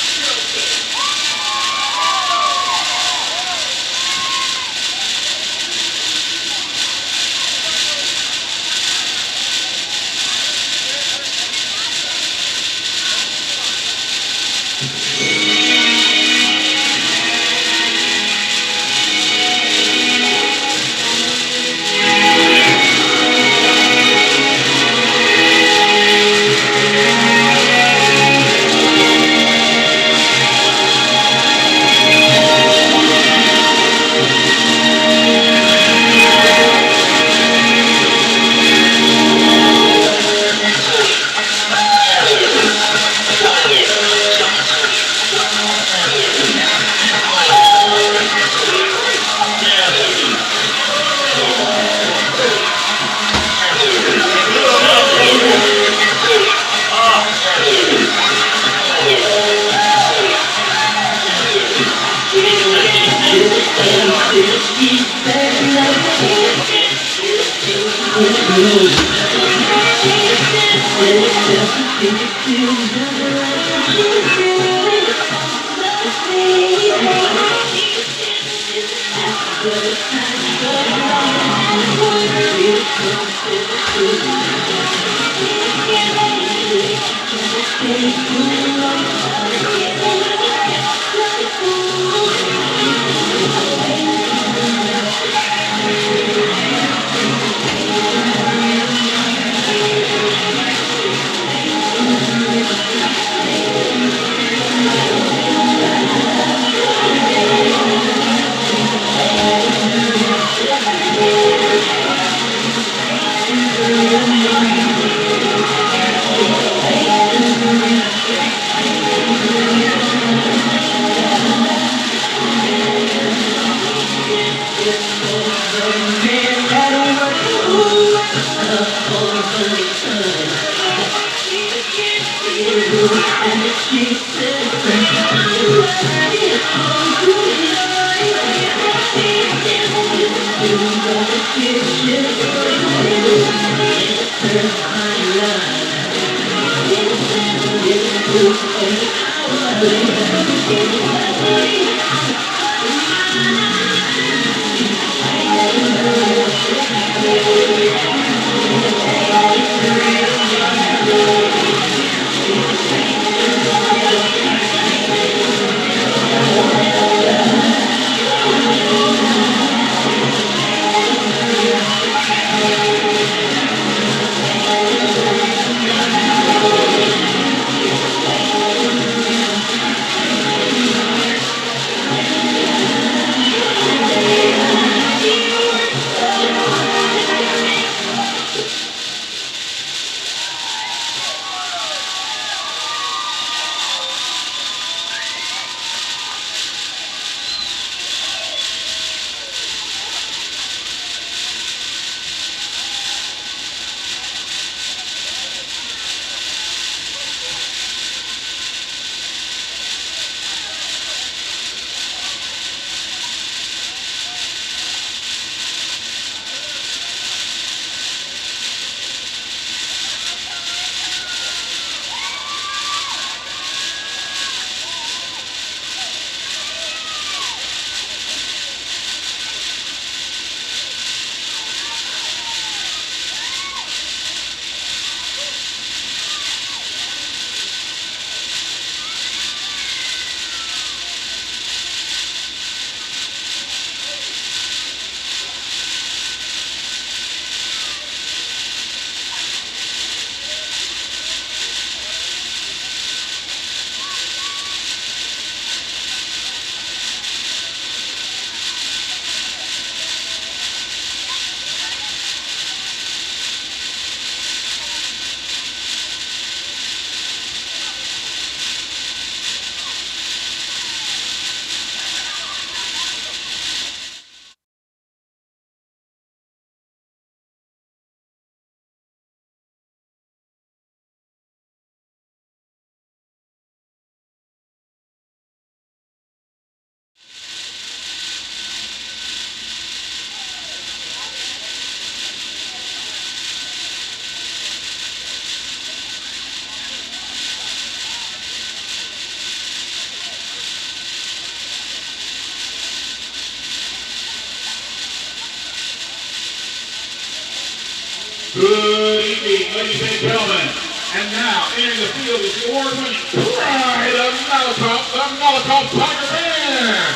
evening, ladies and gentlemen. And now, entering the field is the award-winning pride of Malakoff, the Malakoff Tiger Band.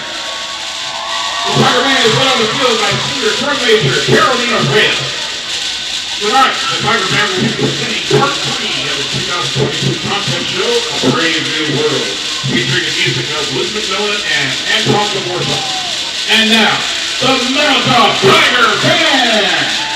The Tiger Band is led on the field by senior drum major Carolina Reyes. Tonight, the Tiger Band will be presenting part 3 of the 2022 contest show, A Brave New World, featuring the music of Liz McMillan and Anton Gavorsa. And now, the Malakoff Tiger Band!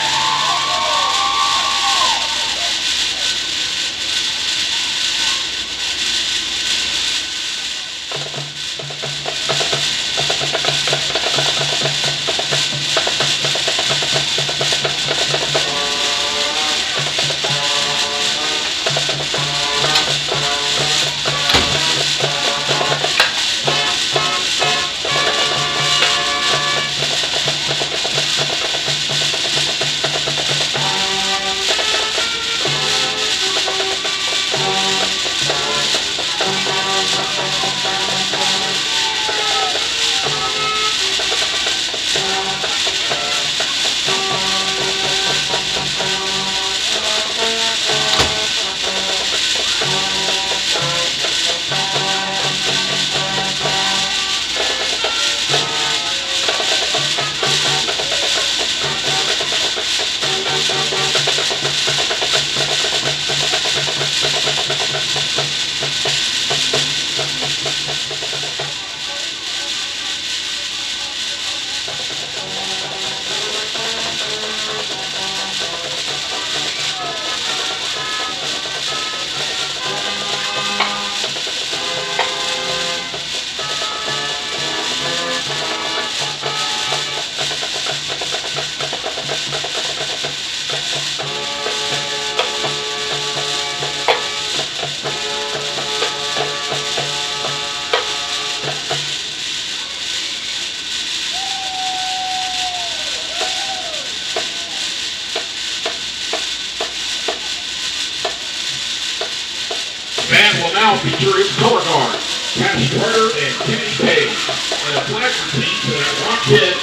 Feature its color guard, Cash Carter and Kennedy Page, and a flag routine to that rockhead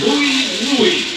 Louis.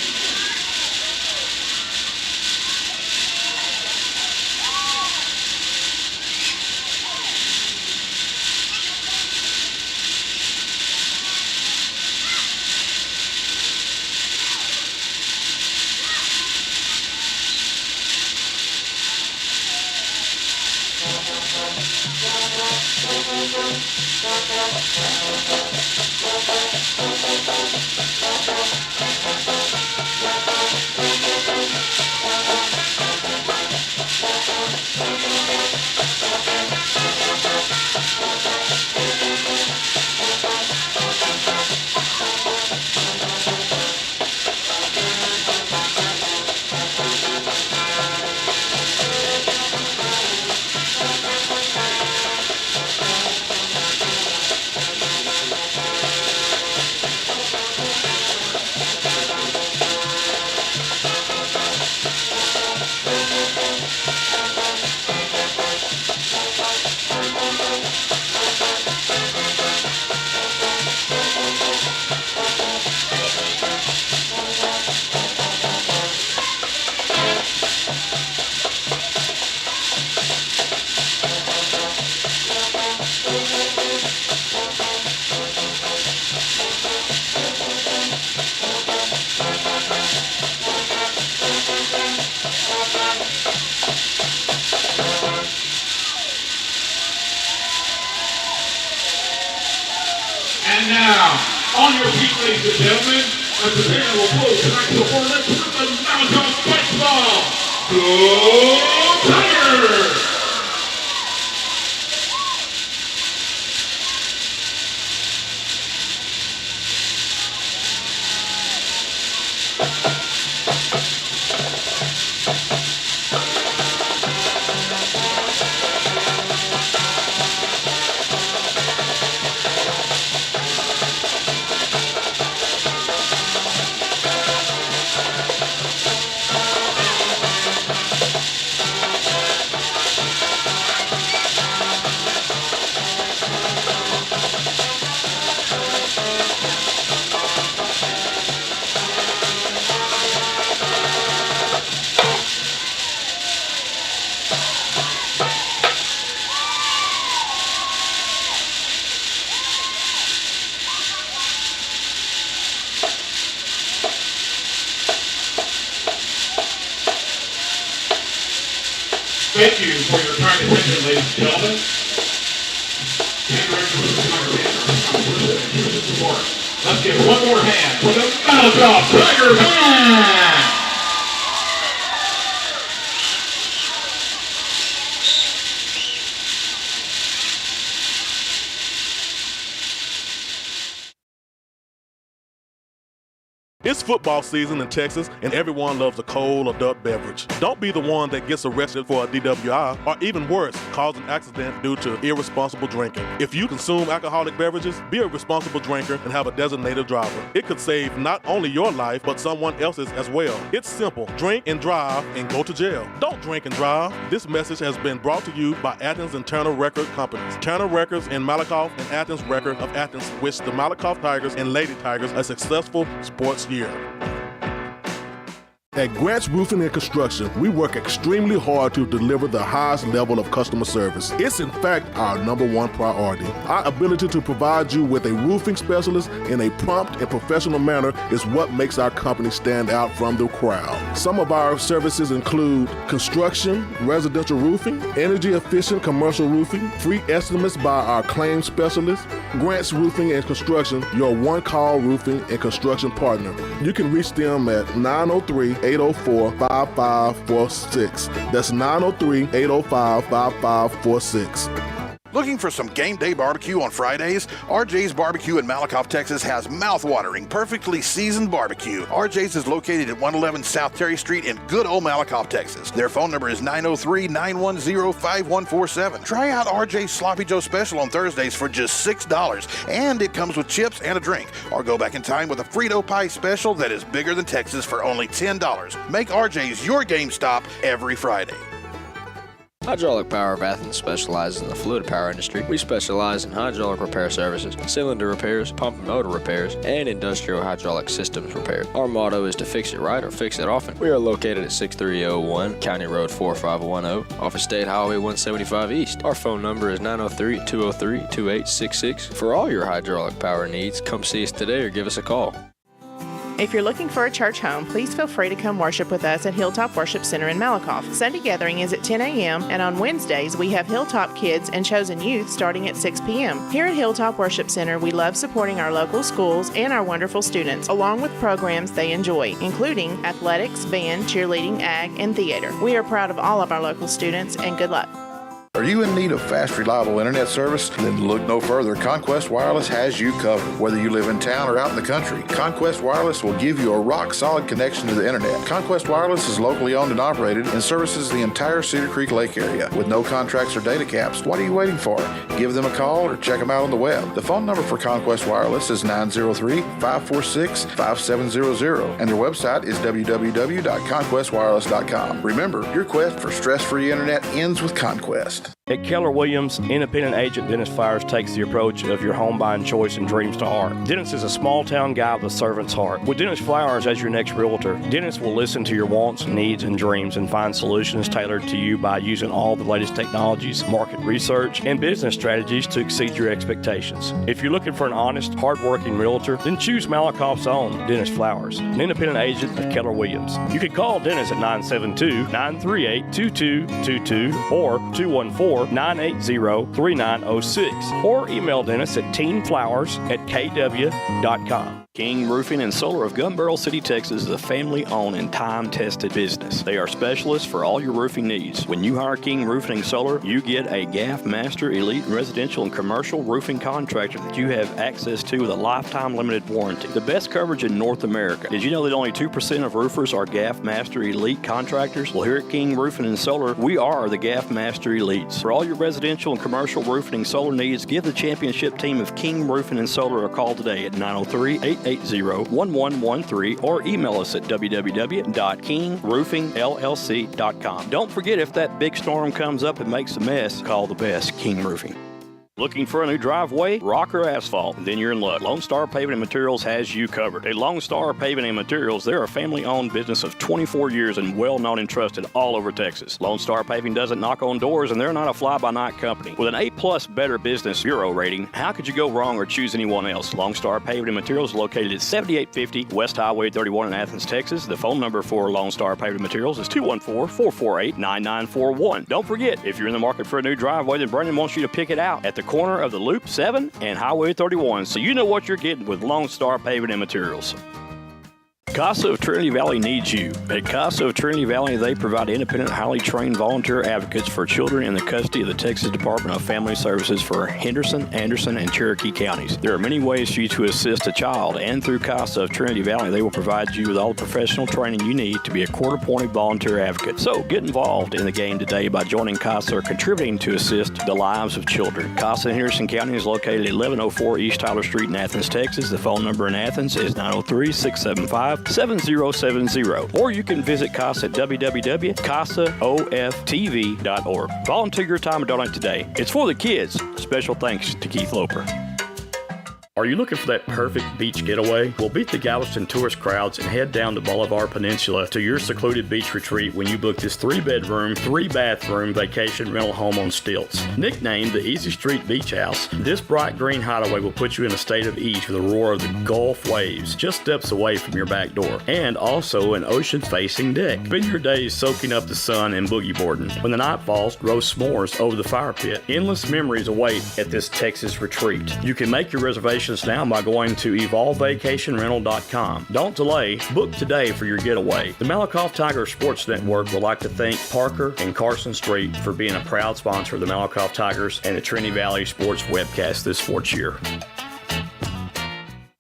And now, on your feet, ladies and gentlemen, as the band will close tonight's performance with the Malakoff Baseball. Go Tigers! Thank you for your kind attention, ladies and gentlemen. Let's give one more hand for the Malakoff Tiger Band! It's football season in Texas, and everyone loves a cold adult beverage. Don't be the one that gets arrested for a DWI, or even worse, cause an accident due to irresponsible drinking. If you consume alcoholic beverages, be a responsible drinker and have a designated driver. It could save not only your life, but someone else's as well. It's simple. Drink and drive and go to jail. Don't drink and drive. This message has been brought to you by Athens and Turner Record Companies. Turner Records in Malakoff and Athens Record of Athens wish the Malakoff Tigers and Lady Tigers a successful sports year. At Grant's Roofing and Construction, we work extremely hard to deliver the highest level of customer service. It's in fact our #1 priority. Our ability to provide you with a roofing specialist in a prompt and professional manner is what makes our company stand out from the crowd. Some of our services include construction, residential roofing, energy efficient commercial roofing, free estimates by our claims specialist. Grant's Roofing and Construction, your one-call roofing and construction partner. You can reach them at 903-804-5546. That's 903-805-5546. Looking for some game day barbecue on Fridays? RJ's Barbecue in Malakoff, Texas has mouth-watering, perfectly seasoned barbecue. RJ's is located at 111 South Terry Street in good old Malakoff, Texas. Their phone number is 903-910-5147. Try out RJ's Sloppy Joe Special on Thursdays for just $6, and it comes with chips and a drink. Or go back in time with a Frito Pie Special that is bigger than Texas for only $10. Make RJ's your game stop every Friday. Hydraulic Power of Athens specializes in the fluid power industry. We specialize in hydraulic repair services, cylinder repairs, pump and motor repairs, and industrial hydraulic systems repair. Our motto is to fix it right or fix it often. We are located at 6301 County Road 4510 off of State Highway 175 East. Our phone number is 903-203-2866. For all your hydraulic power needs, come see us today or give us a call. If you're looking for a church home, please feel free to come worship with us at Hilltop Worship Center in Malakoff. Sunday gathering is at 10 a.m., and on Wednesdays, we have Hilltop Kids and Chosen Youth starting at 6 p.m. Here at Hilltop Worship Center, we love supporting our local schools and our wonderful students, along with programs they enjoy, including athletics, band, cheerleading, ag, and theater. We are proud of all of our local students, and good luck. Are you in need of fast, reliable internet service? Then look no further. Conquest Wireless has you covered. Whether you live in town or out in the country, Conquest Wireless will give you a rock-solid connection to the internet. Conquest Wireless is locally owned and operated and services the entire Cedar Creek Lake area with no contracts or data caps. What are you waiting for? Give them a call or check them out on the web. The phone number for Conquest Wireless is 903-546-5700, and their website is www.conquestwireless.com. Remember, your quest for stress-free internet ends with Conquest. At Keller Williams, independent agent Dennis Flowers takes the approach of your home buying choice and dreams to heart. Dennis is a small-town guy with a servant's heart. With Dennis Flowers as your next realtor, Dennis will listen to your wants, needs, and dreams and find solutions tailored to you by using all the latest technologies, market research, and business strategies to exceed your expectations. If you're looking for an honest, hard-working realtor, then choose Malakoff's own Dennis Flowers, an independent agent of Keller Williams. You can call Dennis at 972-938-2222 or 214-980-3906, or email Dennis at teenflowers@kw.com. King Roofing and Solar of Gun Barrel City, Texas is a family-owned and time-tested business. They are specialists for all your roofing needs. When you hire King Roofing and Solar, you get a GAF Master Elite Residential and Commercial Roofing Contractor that you have access to with a lifetime limited warranty. The best coverage in North America. Did you know that only 2% of roofers are GAF Master Elite contractors? Well, here at King Roofing and Solar, we are the GAF Master Elites. For all your residential and commercial roofing and solar needs, give the championship team of King Roofing and Solar a call today at 903-880-1113 or email us at www.kingroofingllc.com. Don't forget, if that big storm comes up and makes a mess, call the best, King Roofing. Looking for a new driveway, rock or asphalt? Then you're in luck. Lone Star Paving and Materials has you covered. At Lone Star Paving and Materials, they're a family-owned business of 24 years and well-known and trusted all over Texas. Lone Star Paving doesn't knock on doors, and they're not a fly-by-night company. With an A-plus Better Business Bureau rating, how could you go wrong or choose anyone else? Lone Star Paving and Materials is located at 7850 West Highway 31 in Athens, Texas. The phone number for Lone Star Paving and Materials is 214-448-9941. Don't forget, if you're in the market for a new driveway, then Brandon wants you to pick it out at the corner of the Loop 7 and Highway 31, so you know what you're getting with Lone Star Paving and Materials. CASA of Trinity Valley needs you. At CASA of Trinity Valley, they provide independent, highly trained volunteer advocates for children in the custody of the Texas Department of Family Services for Henderson, Anderson, and Cherokee counties. There are many ways for you to assist a child, and through CASA of Trinity Valley, they will provide you with all the professional training you need to be a court-appointed volunteer advocate. So get involved in the game today by joining CASA or contributing to assist the lives of children. CASA in Henderson County is located at 1104 East Tyler Street in Athens, Texas. The phone number in Athens is 903-675-7070, or you can visit CASA at www.casaoftv.org. Volunteer your time and donate today. It's for the kids. Special thanks to Keith Loper. Are you looking for that perfect beach getaway? Well, beat the Galveston tourist crowds and head down to Bolivar Peninsula to your secluded beach retreat when you book this 3-bedroom, 3-bathroom vacation rental home on stilts. Nicknamed the Easy Street Beach House, this bright green hideaway will put you in a state of ease with the roar of the Gulf waves just steps away from your back door, and also an ocean-facing deck. Spend your days soaking up the sun and boogie boarding. When the night falls, roast s'mores over the fire pit. Endless memories await at this Texas retreat. You can make your reservation now by going to evolvevacationrental.com. Don't delay. Book today for your getaway. The Malakoff Tiger Sports Network would like to thank Parker and Carson Street for being a proud sponsor of the Malakoff Tigers and the Trinity Valley Sports webcast this sports year.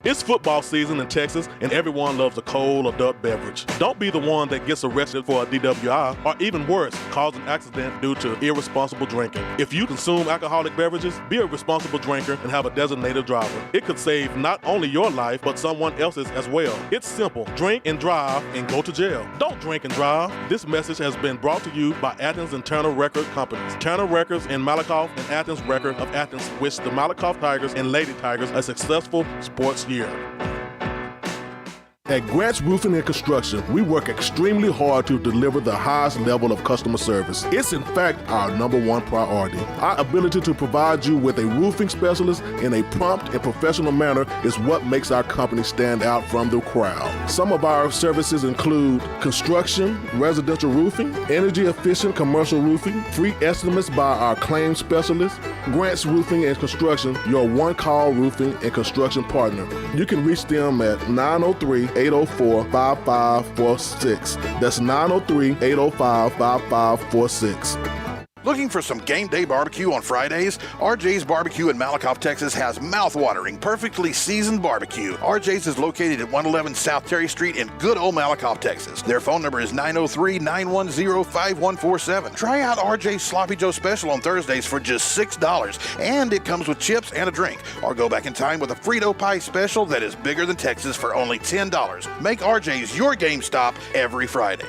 It's football season in Texas, and everyone loves a cold adult beverage. Don't be the one that gets arrested for a DWI, or even worse, cause an accident due to irresponsible drinking. If you consume alcoholic beverages, be a responsible drinker and have a designated driver. It could save not only your life, but someone else's as well. It's simple. Drink and drive and go to jail. Don't drink and drive. This message has been brought to you by Athens and Turner Record Companies. Turner Records in Malakoff and Athens Record of Athens wish the Malakoff Tigers and Lady Tigers a successful sports year. At Grant's Roofing and Construction, we work extremely hard to deliver the highest level of customer service. It's in fact our #1 priority. Our ability to provide you with a roofing specialist in a prompt and professional manner is what makes our company stand out from the crowd. Some of our services include construction, residential roofing, energy-efficient commercial roofing, free estimates by our claims specialist. Grant's Roofing and Construction, your one-call roofing and construction partner. You can reach them at 903-804-5546. That's 903-805-5546. Looking for some game day barbecue on Fridays? RJ's Barbecue in Malakoff, Texas has mouth-watering, perfectly seasoned barbecue. RJ's is located at 111 South Terry Street in good old Malakoff, Texas. Their phone number is 903-910-5147. Try out RJ's Sloppy Joe Special on Thursdays for just $6, and it comes with chips and a drink. Or go back in time with a Frito Pie Special that is bigger than Texas for only $10. Make RJ's your game stop every Friday.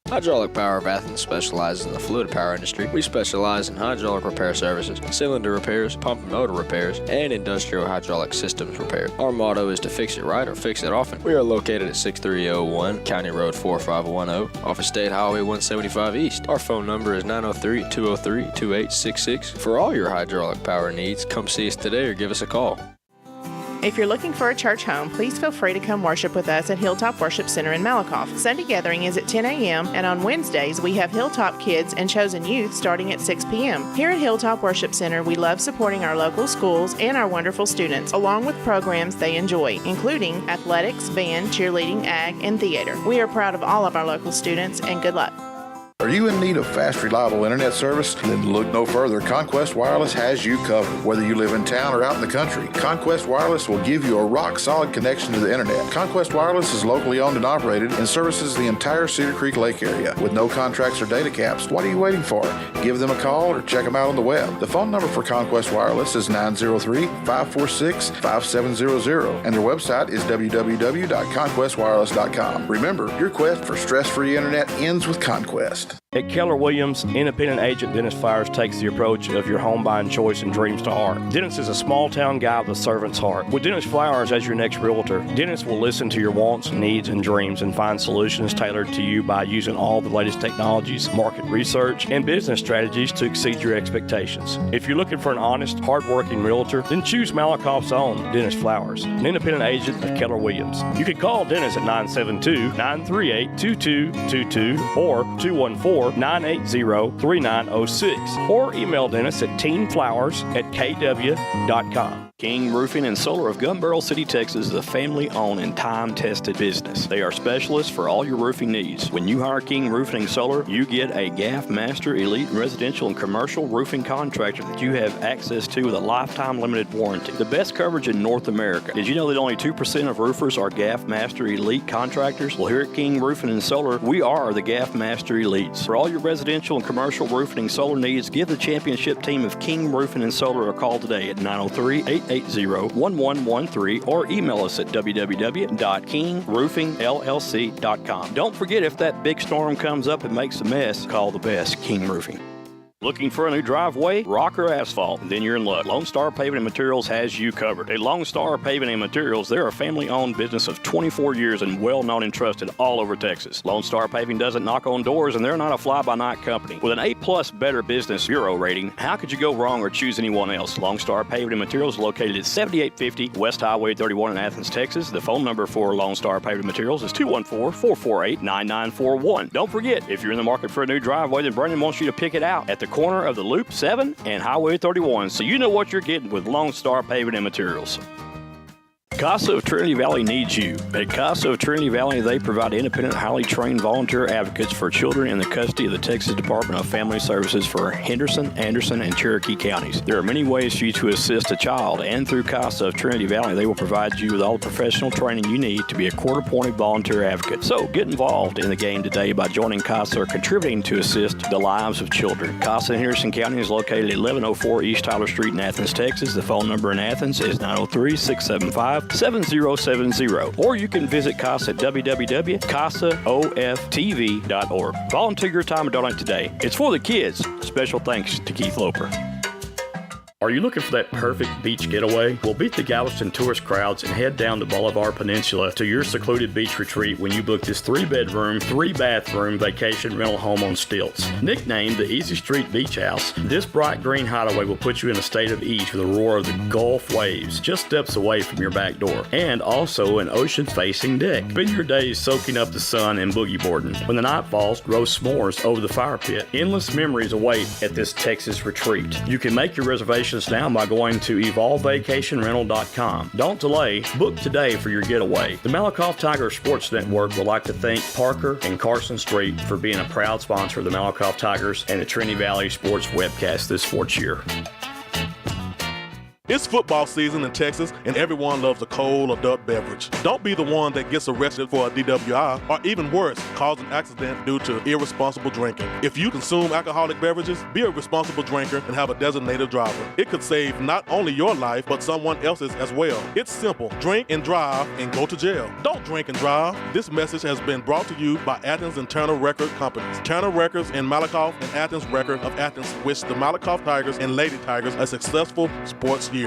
Hydraulic Power of Athens specializes in the fluid power industry. We specialize in hydraulic repair services, cylinder repairs, pump and motor repairs, and industrial hydraulic systems repair. Our motto is to fix it right or fix it often. We are located at 6301 County Road 4510 off of State Highway 175 East. Our phone number is 903-203-2866. For all your hydraulic power needs, come see us today or give us a call. If you're looking for a church home, please feel free to come worship with us at Hilltop Worship Center in Malakoff. Sunday gathering is at 10 a.m., and on Wednesdays, we have Hilltop Kids and Chosen Youth starting at 6 p.m. Here at Hilltop Worship Center, we love supporting our local schools and our wonderful students, along with programs they enjoy, including athletics, band, cheerleading, ag, and theater. We are proud of all of our local students, and good luck. Are you in need of fast, reliable internet service? Then look no further. Conquest Wireless has you covered. Whether you live in town or out in the country, Conquest Wireless will give you a rock-solid connection to the internet. Conquest Wireless is locally owned and operated and services the entire Cedar Creek Lake area with no contracts or data caps. What are you waiting for? Give them a call or check them out on the web. The phone number for Conquest Wireless is 903-546-5700, and their website is www.conquestwireless.com. Remember, your quest for stress-free internet ends with Conquest. At Keller Williams, independent agent Dennis Flowers takes the approach of your home buying choice and dreams to heart. Dennis is a small town guy with a servant's heart. With Dennis Flowers as your next realtor, Dennis will listen to your wants, needs, and dreams and find solutions tailored to you by using all the latest technologies, market research, and business strategies to exceed your expectations. If you're looking for an honest, hard-working realtor, then choose Malakoff's own Dennis Flowers, an independent agent of Keller Williams. You can call Dennis at 972-938-2222 or 214-980-3906 or email Dennis at teenflowers@kw.com. King Roofing and Solar of Gun Barrel City, Texas is a family-owned and time-tested business. They are specialists for all your roofing needs. When you hire King Roofing and Solar, you get a GAF Master Elite Residential and Commercial Roofing contractor that you have access to with a lifetime limited warranty. The best coverage in North America. Did you know that only 2% of roofers are GAF Master Elite contractors? Well, here at King Roofing and Solar, we are the GAF Master Elites. For all your residential and commercial roofing and solar needs, give the championship team of King Roofing and Solar a call today at 903-880-1113 or email us at www.kingroofingllc.com. Don't forget, if that big storm comes up and makes a mess, call the best, King Roofing. Looking for a new driveway, rock or asphalt? Then you're in luck. Lone Star Paving and Materials has you covered. At Lone Star Paving and Materials, they're a family-owned business of 24 years and well-known and trusted all over Texas. Lone Star Paving doesn't knock on doors, and they're not a fly-by-night company. With an A+ Better Business Bureau rating, how could you go wrong or choose anyone else? Lone Star Paving and Materials is located at 7850 West Highway 31 in Athens, Texas. The phone number for Lone Star Paving Materials is 214-448-9941. Don't forget, if you're in the market for a new driveway, then Brandon wants you to pick it out at the corner of the Loop 7 and Highway 31, so you know what you're getting with Lone Star Paving and Materials. CASA of Trinity Valley needs you. At CASA of Trinity Valley, they provide independent, highly trained volunteer advocates for children in the custody of the Texas Department of Family Services for Henderson, Anderson, and Cherokee counties. There are many ways for you to assist a child, and through CASA of Trinity Valley, they will provide you with all the professional training you need to be a court-appointed volunteer advocate. So get involved in the game today by joining CASA or contributing to assist the lives of children. CASA in Henderson County is located at 1104 East Tyler Street in Athens, Texas. The phone number in Athens is 903-675-7070, or you can visit CASA at www.casaoftv.org. Volunteer your time and donate today. It's for the kids. Special thanks to Keith Loper. Are you looking for that perfect beach getaway? Well, beat the Galveston tourist crowds and head down the Bolivar Peninsula to your secluded beach retreat when you book this 3-bedroom, 3-bathroom vacation rental home on stilts. Nicknamed the Easy Street Beach House, this bright green hideaway will put you in a state of ease with the roar of the Gulf waves just steps away from your back door, and also an ocean-facing deck. Spend your days soaking up the sun and boogie boarding. When the night falls, roast s'mores over the fire pit. Endless memories await at this Texas retreat. You can make your reservation now by going to evolvevacationrental.com. Don't delay. Book today for your getaway. The Malakoff Tiger Sports Network would like to thank Parker and Carson Street for being a proud sponsor of the Malakoff Tigers and the Trinity Valley Sports webcast this sports year. It's football season in Texas, and everyone loves a cold adult beverage. Don't be the one that gets arrested for a DWI, or even worse, cause an accident due to irresponsible drinking. If you consume alcoholic beverages, be a responsible drinker and have a designated driver. It could save not only your life, but someone else's as well. It's simple. Drink and drive and go to jail. Don't drink and drive. This message has been brought to you by Athens and Turner Record Companies. Turner Records in Malakoff and Athens Record of Athens wish the Malakoff Tigers and Lady Tigers a successful sports year.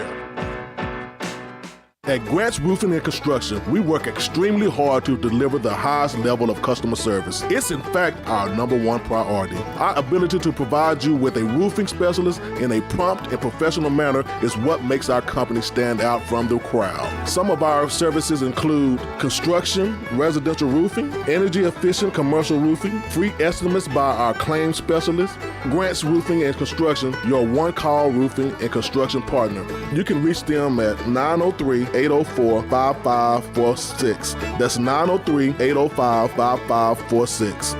At Grant's Roofing and Construction, we work extremely hard to deliver the highest level of customer service. It's in fact our #1 priority. Our ability to provide you with a roofing specialist in a prompt and professional manner is what makes our company stand out from the crowd. Some of our services include construction, residential roofing, energy-efficient commercial roofing, free estimates by our claims specialist. Grant's Roofing and Construction, your one-call roofing and construction partner. You can reach them at 903-804-5546. That's 903-805-5546.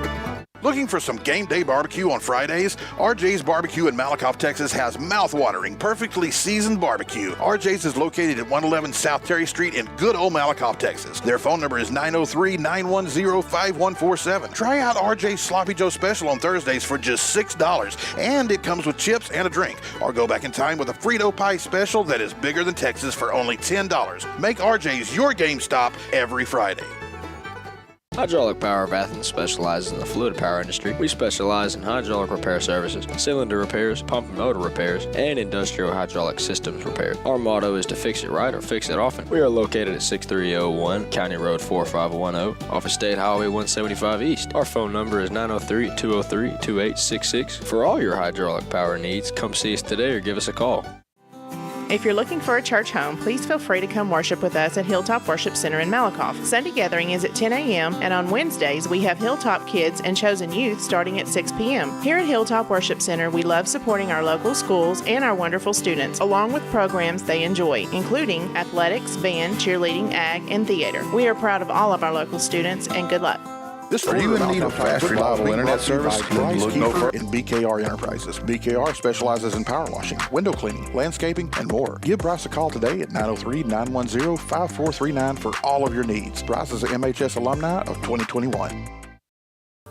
Looking for some game day barbecue on Fridays? RJ's Barbecue in Malakoff, Texas has mouth-watering, perfectly seasoned barbecue. RJ's is located at 111 South Terry Street in good old Malakoff, Texas. Their phone number is 903-910-5147. Try out RJ's Sloppy Joe Special on Thursdays for just $6, and it comes with chips and a drink. Or go back in time with a Frito Pie Special that is bigger than Texas for only $10. Make RJ's your game stop every Friday. Hydraulic Power of Athens specializes in the fluid power industry. We specialize in hydraulic repair services, cylinder repairs, pump and motor repairs, and industrial hydraulic systems repair. Our motto is to fix it right or fix it often. We are located at 6301 County Road 4510 off of State Highway 175 East. Our phone number is 903-203-2866. For all your hydraulic power needs, come see us today or give us a call. If you're looking for a church home, please feel free to come worship with us at Hilltop Worship Center in Malakoff. Sunday gathering is at 10 a.m., and on Wednesdays, we have Hilltop Kids and Chosen Youth starting at 6 p.m. Here at Hilltop Worship Center, we love supporting our local schools and our wonderful students, along with programs they enjoy, including athletics, band, cheerleading, ag, and theater. We are proud of all of our local students, and good luck. Are you in need of fast, reliable internet service? Then look no further. In BKR Enterprises. BKR specializes in power washing, window cleaning, landscaping, and more. Give Bryce a call today at 903-910-5439 for all of your needs. Bryce is an MHS alumni of 2021.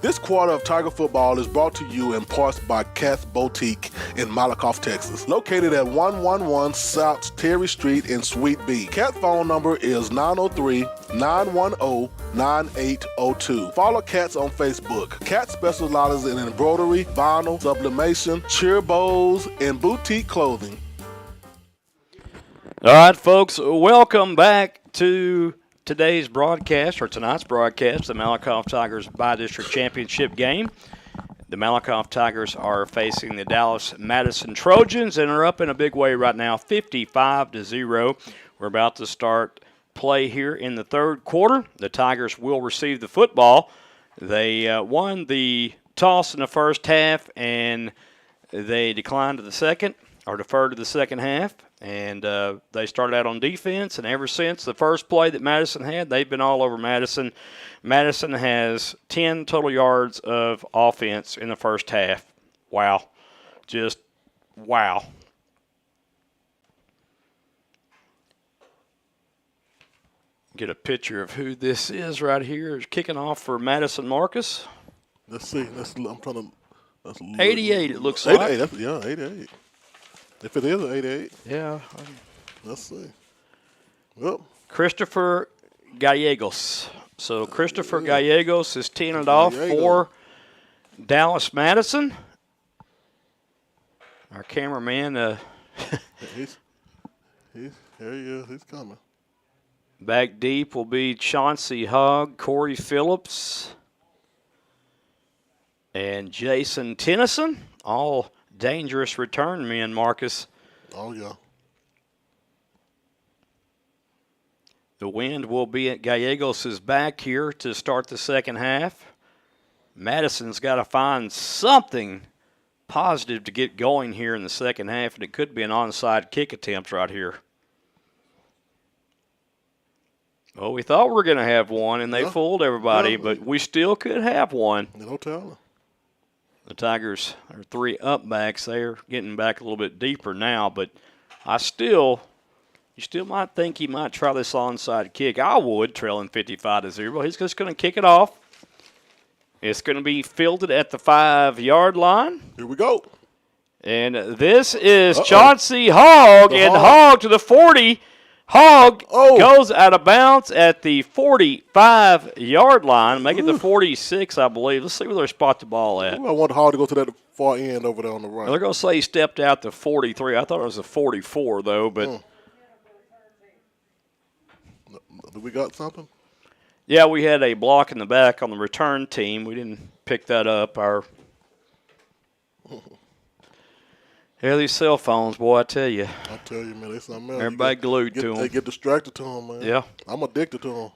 This quarter of Tiger football is brought to you in parts by Cat's Boutique in Malakoff, Texas, located at 111 South Terry Street in Suite B. Cat's phone number is 903-910-9802. Follow Cat's on Facebook. Cat specializes in embroidery, vinyl, sublimation, cheer bows, and boutique clothing. All right, folks, welcome back to today's broadcast, or tonight's broadcast, the Malakoff Tigers Bi-District Championship game. The Malakoff Tigers are facing the Dallas Madison Trojans and are up in a big way right now, 55-0. We're about to start play here in the third quarter. The Tigers will receive the football. They won the toss in the first half, and they declined to the second, or deferred to the second half. And they started out on defense, and ever since the first play that Madison had, they've been all over Madison. Madison has 10 total yards of offense in the first half. Wow. Just wow. Get a picture of who this is right here. It's kicking off for Madison Marcus. Let's see. I'm trying to. 88, it looks like. 88, 88. If it is an 88. Yeah. Let's see. Well, Christopher Gallegos. So Christopher Gallegos is teeing it off for Dallas Madison. Our cameraman. he's here he is. He's coming. Back deep will be Chauncey Hogg, Corey Phillips, and Jason Tennyson. All dangerous return men, Marcus. Oh, yeah. The wind will be at Gallegos' back here to start the second half. Madison's got to find something positive to get going here in the second half, and it could be an onside kick attempt right here. Well, we thought we were going to have one, and they fooled everybody, but we still could have one. No telling. The Tigers are 3 up backs. They're getting back a little bit deeper now, but you still might think he might try this onside kick. I would, trailing 55-0. He's just going to kick it off. It's going to be fielded at the 5-yard line. Here we go. And this is Chauncey Hogg, and Hogg to the 40. Hogg goes out of bounds at the 45-yard line, make it the 46, I believe. Let's see where they spot the ball at. Ooh, I want Hogg to go to that far end over there on the right. They're going to say he stepped out to 43. I thought it was a 44, though. But Do we got something? Yeah, we had a block in the back on the return team. We didn't pick that up. Yeah, these cell phones, boy, I tell you. I tell you, man, they something else. Everybody glued to them. They get distracted to them, man. Yeah. I'm addicted to them.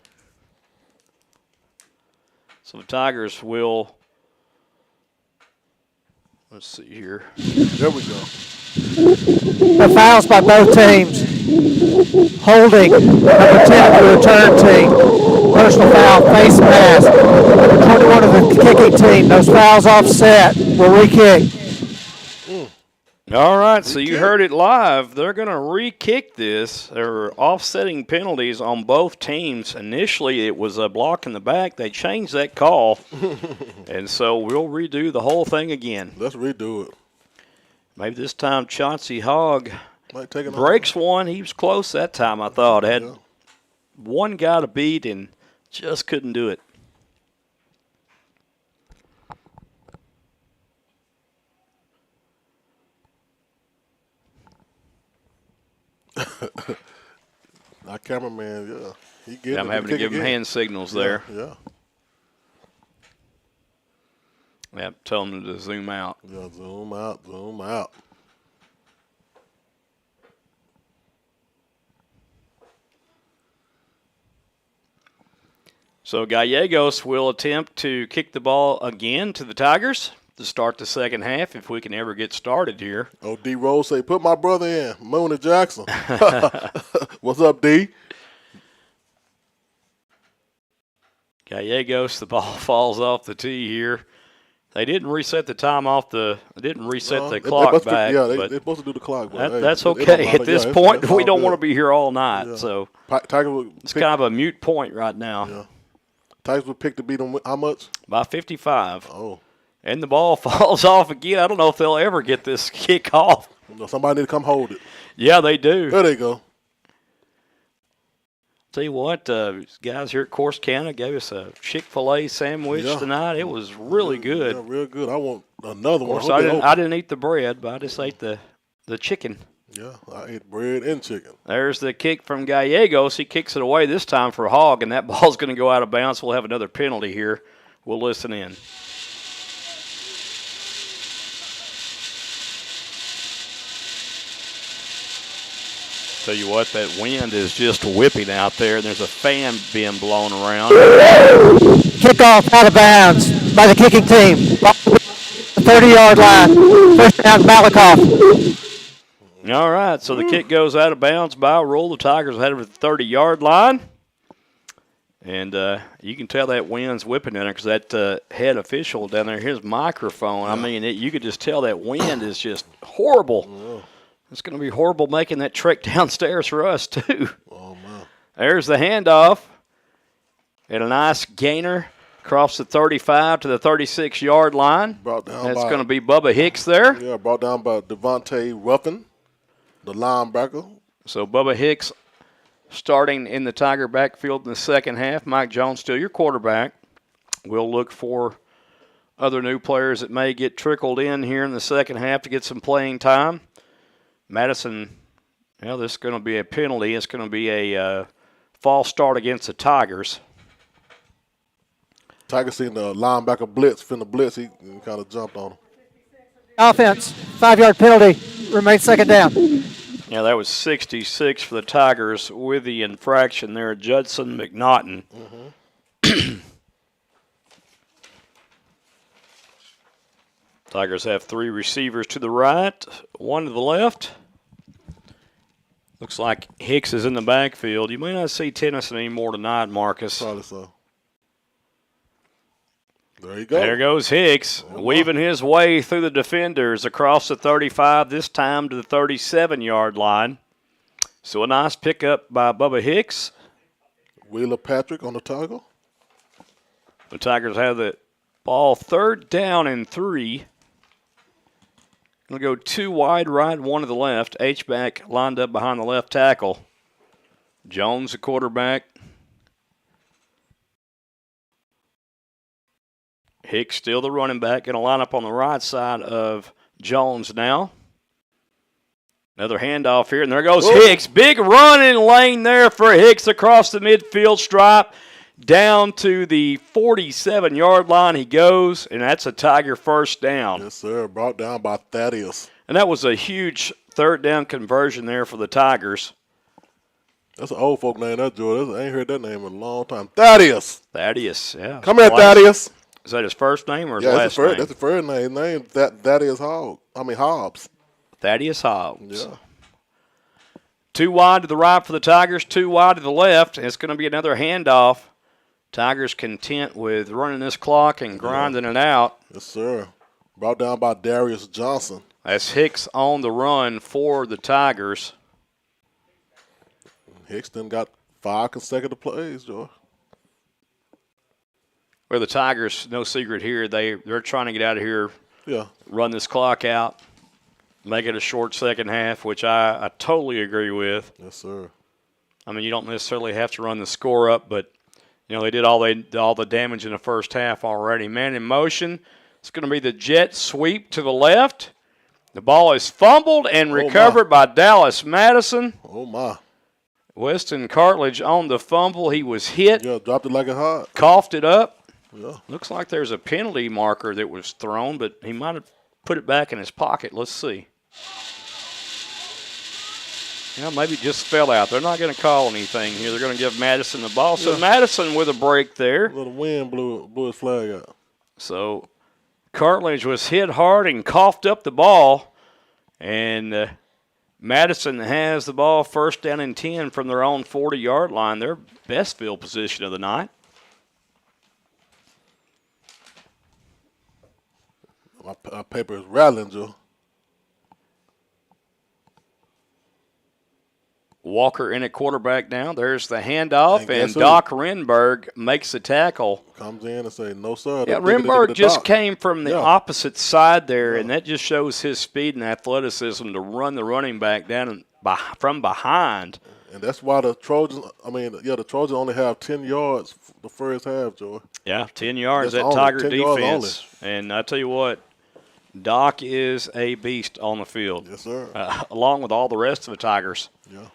So the Tigers will, let's see here. There we go. The fouls by both teams. Holding, number 10 of the return team. Personal foul, face mask. Number 21 of the kicking team. Those fouls offset. Will re-kick. All right, so you heard it live. They're going to re-kick this. There are offsetting penalties on both teams. Initially, it was a block in the back. They changed that call, and so we'll redo the whole thing again. Let's redo it. Maybe this time Chauncey Hogg might take breaks one. He was close that time, I thought. Had one guy to beat and just couldn't do it. Our cameraman, yeah. He getting I'm having to give him hand signals there. Yeah. Yep, tell him to zoom out. Yeah, zoom out, zoom out. So Gallegos will attempt to kick the ball again to the Tigers to start the second half if we can ever get started here. Oh, D. Rose say, put my brother in, Mooney Jackson. What's up, D? Gallegos, the ball falls off the tee here. They didn't reset the time off the. Didn't reset the clock back. They're supposed to do the clock. But that's okay. At this point, we don't want to be here all night. Yeah. So it's kind of a mute point right now. Yeah. Tigers would pick to beat them how much? By 55. Oh. And the ball falls off again. I don't know if they'll ever get this kick off. Somebody need to come hold it. Yeah, they do. There they go. Tell you what, guys here at Corsicana gave us a Chick-fil-A sandwich tonight. It was really good. Yeah, real good. I want another one. Of course, I didn't eat the bread, but I just ate the chicken. Yeah, I ate bread and chicken. There's the kick from Gallegos. He kicks it away this time for Hogg, and that ball's going to go out of bounds. We'll have another penalty here. We'll listen in. Tell you what, that wind is just whipping out there, and there's a fan being blown around. Kickoff out of bounds by the kicking team. 30-yard line. First down, Malakoff. All right, so the kick goes out of bounds by a rule. The Tigers are headed for the 30-yard line. And you can tell that wind's whipping in there because that head official down there, his microphone, I mean, you could just tell that wind is just horrible. Yeah. It's going to be horrible making that trek downstairs for us, too. Oh, man. There's the handoff. And a nice gainer across the 35 to the 36-yard line. Brought down That's going to be Bubba Hicks there. Yeah, brought down by Devontae Ruffin, the linebacker. So Bubba Hicks starting in the Tiger backfield in the second half. Mike Jones still your quarterback. We'll look for other new players that may get trickled in here in the second half to get some playing time. Madison, this is going to be a penalty. It's going to be a false start against the Tigers. Tigers seen the linebacker blitz, finna blitz. He kind of jumped on him. Offense, 5-yard penalty. Remains second down. Yeah, that was 66 for the Tigers with the infraction there, Judson McNaughton. Mm-hmm. Tigers have 3 receivers to the right, 1 to the left. Looks like Hicks is in the backfield. You may not see Tennyson anymore tonight, Marcus. Probably so. There you go. There goes Hicks, weaving his way through the defenders across the 35, this time to the 37-yard line. So a nice pickup by Bubba Hicks. Wheeler Patrick on the toggle. The Tigers have the ball 3rd down and 3. Going to go 2 wide right, 1 to the left. H-back lined up behind the left tackle. Jones, the quarterback. Hicks still the running back. Going to line up on the right side of Jones now. Another handoff here, and there goes Hicks. Big running lane there for Hicks across the midfield stripe. Down to the 47-yard line he goes, and that's a Tiger first down. Yes, sir. Brought down by Thaddeus. And that was a huge 3rd down conversion there for the Tigers. That's an old folk name, that George. I ain't heard that name in a long time. Thaddeus. Thaddeus, yeah. Come here, Thaddeus. Is that his first name or his last name? That's the first name. His name Thaddeus Hobbs. Thaddeus Hobbs. Yeah. 2 wide to the right for the Tigers, 2 wide to the left. And it's going to be another handoff. Tigers content with running this clock and grinding it out. Yes, sir. Brought down by Darius Johnson. That's Hicks on the run for the Tigers. Hicks then got 5 consecutive plays, George. Well, the Tigers, no secret here, they're trying to get out of here, run this clock out, make it a short second half, which I totally agree with. Yes, sir. I mean, you don't necessarily have to run the score up, but they did all the damage in the first half already. Man in motion. It's going to be the jet sweep to the left. The ball is fumbled and recovered by Dallas Madison. Oh, my. Weston Cartledge on the fumble. He was hit. Yeah, dropped it like a hot. Coughed it up. Yeah. Looks like there's a penalty marker that was thrown, but he might have put it back in his pocket. Let's see. Yeah, maybe it just fell out. They're not going to call anything here. They're going to give Madison the ball. So Madison with a break there. A little wind blew his flag out. So Cartledge was hit hard and coughed up the ball. And Madison has the ball first down and 10 from their own 40-yard line. Their best field position of the night. My paper is rattling, Joe. Walker in at quarterback now. There's the handoff, and Doc Renberg makes the tackle. Comes in and say, no, sir. Yeah, Renberg just came from the opposite side there, and that just shows his speed and athleticism to run the running back down from behind. And that's why the Trojans only have 10 yards the first half, Joey. Yeah, 10 yards, that Tiger defense. And I tell you what, Doc is a beast on the field. Yes, sir. Along with all the rest of the Tigers. Yeah.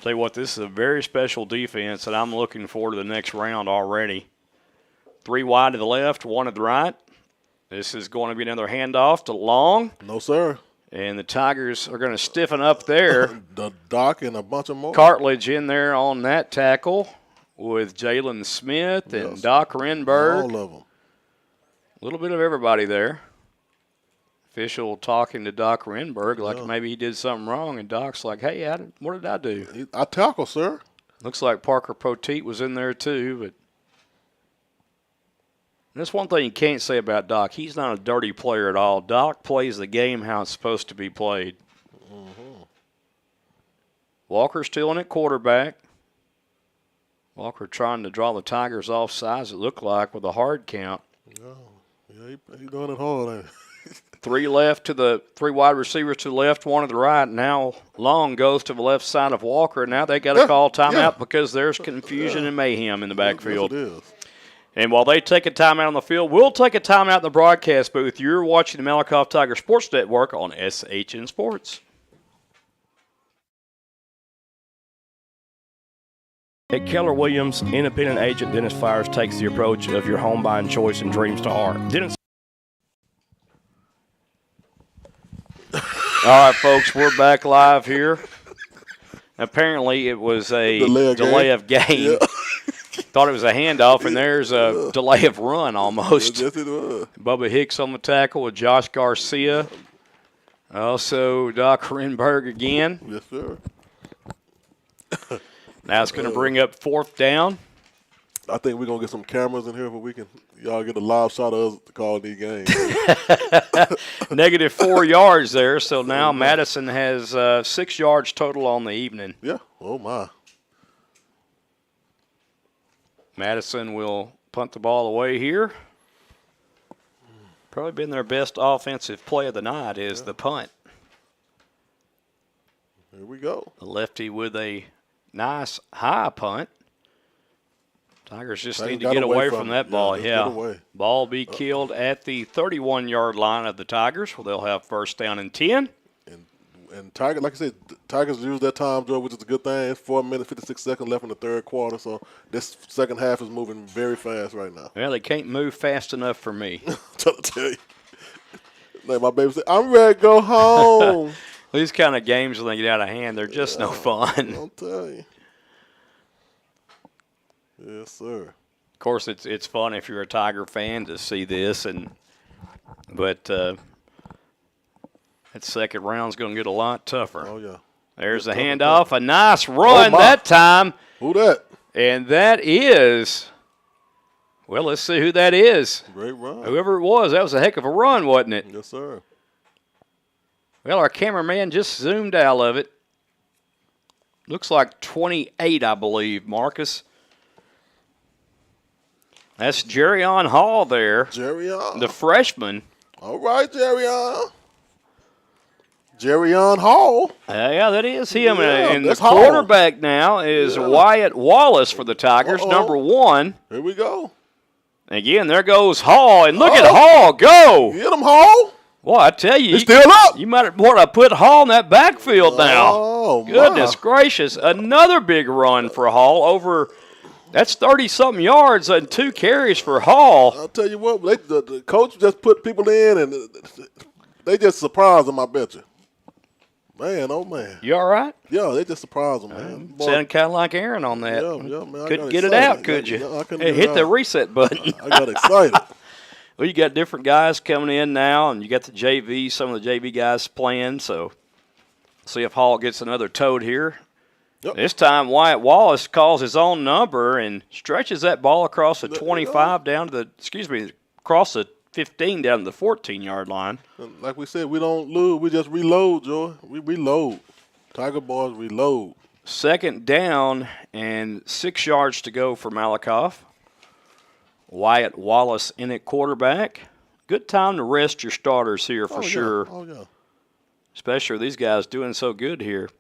Tell you what, this is a very special defense, and I'm looking forward to the next round already. 3 wide to the left, 1 to the right. This is going to be another handoff to Long. No, sir. And the Tigers are going to stiffen up there. The Doc and a bunch of more. Cartledge in there on that tackle with Jalen Smith and Doc Renberg. All of them. A little bit of everybody there. Official talking to Doc Renberg like maybe he did something wrong, and Doc's like, hey, what did I do? I tackle, sir. Looks like Parker Poteet was in there too, but that's one thing you can't say about Doc. He's not a dirty player at all. Doc plays the game how it's supposed to be played. Mm-hmm. Walker still in at quarterback. Walker trying to draw the Tigers off sides, it looked like, with a hard count. Yeah, he's doing it hard, ain't he? 3 left to the 3 wide receivers to the left, 1 to the right. Now Long goes to the left side of Walker. Now they got to call timeout because there's confusion and mayhem in the backfield. Yes, it is. And while they take a timeout on the field, we'll take a timeout in the broadcast booth. You're watching the Malakoff Tiger Sports Network on SHN Sports. At Keller Williams, independent agent Dennis Fires takes the approach of your home buying choice and dreams to heart. Dennis. All right, folks, we're back live here. Apparently, it was a delay of game. Yeah. Thought it was a handoff, and there's a delay of run almost. Yes, it was. Bubba Hicks on the tackle with Josh Garcia. Also, Doc Renberg again. Yes, sir. Now it's going to bring up 4th down. I think we're going to get some cameras in here where we can y'all get a live shot of us calling these games. Negative 4 yards there, so now Madison has 6 yards total on the evening. Yeah. Oh, my. Madison will punt the ball away here. Probably been their best offensive play of the night is the punt. Here we go. The lefty with a nice high punt. Tigers just need to get away from that ball. Yeah. Ball be killed at the 31-yard line of the Tigers, where they'll have first down and 10. And Tigers, like I said, Tigers use that time, Joe, which is a good thing. It's 4 minutes, 56 seconds left in the third quarter, so this second half is moving very fast right now. Well, they can't move fast enough for me. Trying to tell you. Like my baby said, I'm ready to go home. These kind of games, when they get out of hand, they're just no fun. I'll tell you. Yes, sir. Of course, it's fun if you're a Tiger fan to see this, but that second round's going to get a lot tougher. Oh, yeah. There's a handoff, a nice run that time. Who that? And that is, well, let's see who that is. Great run. Whoever it was, that was a heck of a run, wasn't it? Yes, sir. Well, our cameraman just zoomed out of it. Looks like 28, I believe, Marcus. That's Jerryon Hall there. Jerryon. The freshman. All right, Jerryon. Jerryon Hall. Yeah, that is him. Yeah, and the quarterback now is Wyatt Wallace for the Tigers, number 1. Here we go. Again, there goes Hall. And look at Hall go. Get him, Hall. Well, I tell you, He's still up. You might want to put Hall in that backfield now. Oh, Goodness my. gracious. Another big run for Hall over, that's 30-something yards and 2 carries for Hall. I'll tell you what, the coach just put people in, and they just surprised them, I bet you. Man, oh, man. You all right? Yeah, they just surprised them, man. Boy, Sounded kind of like Aaron on that. yeah, man. Couldn't get it out, could you? I couldn't Hey, get it hit the out. reset button. I got excited. Well, you got different guys coming in now, and you got the JV, some of the JV guys playing, so see if Hall gets another toad here. Yep. This time, Wyatt Wallace calls his own number and stretches that ball across the 25 down to the, across the 15 down to the 14-yard line. And like we said, we don't lose. We just reload, Joy. We reload. Tiger boys reload. 2nd down and 6 yards to go for Malakoff. Wyatt Wallace in at quarterback. Good time to rest your starters here for sure. Oh, yeah. Especially with these guys doing so good here.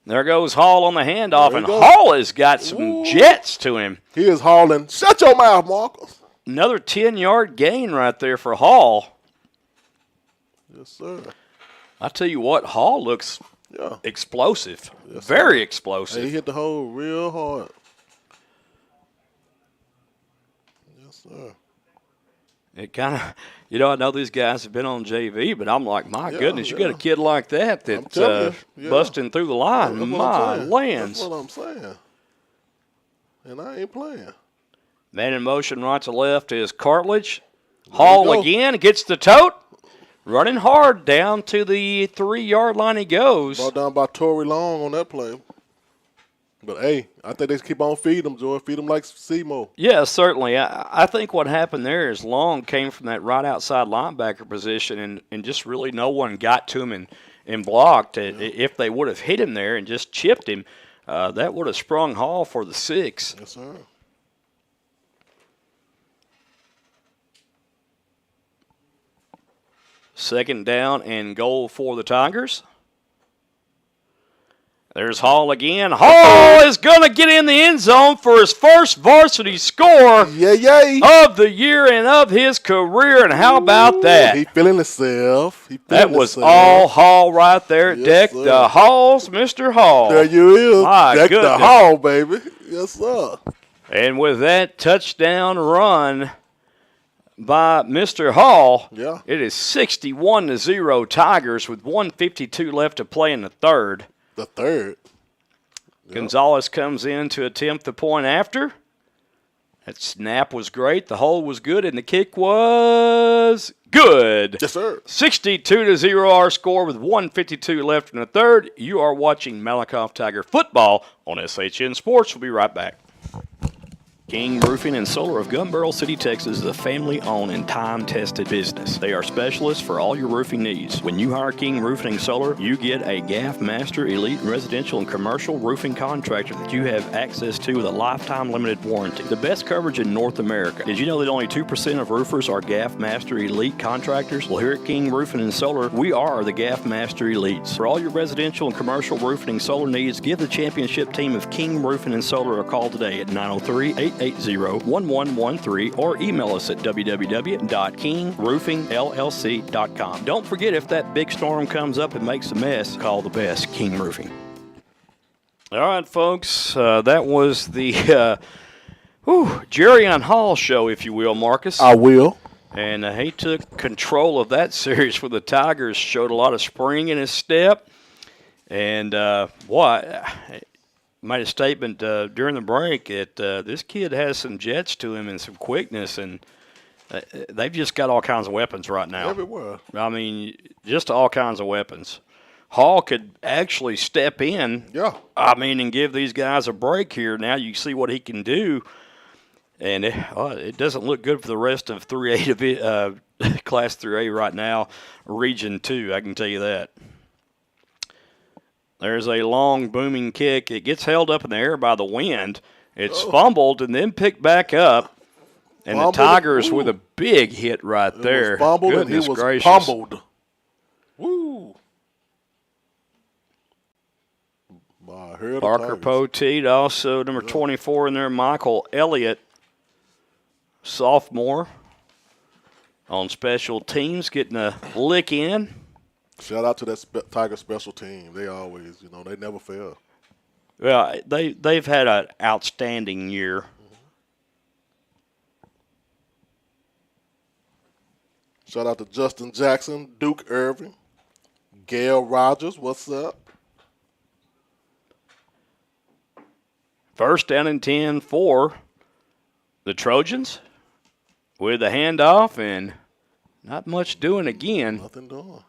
There goes Hall on the handoff, and goes. Hall has got some jets to him. He is hauling. Shut your mouth, Marcus. Another 10-yard gain right there for Hall. Yes, sir. I tell you what, Hall looks explosive. Yes, Very Hey, explosive. he hit the hole real hard. Yes, sir. It kind of, I know these guys have been on JV, but I'm like, my Yeah, goodness, you got a kid like that that's telling you, busting through the line. That's what My I'm saying. lands. That's what I'm saying. And I ain't playing. Man in motion right to left is Cartledge. Hall go. again gets the tote. Running hard down to the 3-yard line he goes. Brought down by Tory Long on that play. But, hey, I think they just keep on feeding them, Joy. Feed them like Seymour. Yeah, certainly. I think what happened there is Long came from that right outside linebacker position, and just really no one got to him and blocked. If they would have hit him there and just chipped him, that would have sprung Hall for the 6. Yes, sir. Second down and goal for the Tigers. There's Hall again. Hall is going to get in the end zone for his first varsity score of the year and of his career. And how about that? He feeling himself. That was all Hall right there. Yes, Deck sir. the halls, Mr. Hall. There you is. My Deck goodness. the hall, baby. Yes, sir. And with that touchdown run by Mr. Hall, it is 61-0 Tigers with 1:52 left to play in the third. The third. Gonzalez comes in to attempt the point after. That snap was great. The hold was good, and the kick was good. Yes, sir. 62-0 our score with 1:52 left in the third. You are watching Malakoff Tiger football on SHN Sports. We'll be right back. King Roofing and Solar of Gun Barrel City, Texas is a family-owned and time-tested business. They are specialists for all your roofing needs. When you hire King Roofing and Solar, you get a GAF Master Elite residential and commercial roofing contractor that you have access to with a lifetime limited warranty. The best coverage in North America. Did you know that only 2% of roofers are GAF Master Elite contractors? Well, here at King Roofing and Solar, we are the GAF Master Elites. For all your residential and commercial roofing and solar needs, give the championship team of King Roofing and Solar a call today at 903-880-1113 or email us at www.kingroofingllc.com. Don't forget, if that big storm comes up and makes a mess, call the best, King Roofing. All right, folks, that was the Jerry on Hall show, if you will, Marcus. I will. And he took control of that series for the Tigers, showed a lot of spring in his step. And made a statement during the break that this kid has some jets to him and some quickness, and they've just got all kinds of weapons right now. Everywhere. I mean, just all kinds of weapons. Hall could actually step in, and give these guys a break here. Now you see what he can do, and it doesn't look good for the rest of 3A Class 3A right now, Region 2, I can tell you that. There's a long, booming kick. It gets held up in the air by the wind. It's fumbled and then picked back up. And the Tigers with a big hit right there. It was fumbled. Goodness and he was gracious. pummeled. Woo. Parker Poteet, also number 24 in there, Michael Elliott, sophomore. on special teams, getting a lick in. Shout out to that Tiger special team. They always, they never fail. Well, they've had an outstanding year. Shout out to Justin Jackson, Duke Irving, Gail Rogers. What's up? First down and 10 for the Trojans with the handoff and not much doing again. Nothing doing.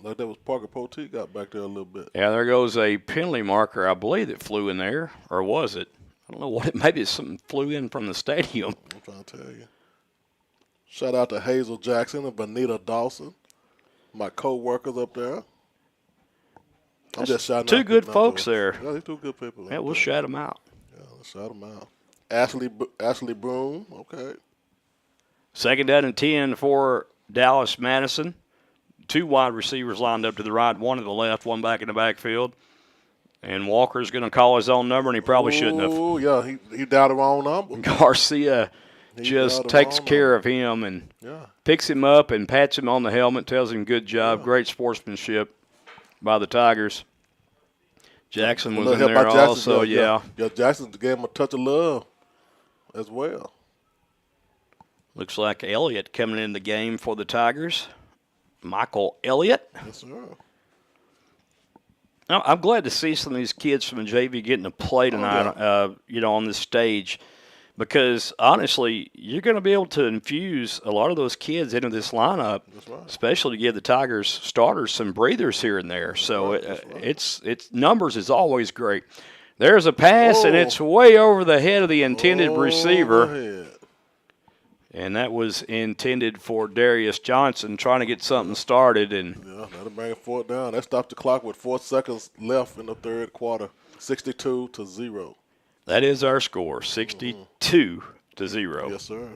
Like that was Parker Poteet got back there a little bit. Yeah, there goes a penalty marker, I believe, that flew in there. Or was it? I don't know what it, maybe something flew in from the stadium. I'm trying to tell you. Shout out to Hazel Jackson and Benita Dawson, my co-workers up there. I'm just shouting out. Two good folks there. Yeah, they're two good people. Yeah, we'll shout them out. Yeah, let's shout them out. Ashley Broom, okay. Second down and 10 for Dallas Madison. Two wide receivers lined up to the right, one to the left, one back in the backfield. And Walker's going to call his own number, and he probably shouldn't have. Oh, yeah, he dialed the wrong number. Garcia just takes care of him and picks him up and pats him on the helmet, tells him good job, great sportsmanship by the Tigers. Jackson was in there also, yeah. Jackson gave him a touch of love as well. Looks like Elliott coming in the game for the Tigers. Michael Elliott. Yes, sir. Now, I'm glad to see some of these kids from the JV getting to play tonight, on this stage, because honestly, you're going to be able to infuse a lot of those kids into this lineup, especially to give the Tigers starters some breathers here and there. So it's numbers is always great. There's a pass, and it's way over the head of the intended receiver. And that was intended for Darius Johnson, trying to get something started. And that'll bring it 4th down. That stopped the clock with 4 seconds left in the third quarter, 62-0. That is our score, 62-0. Yes, sir.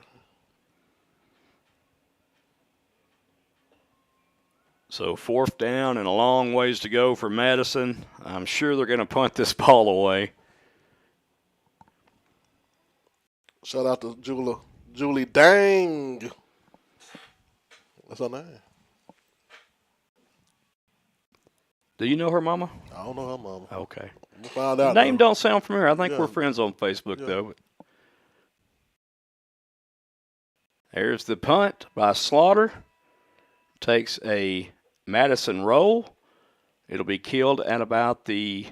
So 4th down and a long ways to go for Madison. I'm sure they're going to punt this ball away. Shout out to Julie Dang. That's her name. Do you know her mama? I don't know her mama. Okay. We'll find out. Name don't sound familiar. I think we're friends on Facebook, though. There's the punt by Slaughter. Takes a Madison roll. It'll be killed at about the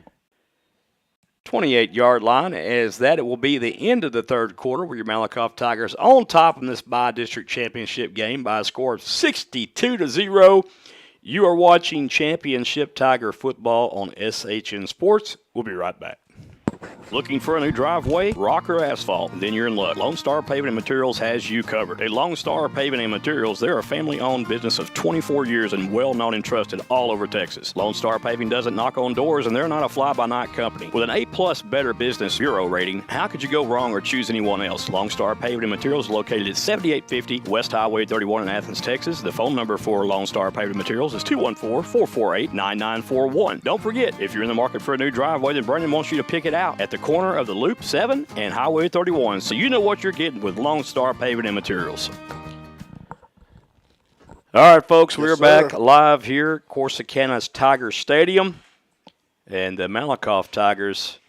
28-yard line, as that it will be the end of the third quarter with your Malakoff Tigers on top in this bi-district championship game by a score of 62-0. You are watching Championship Tiger football on SHN Sports. We'll be right back. Looking for a new driveway, rock, or asphalt? Then you're in luck. Lone Star Paving and Materials has you covered. At Lone Star Paving and Materials, they're a family-owned business of 24 years and well-known and trusted all over Texas. Lone Star Paving doesn't knock on doors, and they're not a fly-by-night company. With an A-plus Better Business Bureau rating, how could you go wrong or choose anyone else? Lone Star Paving and Materials is located at 7850 West Highway 31 in Athens, Texas. The phone number for Lone Star Paving and Materials is 214-448-9941. Don't forget, if you're in the market for a new driveway, then Brendan wants you to pick it out at the corner of the Loop 7 and Highway 31, so you know what you're getting with Lone Star Paving and Materials. All right, folks, we're back live here at Corsicana's Tiger Stadium, and the Malakoff Tigers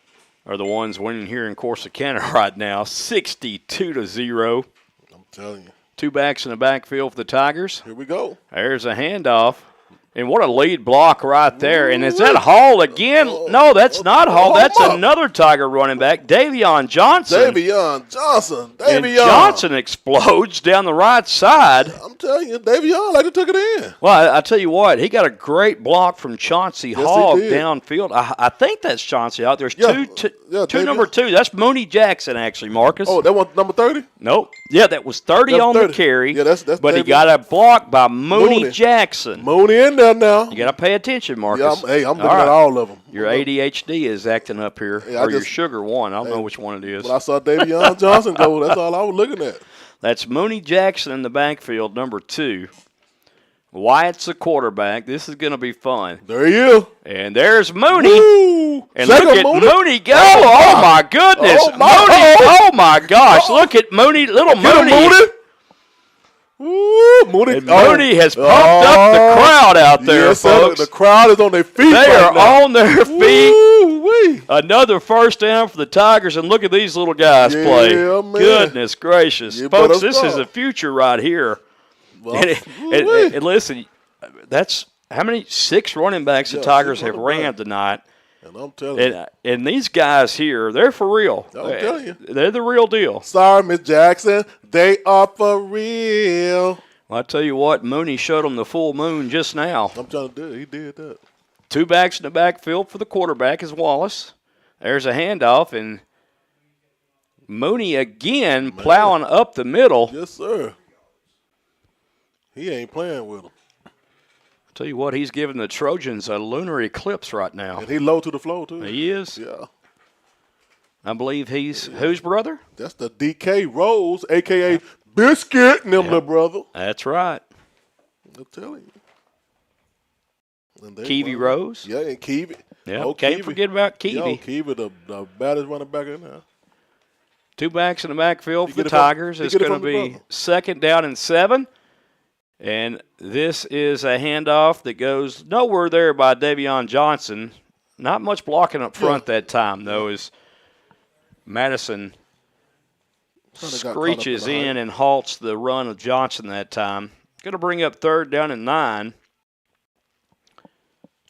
are the ones winning here in Corsicana right now, 62-0. I'm telling you. Two backs in the backfield for the Tigers. Here we go. There's a handoff. And what a lead block right there. And is that Hall again? No, that's not Hall. That's another Tiger running back, Davion Johnson. And Johnson explodes down the right side. I'm telling you, Davion like to took it in. Well, I tell you what, he got a great block from Chauncey Hall downfield. I think that's Chauncey Hall. There's two number 2. That's Mooney Jackson, actually, Marcus. Oh, that one number 30? Nope. Yeah, that was 30 on the carry. Yeah, that's but Davion. He got a block by Mooney Jackson. Mooney in there now. You got to pay attention, Marcus. Yeah, I'm looking at all of them. Your ADHD is acting up here, or your sugar one. I don't know which one it is. When I saw Davion Johnson go, that's all I was looking at. That's Mooney Jackson in the backfield, number 2. Wyatt's the quarterback. This is going to be fun. There he is. And there's Mooney. Woo! And look at Mooney go. Oh, my goodness. Mooney. Oh, my gosh. Look at Mooney. Little Mooney. Ooh, Mooney, And Mooney has pumped up the crowd out there, yes, folks. The crowd is on their feet. They right are now. on their feet. Woo-wee. Another first down for the Tigers, and look at these little guys play. Man. Goodness gracious. You Folks, better this is stop. the future right here. Well, And listen, that's how many 6 running backs the Yeah, Tigers 6 have running ran backs. tonight. And I'm telling you. And these guys here, they're for real. I'm telling you. They're the real deal. Sorry, Miss Jackson. They are for real. Well, I tell you what, Mooney showed them the full moon just now. I'm trying to do it. He did that. 2 backs in the backfield for the quarterback is Wallace. There's a handoff, and Mooney again plowing up the middle. Yes, sir. He ain't playing with them. Tell you what, he's giving the Trojans a lunar eclipse right now. And he low to the floor, too. He is. Yeah. I believe he's whose brother? That's the DK Rose, a.k.a. Biscuit, and them little brother. That's right. I'm telling you. Keevy Rose. Yeah, and Keevy. Yeah, Oh, can't Keevy. forget about Keevy. Yo, Keevy, the baddest running back in there. 2 backs in the backfield for get the it from- Tigers. you It's get it going to from the be brother. 2nd down and 7. And this is a handoff that goes nowhere there by Davion Johnson. Not much blocking up front that time, though, as Madison Kinda got caught up screeches in the in and halts the run of Johnson that time. Going to bring up 3rd down and 9.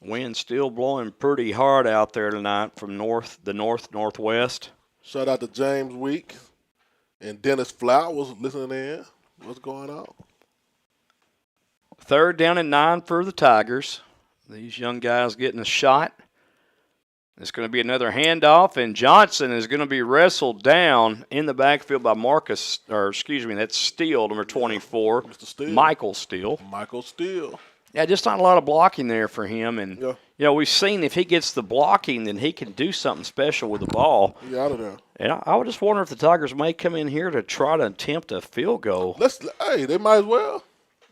Wind still blowing pretty hard out there tonight from the northwest. Shout out to James Week and Dennis Flowers listening in. What's going on? 3rd down and 9 for the Tigers. These young guys getting a shot. It's going to be another handoff, and Johnson is going to be wrestled down in the backfield by that's Steele, number 24. Mr. Steele. Michael Steele. Michael Steele. Yeah, just not a lot of blocking there for him. And, Yeah. we've seen if he gets the blocking, then he can do something special with the ball. He out of there. And I would just wonder if the Tigers may come in here to try to attempt a field goal. Hey, they might as well.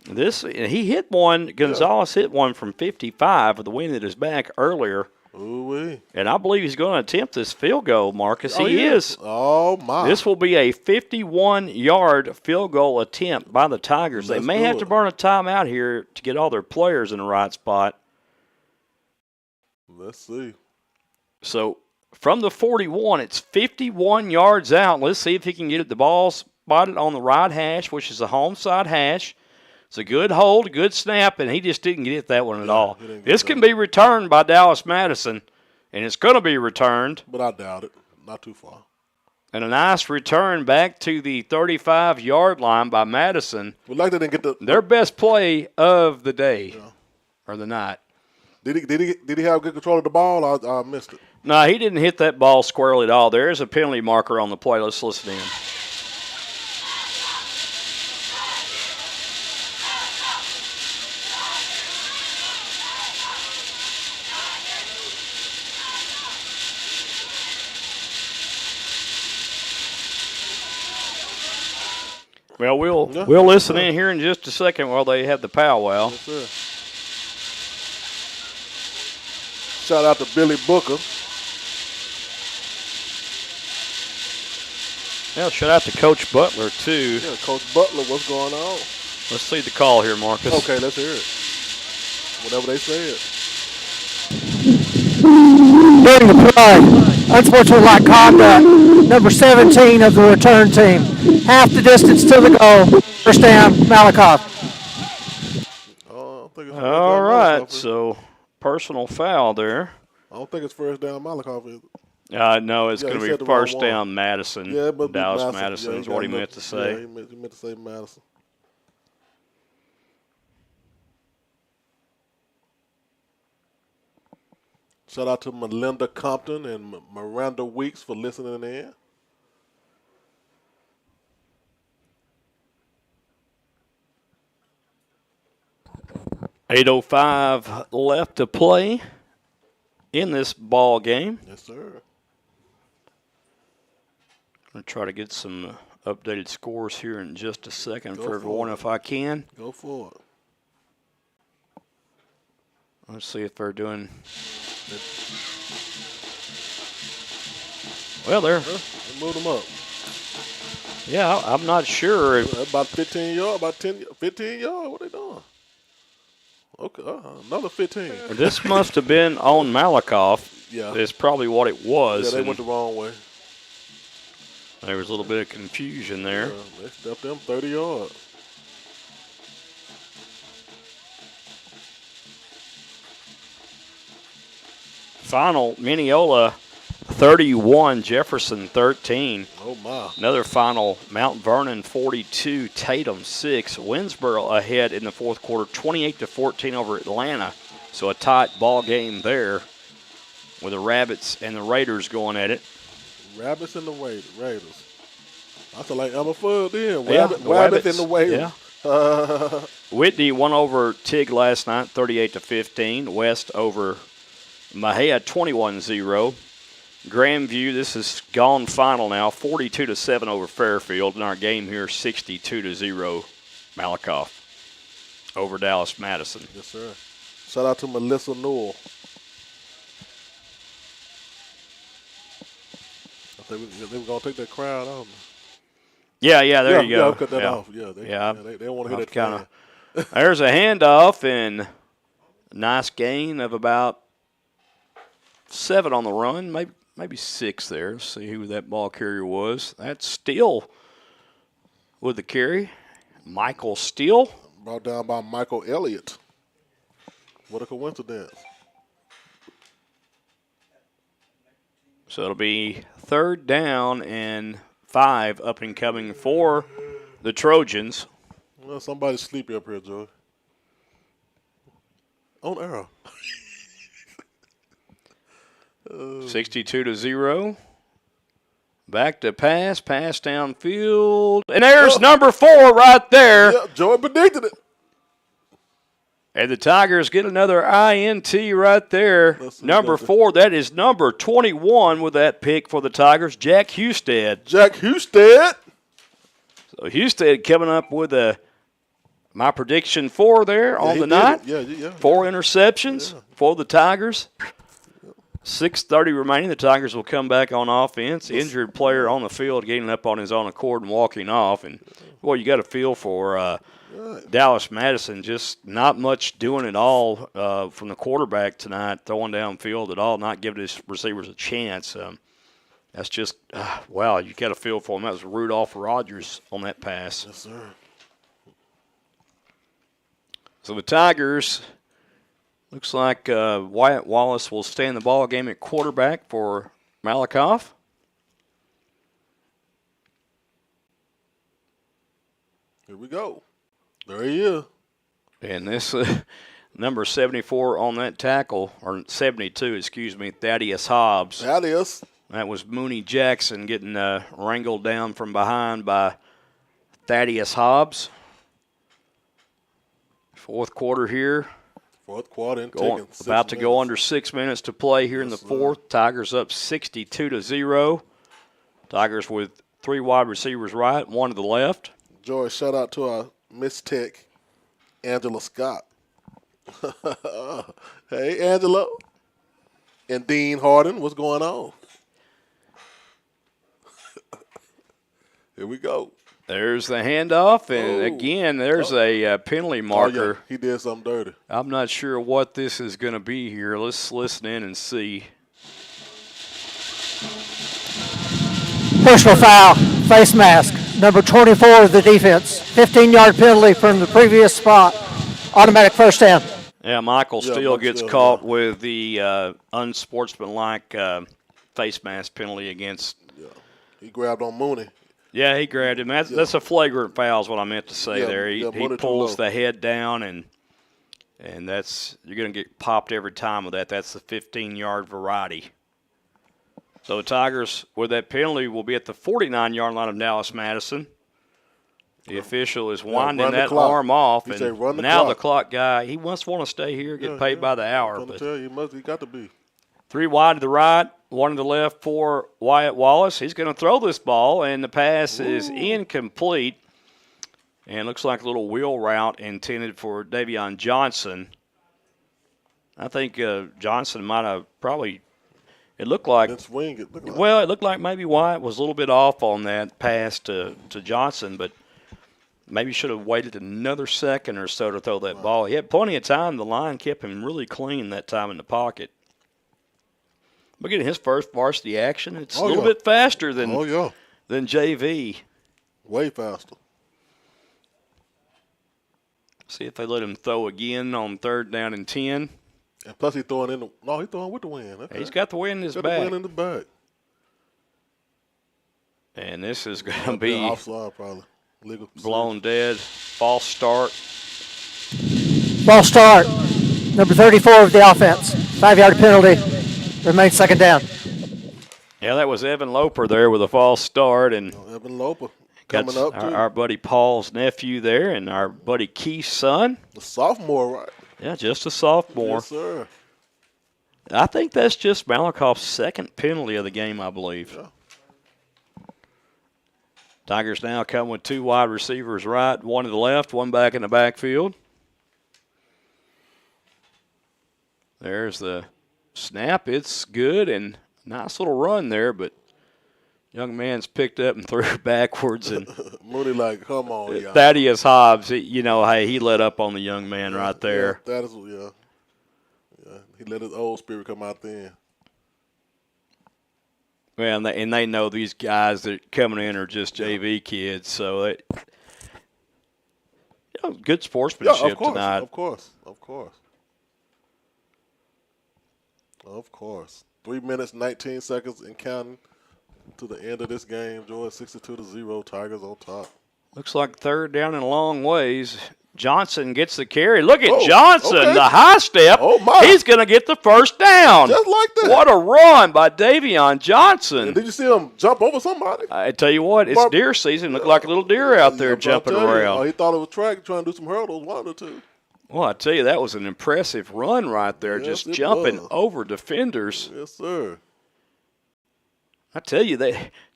He hit one. Gonzalez hit one from 55 with the wind at his back earlier. Ooh-wee. And I believe he's going to attempt this field goal, Marcus. Oh, He yeah. is. Oh, my. This will be a 51-yard field goal attempt by the Tigers. They Let's may do have it. to burn a timeout here to get all their players in the right spot. Let's see. So from the 41, it's 51 yards out. Let's see if he can get the ball spotted on the right hash, which is the home side hash. It's a good hold, a good snap, and he just didn't get that one at all. This can be returned by Dallas Madison, and it's going to be returned. But I doubt it. Not too far. And a nice return back to the 35-yard line by Madison. Well, like they didn't get their best play of the day or the night. Did he have good control of the ball? I missed it. No, he didn't hit that ball squarely at all. There is a penalty marker on the play. Let's listen in. Well, we'll listen in here in just a second while they have the powwow. Yes, sir. Shout out to Billy Booker. Yeah, shout out to Coach Butler, too. Yeah, Coach Butler, what's going on? Let's see the call here, Marcus. Okay, let's hear it. Whatever they said. During the play, unsportsmanlike conduct, number 17 of the return team. Half the distance to the goal. First down, Malakoff. All right, so personal foul there. I don't think it's first down Malakoff, is it? No, it's going to be first down Madison. Yeah, but Dallas Madison is what he meant to say. Yeah, he meant to say Madison. Shout out to Melinda Compton and Miranda Weeks for listening in. .805 left to play in this ball game. Yes, sir. I'm going to try to get some updated scores here in just a second for everyone it. if I can. Go for it. Let's see if they're doing. Well, They moved them up. Yeah, I'm not sure. About 15 yards, about 15 yards. What are they doing? Okay, another 15. This must have been on Malakoff. Yeah. It's probably what it was. Yeah, they went the wrong way. There was a little bit of confusion there. Yeah, they stepped them 30 yards. Final, Mineola 31, Jefferson 13. Oh, my. Another final, Mount Vernon 42, Tatum 6. Winsboro ahead in the fourth quarter, 28-14 over Atlanta. So a tight ball game there with the Rabbits and the Raiders going at it. Rabbits and the Raiders. I feel like Emma Fudd then. Yeah, Rabbits and the Raiders. Yeah. Whitney won over Tig last night, 38-15. West over Mahia, 21-0. Grandview, this is gone final now, 42-7 over Fairfield. In our game here, 62-0 Malakoff over Dallas Madison. Yes, sir. Shout out to Melissa Newell. I think they were going to take that crowd off. Yeah, there you go. Yeah, cut that off. Yeah, they want to hit that kind of. There's a handoff and a nice gain of about 7 on the run, maybe 6 there. Let's see who that ball carrier was. That's Steele with the carry. Michael Steele. Brought down by Michael Elliott. What a coincidence. So it'll be 3rd down and 5 up and coming for the Trojans. Well, somebody's sleepy up here, Joey. On arrow. 62-0. Back to pass downfield. And there's number 4 right there. Yeah, Joey predicted it. And the Tigers get another INT right there. Number 4, that is number 21 with that pick for the Tigers, Jack Husted. Jack Husted. So Husted coming up with my prediction 4 there on the night. Yeah. 4 interceptions for the Tigers. 6:30 remaining. The Tigers will come back on offense. Injured player on the field getting up on his own accord and walking off. And, boy, you got a feel for Dallas Madison, just not much doing at all from the quarterback tonight, throwing downfield at all, not giving his receivers a chance. That's just, wow, you got a feel for him. That was Rudolph Rogers on that pass. Yes, sir. So the Tigers, looks like Wyatt Wallace will stay in the ball game at quarterback for Malakoff. Here we go. There he is. And this number 74 on that tackle, or 72, excuse me, Thaddeus Hobbs. Thaddeus. That was Mooney Jackson getting wrangled down from behind by Thaddeus Hobbs. Fourth quarter here. Fourth quarter. About to go under 6 minutes to play here in the fourth. Tigers up 62-0. Tigers with 3 wide receivers right, 1 to the left. Joy, shout out to our Miss Tech, Angela Scott. Hey, Angela. And Dean Harden, what's going on? Here we go. There's the handoff, and again, there's a penalty marker. Yeah. He did something dirty. I'm not sure what this is going to be here. Let's listen in and see. Personal foul, face mask, number 24 of the defense. 15-yard penalty from the previous spot. Automatic first down. Yeah, Michael Steele gets caught with the unsportsmanlike face mask penalty against. Yeah, he grabbed on Mooney. Yeah, he grabbed him. That's a flagrant foul is what I meant to say there. He pulls the head down, and that's you're going to get popped every time with that. That's the 15-yard variety. So the Tigers, with that penalty, will be at the 49-yard line of Dallas Madison. The official is winding that arm off, and now the clock guy, he must want to stay here, get paid by the hour. I'm tell you, he got to be. 3 wide to the right, 1 to the left for Wyatt Wallace. He's going to throw this ball, and the pass is incomplete. And looks like a little wheel route intended for Davion Johnson. I think Johnson might have probably It looked like Didn't swing it. Looked like. Well, it looked like maybe White was a little bit off on that pass to Johnson, but maybe should have waited another second or so to throw that ball. He had plenty of time. The line kept him really clean that time in the pocket. But getting his first varsity action, it's a little bit faster than JV. Way faster. See if they let him throw again on 3rd down and 10. And plus he's throwing he's throwing with the wind. Okay. He's got the wind in his back. Got the wind in the back. And this is going to be offside probably. Legal blown dead. False start. False start. Number 34 of the offense. 5-yard penalty. Remains 2nd down. Yeah, that was Evan Loper there with a false start. And Evan Loper coming up, too. Our buddy Paul's nephew there and our buddy Keith's son. The sophomore, right? Yeah, just a sophomore. Yes, sir. I think that's just Malakoff's 2nd penalty of the game, I believe. Yeah. Tigers now come with 2 wide receivers right, 1 to the left, 1 back in the backfield. There's the snap. It's good and nice little run there, but young man's picked up and threw backwards. And Mooney like, come on, y'all. Thaddeus Hobbs, he let up on the young man right there. Yeah, that is, yeah. He let his old spirit come out then. Well, and they know these guys that are coming in are just JV kids, so good sportsmanship tonight. Of course. 3 minutes, 19 seconds and counting to the end of this game. George 62-0. Tigers on top. Looks like 3rd down and a long ways. Johnson gets the carry. Look at Johnson, the high step. Oh, my. He's going to get the 1st down. Just like that. What a run by Davion Johnson. And did you see him jump over somebody? I tell you what, it's deer season. Looked like a little deer out there jumping around. He thought it was track, trying to do some hurdles, 1 or 2. Well, I tell you, that was an impressive run right there, just jumping over defenders. Yes, sir. I tell you,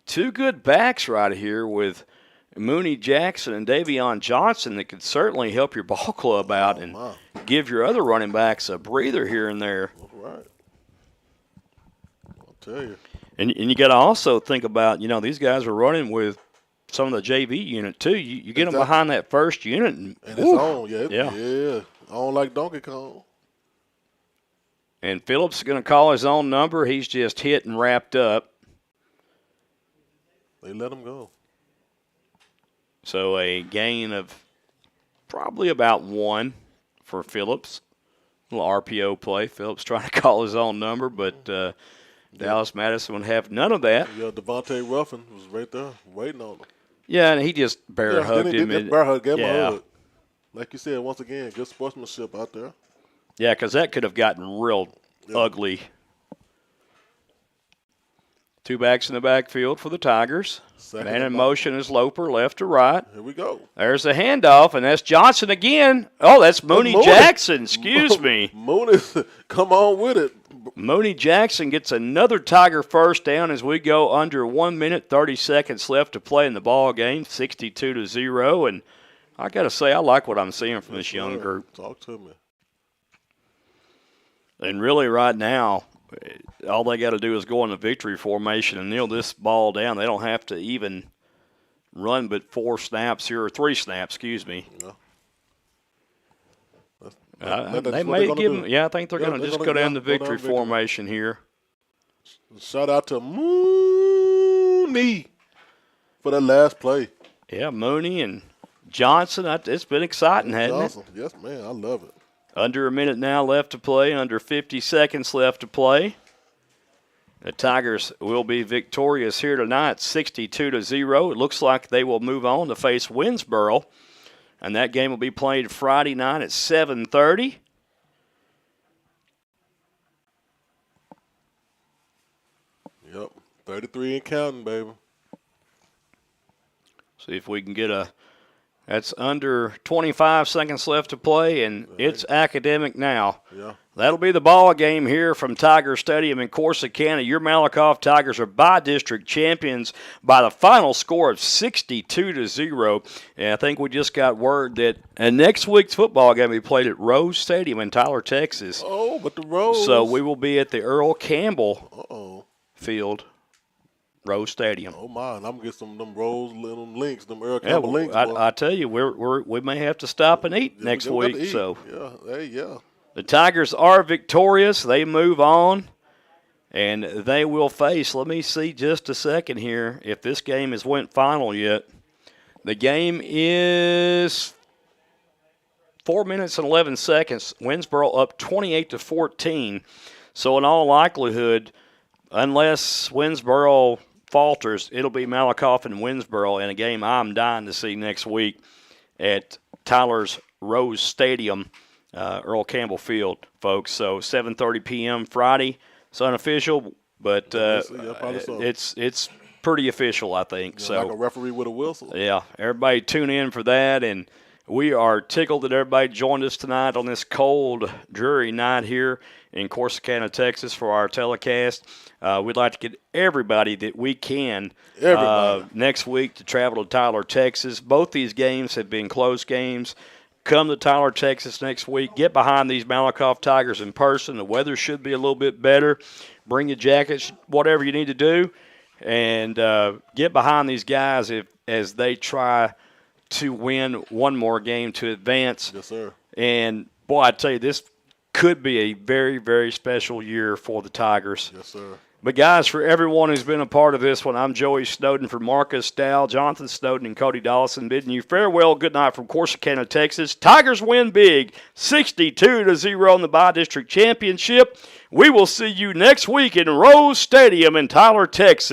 2 good backs right here with Mooney Jackson and Davion Johnson that could certainly help your ball club out and give your other running backs a breather here and there. All right. I'll tell you. And you got to also think about, these guys are running with some of the JV unit too. You get them behind that first unit. And it's on, yeah. On like Donkey Kong. And Phillips is going to call his own number. He's just hit and wrapped up. They let him go. So a gain of probably about 1 for Phillips. A little RPO play. Phillips trying to call his own number, but Dallas Madison would have none of that. Yeah, Devontae Ruffin was right there waiting on him. Yeah, and he just bear hugged him. Bear hug, gave him a hug. Like you said, once again, good sportsmanship out there. Yeah, because that could have gotten real ugly. 2 backs in the backfield for the Tigers. Man in motion is Loper, left to right. Here we go. There's a handoff, and that's Johnson again. Oh, that's Mooney Jackson. Excuse me. Mooney, come on with it. Mooney Jackson gets another Tiger 1st down as we go under 1 minute, 30 seconds left to play in the ball game, 62-0. And I got to say, I like what I'm seeing from this young group. Talk to me. And really right now, all they got to do is go in the victory formation and kneel this ball down. They don't have to even run but 4 snaps here, or 3 snaps, excuse me. They may give them. Yeah, I think they're going to just go down the victory formation here. Shout out to Mooney for that last play. Yeah, Mooney and Johnson. It's been exciting, hasn't it? Yes, man, I love it. Under a minute now left to play, under 50 seconds left to play. The Tigers will be victorious here tonight, 62-0. It looks like they will move on to face Winsboro, and that game will be played Friday night at 7:30. Yep, 33 and counting, baby. See if we can get a That's under 25 seconds left to play, and it's academic now. Yeah. That'll be the ball game here from Tiger Stadium in Corsicana. Your Malakoff Tigers are by-district champions by the final score of 62-0. And I think we just got word that next week's football game will be played at Rose Stadium in Tyler, Texas. Oh, but the Rose. So we will be at the Earl Campbell Field, Rose Stadium. Oh, my. I'm going to get some of them Rose, them links, them Earl Campbell links. I tell you, we may have to stop and eat next week. So yeah. The Tigers are victorious. They move on, and they will face, let me see just a second here, if this game has went final yet. The game is 4 minutes and 11 seconds. Winsboro up 28-14. So in all likelihood, unless Winsboro falters, it'll be Malakoff and Winsboro in a game I'm dying to see next week at Tyler's Rose Stadium. Earl Campbell Field, folks. So 7:30 p.m. Friday. It's unofficial, but it's pretty official, I think. So like a referee with a whistle. Yeah, everybody tune in for that, and we are tickled that everybody joined us tonight on this cold, dreary night here in Corsicana, Texas, for our telecast. We'd like to get everybody that we can next week to travel to Tyler, Texas. Both these games have been close games. Come to Tyler, Texas next week. Get behind these Malakoff Tigers in person. The weather should be a little bit better. Bring your jackets, whatever you need to do, and get behind these guys as they try to win one more game to advance. Yes, sir. And, boy, I tell you, this could be a very, very special year for the Tigers. Yes, sir. But, guys, for everyone who's been a part of this one, I'm Joey Snowden for Marcus Dow, Jonathan Snowden, and Cody Dawson bidding you farewell. Good night from Corsicana, Texas. Tigers win big, 62-0 in the by-district championship. We will see you next week in Rose Stadium in Tyler, Texas.